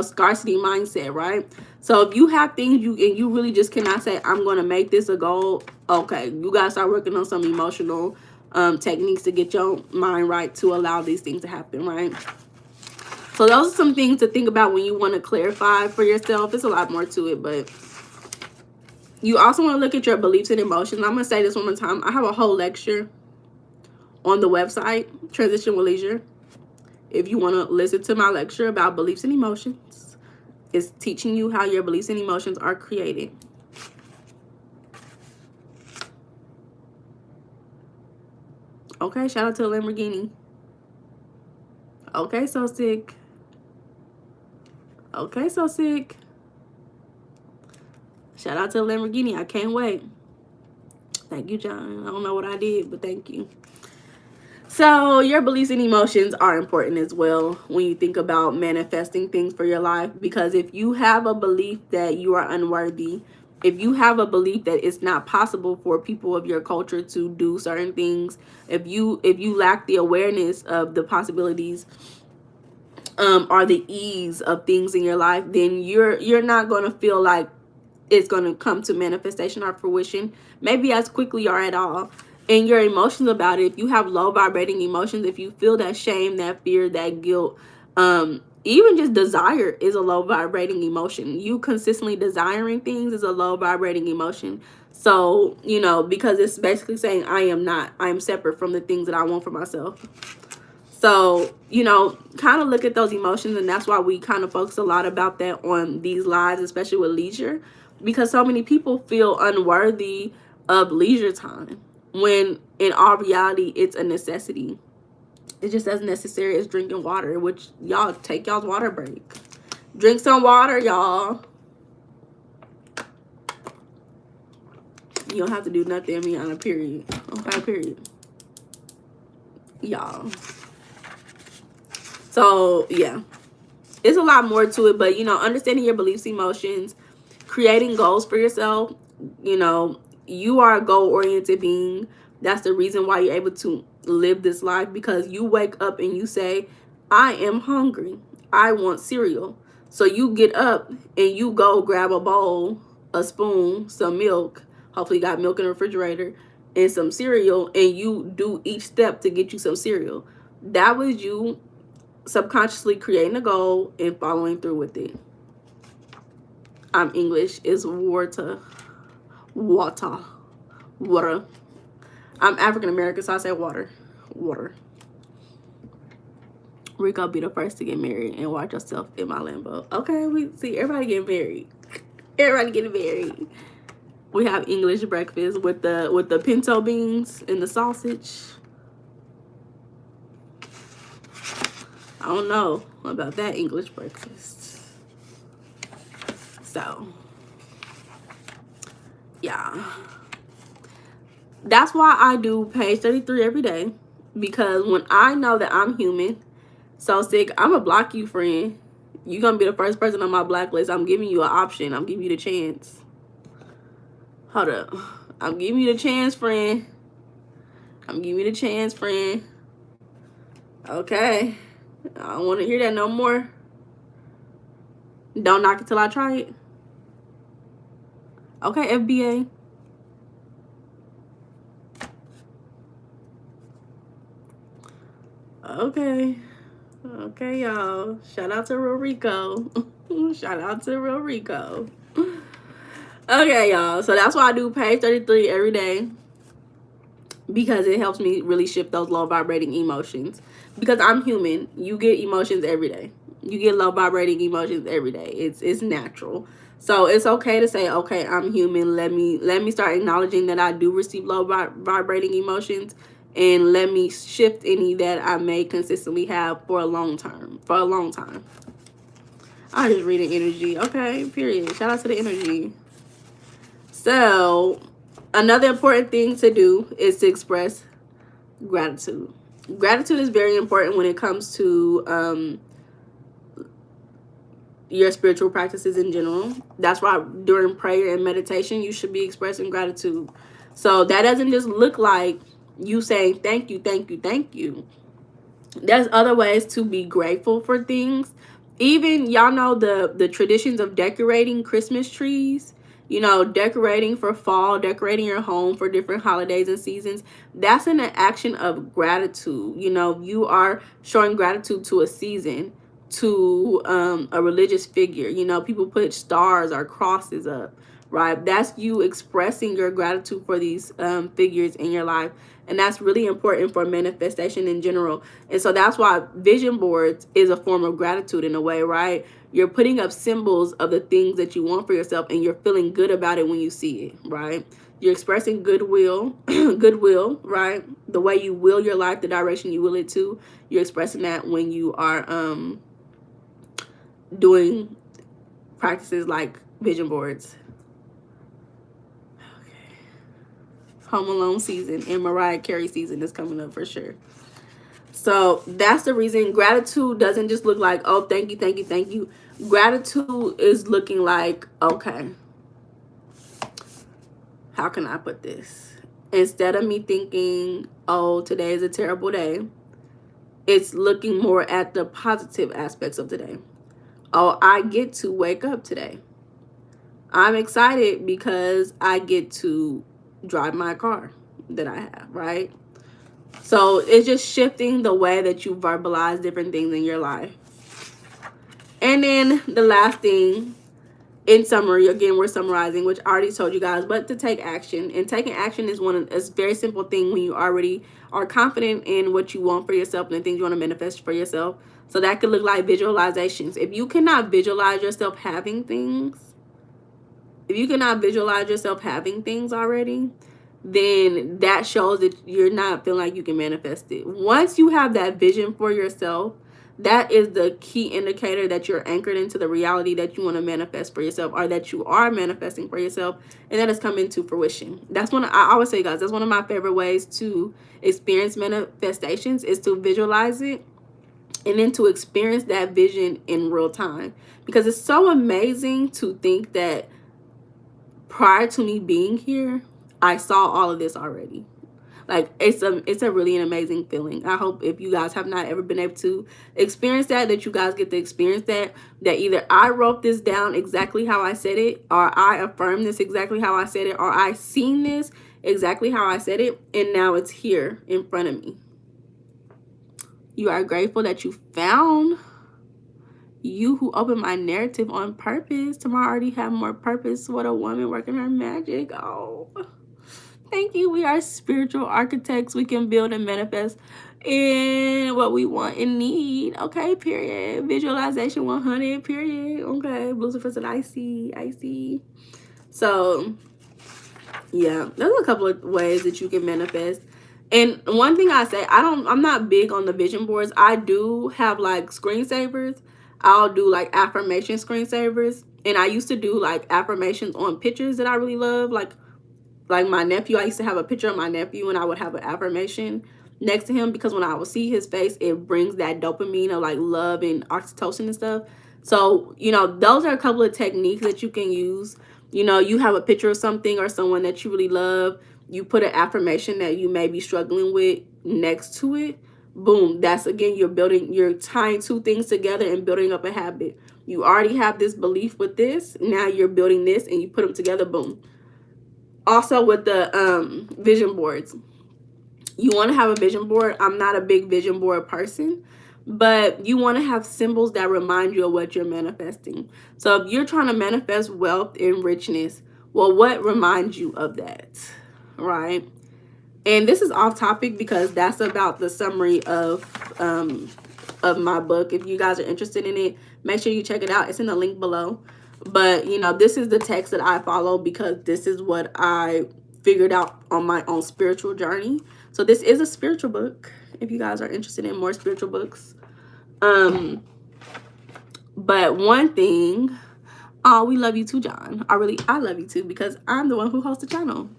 scarcity mindset, right? So if you have things you really just cannot say, I'm going to make this a goal, okay, you got to start working on some emotional techniques to get your mind right to allow these things to happen, right? So those are some things to think about when you want to clarify for yourself. There's a lot more to it, but you also want to look at your beliefs and emotions. I'm going to say this one more time. I have a whole lecture on the website, Transition with Leisure. If you want to listen to my lecture about beliefs and emotions, it's teaching you how your beliefs and emotions are created. Okay, shout out to the Lamborghini. Okay, so sick. Okay, so sick. Shout out to the Lamborghini. I can't wait. Thank you, John. I don't know what I did, but thank you. So your beliefs and emotions are important as well when you think about manifesting things for your life, because if you have a belief that you are unworthy, if you have a belief that it's not possible for people of your culture to do certain things, if you lack the awareness of the possibilities or the ease of things in your life, then you're not going to feel like it's going to come to manifestation or fruition, maybe as quickly or at all. And your emotions about it, if you have low vibrating emotions, if you feel that shame, that fear, that guilt, even just desire is a low vibrating emotion. You consistently desiring things is a low vibrating emotion. So, you know, because it's basically saying I am separate from the things that I want for myself. So, you know, kind of look at those emotions, and that's why we kind of focus a lot about that on these lives, especially with leisure, because so many people feel unworthy of leisure time when in all reality it's a necessity. It's just as necessary as drinking water, which y'all take y'all's water break. Drink some water, y'all. You don't have to do nothing, Meiana, period. Okay, period. Y'all. So, yeah. It's a lot more to it, but, you know, understanding your beliefs, emotions, creating goals for yourself. You know, you are a goal-oriented being. That's the reason why you're able to live this life, because you wake up and you say, I am hungry. I want cereal. So you get up and you go grab a bowl, a spoon, some milk. Hopefully you got milk in the refrigerator and some cereal, and you do each step to get you some cereal. That was you subconsciously creating a goal and following through with it. I'm English is water. I'm African American, so I say water. Rico, be the first to get married and watch yourself in my Lambo. Okay, we see everybody getting married. Everybody getting married. We have English breakfast with the pinto beans and the sausage. I don't know about that English breakfast. So, yeah. That's why I do page 33 every day. Because when I know that I'm human, so sick, I'm going to block you, friend. You're going to be the first person on my blacklist. I'm giving you an option. I'm giving you the chance. Hold up. I'm giving you the chance, friend. I'm giving you the chance, friend. Okay. I don't want to hear that no more. Don't knock it till I try it. Okay, FBA. Okay. Okay, y'all. Shout out to Real Rico. Shout out to Real Rico. Okay, y'all. So that's why I do page 33 every day. Because it helps me really shift those low vibrating emotions. Because I'm human. You get emotions every day. You get low vibrating emotions every day. It's natural. So it's okay to say, okay, I'm human. Let me start acknowledging that I do receive low vibrating emotions, and let me shift any that I may consistently have for a long time. I'm just reading energy. Okay, period. Shout out to the energy. So another important thing to do is to express gratitude. Gratitude is very important when it comes to your spiritual practices in general. That's why during prayer and meditation, you should be expressing gratitude. So that doesn't just look like you saying thank you, thank you, thank you. There's other ways to be grateful for things. Even y'all know the traditions of decorating Christmas trees, you know, decorating for fall, decorating your home for different holidays and seasons. That's an action of gratitude. You know, you are showing gratitude to a season, to a religious figure. You know, people put stars or crosses up, right? That's you expressing your gratitude for these figures in your life. And that's really important for manifestation in general. And so that's why vision boards is a form of gratitude in a way, right? You're putting up symbols of the things that you want for yourself, and you're feeling good about it when you see it, right? You're expressing goodwill, right? The way you will your life, the direction you will it to. You're expressing that when you are doing practices like vision boards. Home Alone season and Mariah Carey season is coming up for sure. So that's the reason. Gratitude doesn't just look like, oh, thank you, thank you, thank you. Gratitude is looking like, okay, how can I put this? Instead of me thinking, oh, today is a terrible day, it's looking more at the positive aspects of the day. Oh, I get to wake up today. I'm excited because I get to drive my car that I have, right? So it's just shifting the way that you verbalize different things in your life. And then the last thing, in summary, again, we're summarizing, which I already told you guys, but to take action. And taking action is a very simple thing when you already are confident in what you want for yourself and the things you want to manifest for yourself. So that could look like visualizations. If you cannot visualize yourself having things, already, then that shows that you're not feeling like you can manifest it. Once you have that vision for yourself, that is the key indicator that you're anchored into the reality that you want to manifest for yourself, or that you are manifesting for yourself, and that is coming to fruition. That's one I always say, guys, that's one of my favorite ways to experience manifestations, is to visualize it and then to experience that vision in real time. Because it's so amazing to think that prior to me being here, I saw all of this already. Like, it's a really an amazing feeling. I hope if you guys have not ever been able to experience that you guys get to experience that either I wrote this down exactly how I said it, or I affirmed this exactly how I said it, or I seen this exactly how I said it, and now it's here in front of me. You are grateful that you found you who opened my narrative on purpose. Tomorrow I already have more purpose. What a woman working her magic. Oh, thank you. We are spiritual architects. We can build and manifest in what we want and need. Okay, period. Visualization 100, period. Okay, Lucifer said, I see. So, yeah, there's a couple of ways that you can manifest. And one thing I say, I'm not big on the vision boards. I do have like screensavers. I'll do like affirmation screensavers. And I used to do like affirmations on pictures that I really love. Like my nephew, I used to have a picture of my nephew and I would have an affirmation next to him, because when I would see his face, it brings that dopamine of like love and oxytocin and stuff. So, those are a couple of techniques that you can use. You have a picture of something or someone that you really love. You put an affirmation that you may be struggling with next to it. Boom. That's, again, you're tying two things together and building up a habit. You already have this belief with this. Now you're building this and you put them together. Boom. Also with the vision boards, you want to have a vision board. I'm not a big vision board person, but you want to have symbols that remind you of what you're manifesting. So if you're trying to manifest wealth and richness, well, what reminds you of that, right? And this is off topic because that's about the summary of my book. If you guys are interested in it, make sure you check it out. It's in the link below. But, this is the text that I follow because this is what I figured out on my own spiritual journey. So this is a spiritual book if you guys are interested in more spiritual books. But one thing, oh, we love you too, John. I love you too, because I'm the one who hosts the channel.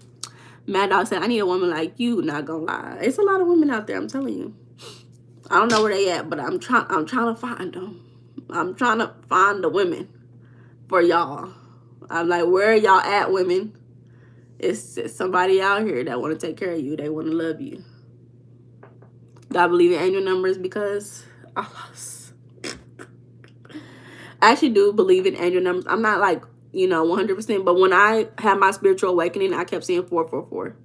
Mad Dog said, I need a woman like you, not gonna lie. It's a lot of women out there, I'm telling you. I don't know where they at, but I'm trying to find them. I'm trying to find the women for y'all. I'm like, where are y'all at, women? It's somebody out here that want to take care of you. They want to love you. Do I believe in angel numbers? Because I actually do believe in angel numbers. I'm not like, 100%. But when I had my spiritual awakening, I kept seeing 444.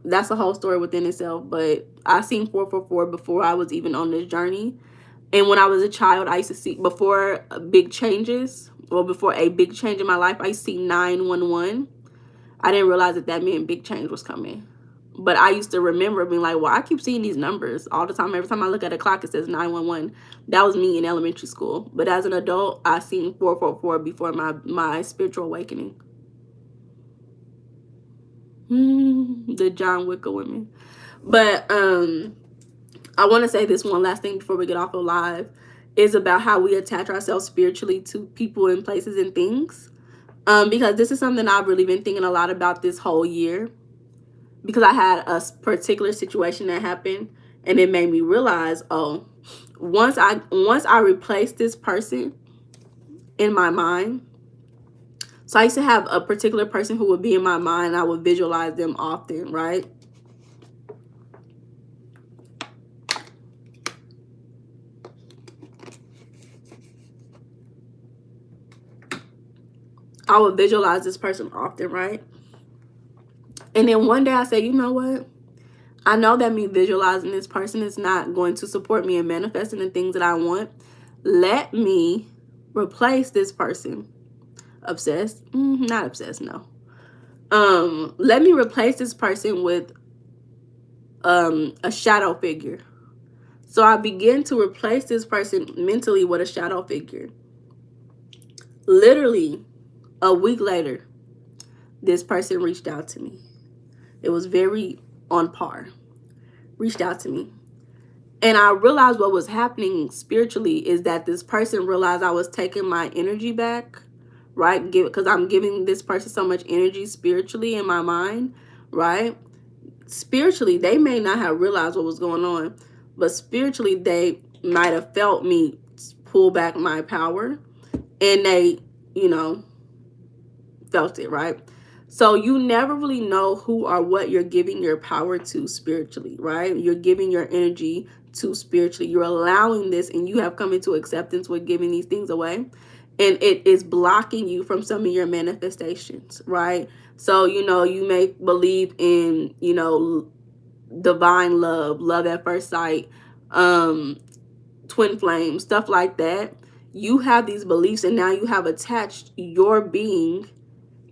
That's a whole story within itself. But I seen 444 before I was even on this journey. And when I was a child, I used to see, before big changes, or before a big change in my life, I used to see 911. I didn't realize that meant big change was coming. But I used to remember being like, well, I keep seeing these numbers all the time. Every time I look at a clock, it says 911. That was me in elementary school. But as an adult, I seen 444 before my spiritual awakening. The John Wicker women. But I want to say this one last thing before we get off of live, is about how we attach ourselves spiritually to people and places and things. Because this is something I've really been thinking a lot about this whole year. because I had a particular situation that happened, and it made me realize, oh, once I replaced this person in my mind. So I used to have a particular person who would be in my mind. I would visualize them often, right? I would visualize this person often, right? And then one day I said, you know what? I know that me visualizing this person is not going to support me in manifesting the things that I want. Let me replace this person. Obsessed? Not obsessed, no. Let me replace this person with a shadow figure. So I began to replace this person mentally with a shadow figure. Literally a week later, this person reached out to me. It was very on par. Reached out to me. And I realized what was happening spiritually is that this person realized I was taking my energy back, right? Because I'm giving this person so much energy spiritually in my mind, right? Spiritually, they may not have realized what was going on, but spiritually, they might have felt me pull back my power, and they, felt it, right? So you never really know who or what you're giving your power to spiritually, right? You're giving your energy to spiritually. You're allowing this, and you have come into acceptance with giving these things away. And it is blocking you from some of your manifestations, right? So, you may believe in, divine love at first sight, twin flame, stuff like that. You have these beliefs, and now you have attached your being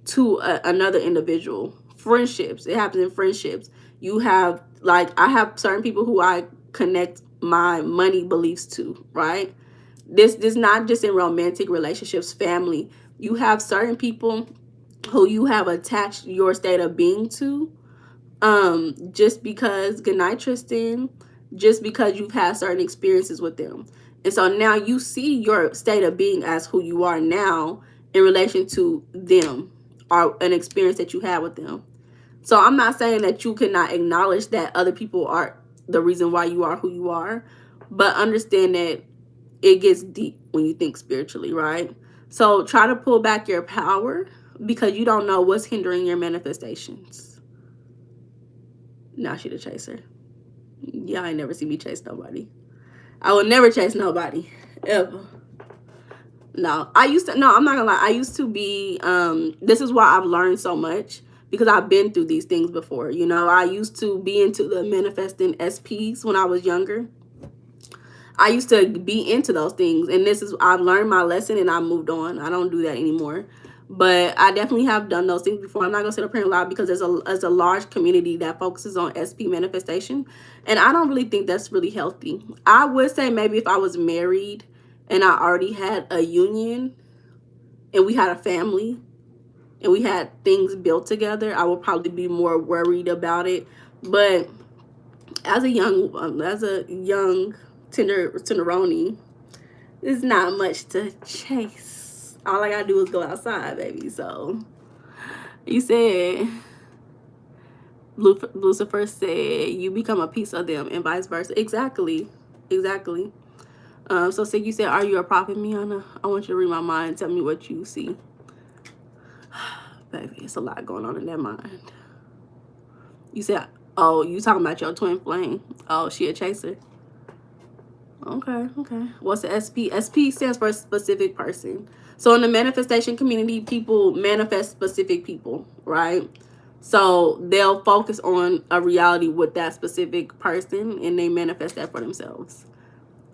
to another individual. Friendships, it happens in friendships. You have, like, I have certain people who I connect my money beliefs to, right? This not just in romantic relationships, family. You have certain people who you have attached your state of being to, just because, good night, Tristan, just because you've had certain experiences with them. And so now you see your state of being as who you are now in relation to them, or an experience that you had with them. So I'm not saying that you cannot acknowledge that other people are the reason why you are who you are, but understand that it gets deep when you think spiritually, right? So try to pull back your power, because you don't know what's hindering your manifestations. Now she the chaser. Yeah, I never see me chase nobody. I will never chase nobody, ever. No, I'm not gonna lie. I used to be, this is why I've learned so much, because I've been through these things before. I used to be into the manifesting SPs when I was younger. I used to be into those things, and I've learned my lesson, and I moved on. I don't do that anymore. But I definitely have done those things before. I'm not gonna sit up here and lie, because there's a large community that focuses on SP manifestation, and I don't really think that's really healthy. I would say maybe if I was married and I already had a union, and we had a family, and we had things built together, I would probably be more worried about it. But as a young tenderoni, it's not much to chase. All I gotta do is go outside, baby. So you said, Lucifer said, you become a piece of them, and vice versa. Exactly. So Sig, you said, are you a prophet, Meiana? I want you to read my mind. Tell me what you see. Baby, it's a lot going on in that mind. You said, oh, you talking about your twin flame. Oh, she a chaser. Okay. What's the SP? SP stands for a specific person. So in the manifestation community, people manifest specific people, right? So they'll focus on a reality with that specific person, and they manifest that for themselves.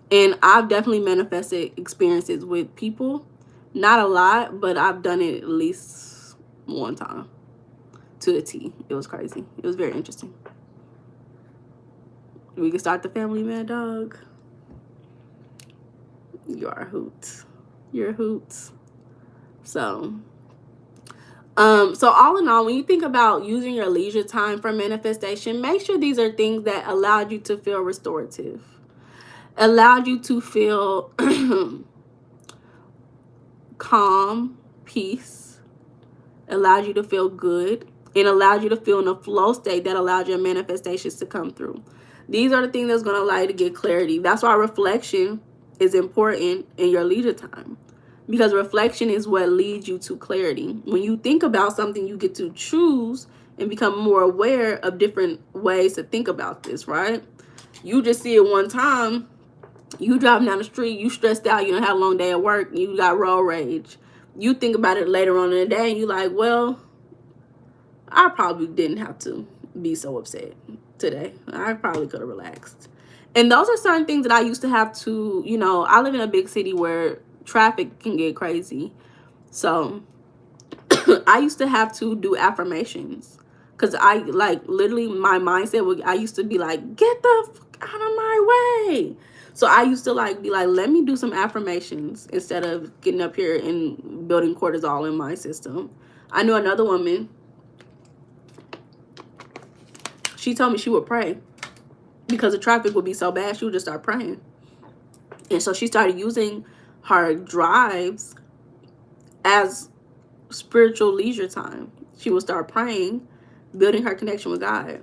And I've definitely manifested experiences with people. Not a lot, but I've done it at least one time. To the T. It was crazy. It was very interesting. We can start the family, mad dog. You are a hoot. You're a hoot. So all in all, when you think about using your leisure time for manifestation, make sure these are things that allowed you to feel restorative, allowed you to feel calm, peace, allowed you to feel good, and allows you to feel in a flow state that allows your manifestations to come through. These are the things that's going to allow you to get clarity. That's why reflection is important in your leisure time, because reflection is what leads you to clarity. When you think about something, you get to choose and become more aware of different ways to think about this, right? You just see it one time, you driving down the street, you stressed out, you don't have a long day at work, you got road rage. You think about it later on in the day and you like, well, I probably didn't have to be so upset today. I probably could have relaxed. And those are certain things that I used to have to, you know, I live in a big city where traffic can get crazy. So I used to have to do affirmations, because I, like, literally my mindset would, I used to be like, get the fuck out of my way. So I used to like be like, let me do some affirmations instead of getting up here and building cortisol in my system. I knew another woman, she told me she would pray because the traffic would be so bad, she would just start praying. And so she started using her drives as spiritual leisure time. She would start praying, building her connection with God.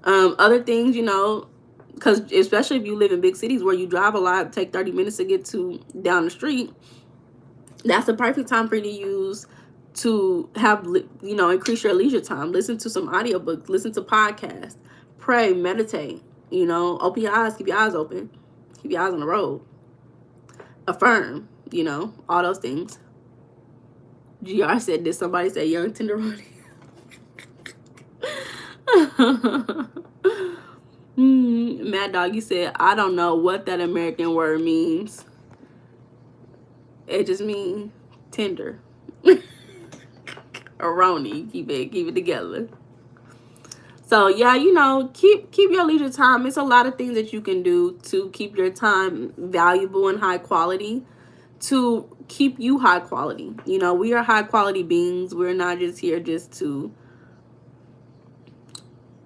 Other things, you know, because especially if you live in big cities where you drive a lot, take 30 minutes to get to down the street, that's the perfect time for you to use to have, you know, increase your leisure time. Listen to some audiobooks, listen to podcasts, pray, meditate, you know, open your eyes, keep your eyes open, keep your eyes on the road, affirm, you know, all those things. GR said, did somebody say young tenderoni? Mad Dog, you said, I don't know what that American word means. It just means tender. Aroni, keep it together. So yeah, you know, keep your leisure time. It's a lot of things that you can do to keep your time valuable and high quality, to keep you high quality. You know, we are high quality beings. We're not just here just to,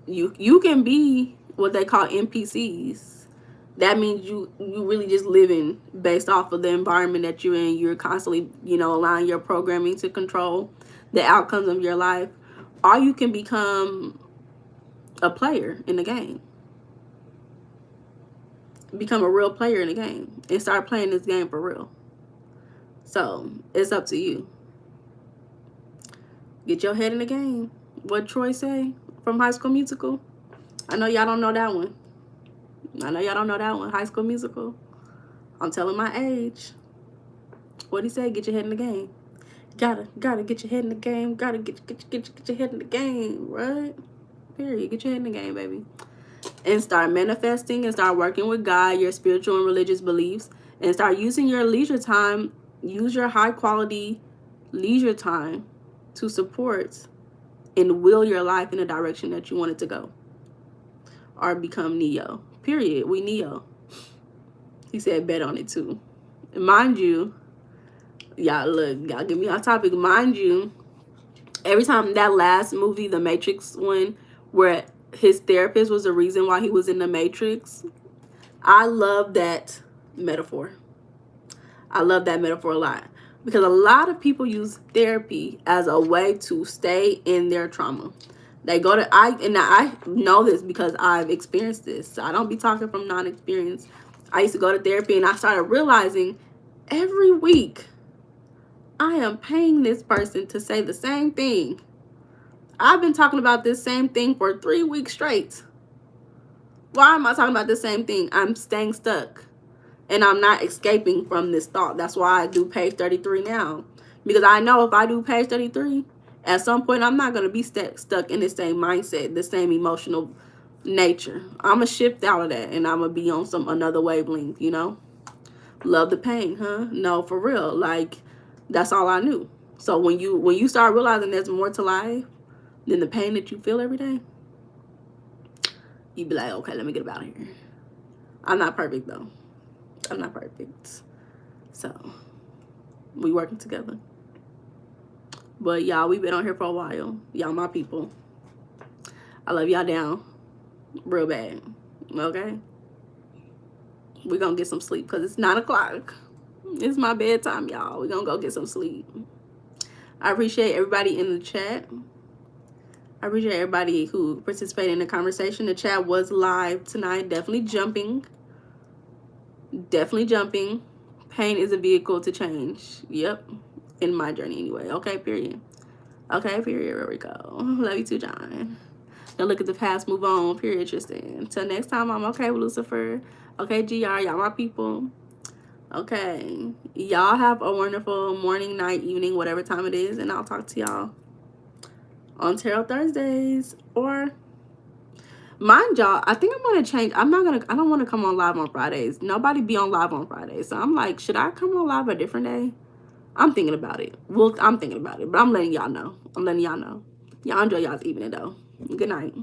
you can be what they call NPCs. That means you really just living based off of the environment that you're in. You're constantly, you know, allowing your programming to control the outcomes of your life. Or you can become a player in the game. Become a real player in the game and start playing this game for real. So it's up to you. Get your head in the game. What Troy say from High School Musical? I know y'all don't know that one. High School Musical. I'm telling my age. What'd he say? Get your head in the game. Gotta get your head in the game. Gotta get your head in the game, right? Period. Get your head in the game, baby. And start manifesting and start working with God, your spiritual and religious beliefs, and start using your leisure time. Use your high quality leisure time to support and will your life in a direction that you want it to go. Or become Neo. Period. We Neo. He said bet on it too. And mind you, y'all look, y'all give me our topic. Mind you, every time that last movie, the Matrix one, where his therapist was the reason why he was in the Matrix, I love that metaphor. I love that metaphor a lot, because a lot of people use therapy as a way to stay in their trauma. They go to, I know this because I've experienced this. So I don't be talking from non-experience. I used to go to therapy and I started realizing every week I am paying this person to say the same thing. I've been talking about this same thing for 3 weeks straight. Why am I talking about the same thing? I'm staying stuck. And I'm not escaping from this thought. That's why I do page 33 now. Because I know if I do page 33, at some point I'm not going to be stuck in the same mindset, the same emotional nature. I'm going to shift out of that and I'm going to be on some another wavelength, you know. Love the pain, huh? No, for real. Like, that's all I knew. So when you start realizing there's more to life than the pain that you feel every day, you be like, okay, let me get up out of here. I'm not perfect though. I'm not perfect. So we working together. But y'all, we've been on here for a while. Y'all my people. I love y'all down real bad. Okay? We're gonna get some sleep because it's 9 o'clock. It's my bedtime, y'all. We're gonna go get some sleep. I appreciate everybody in the chat. I appreciate everybody who participated in the conversation. The chat was live tonight. Definitely jumping. Definitely jumping. Pain is a vehicle to change. Yep. In my journey anyway. Okay, period. Okay, period. There we go. Love you too, John. Don't look at the past, move on. Period, Tristan. Until next time, I'm okay with Lucifer. Okay, GR, y'all my people. Okay. Y'all have a wonderful morning, night, evening, whatever time it is. And I'll talk to y'all on Tarot Thursdays. Or, mind y'all, I think I'm going to change. I don't want to come on live on Fridays. Nobody be on live on Fridays. So I'm like, should I come on live a different day? I'm thinking about it. Well, I'm thinking about it. But I'm letting y'all know. Y'all enjoy y'all's evening, though. Good night.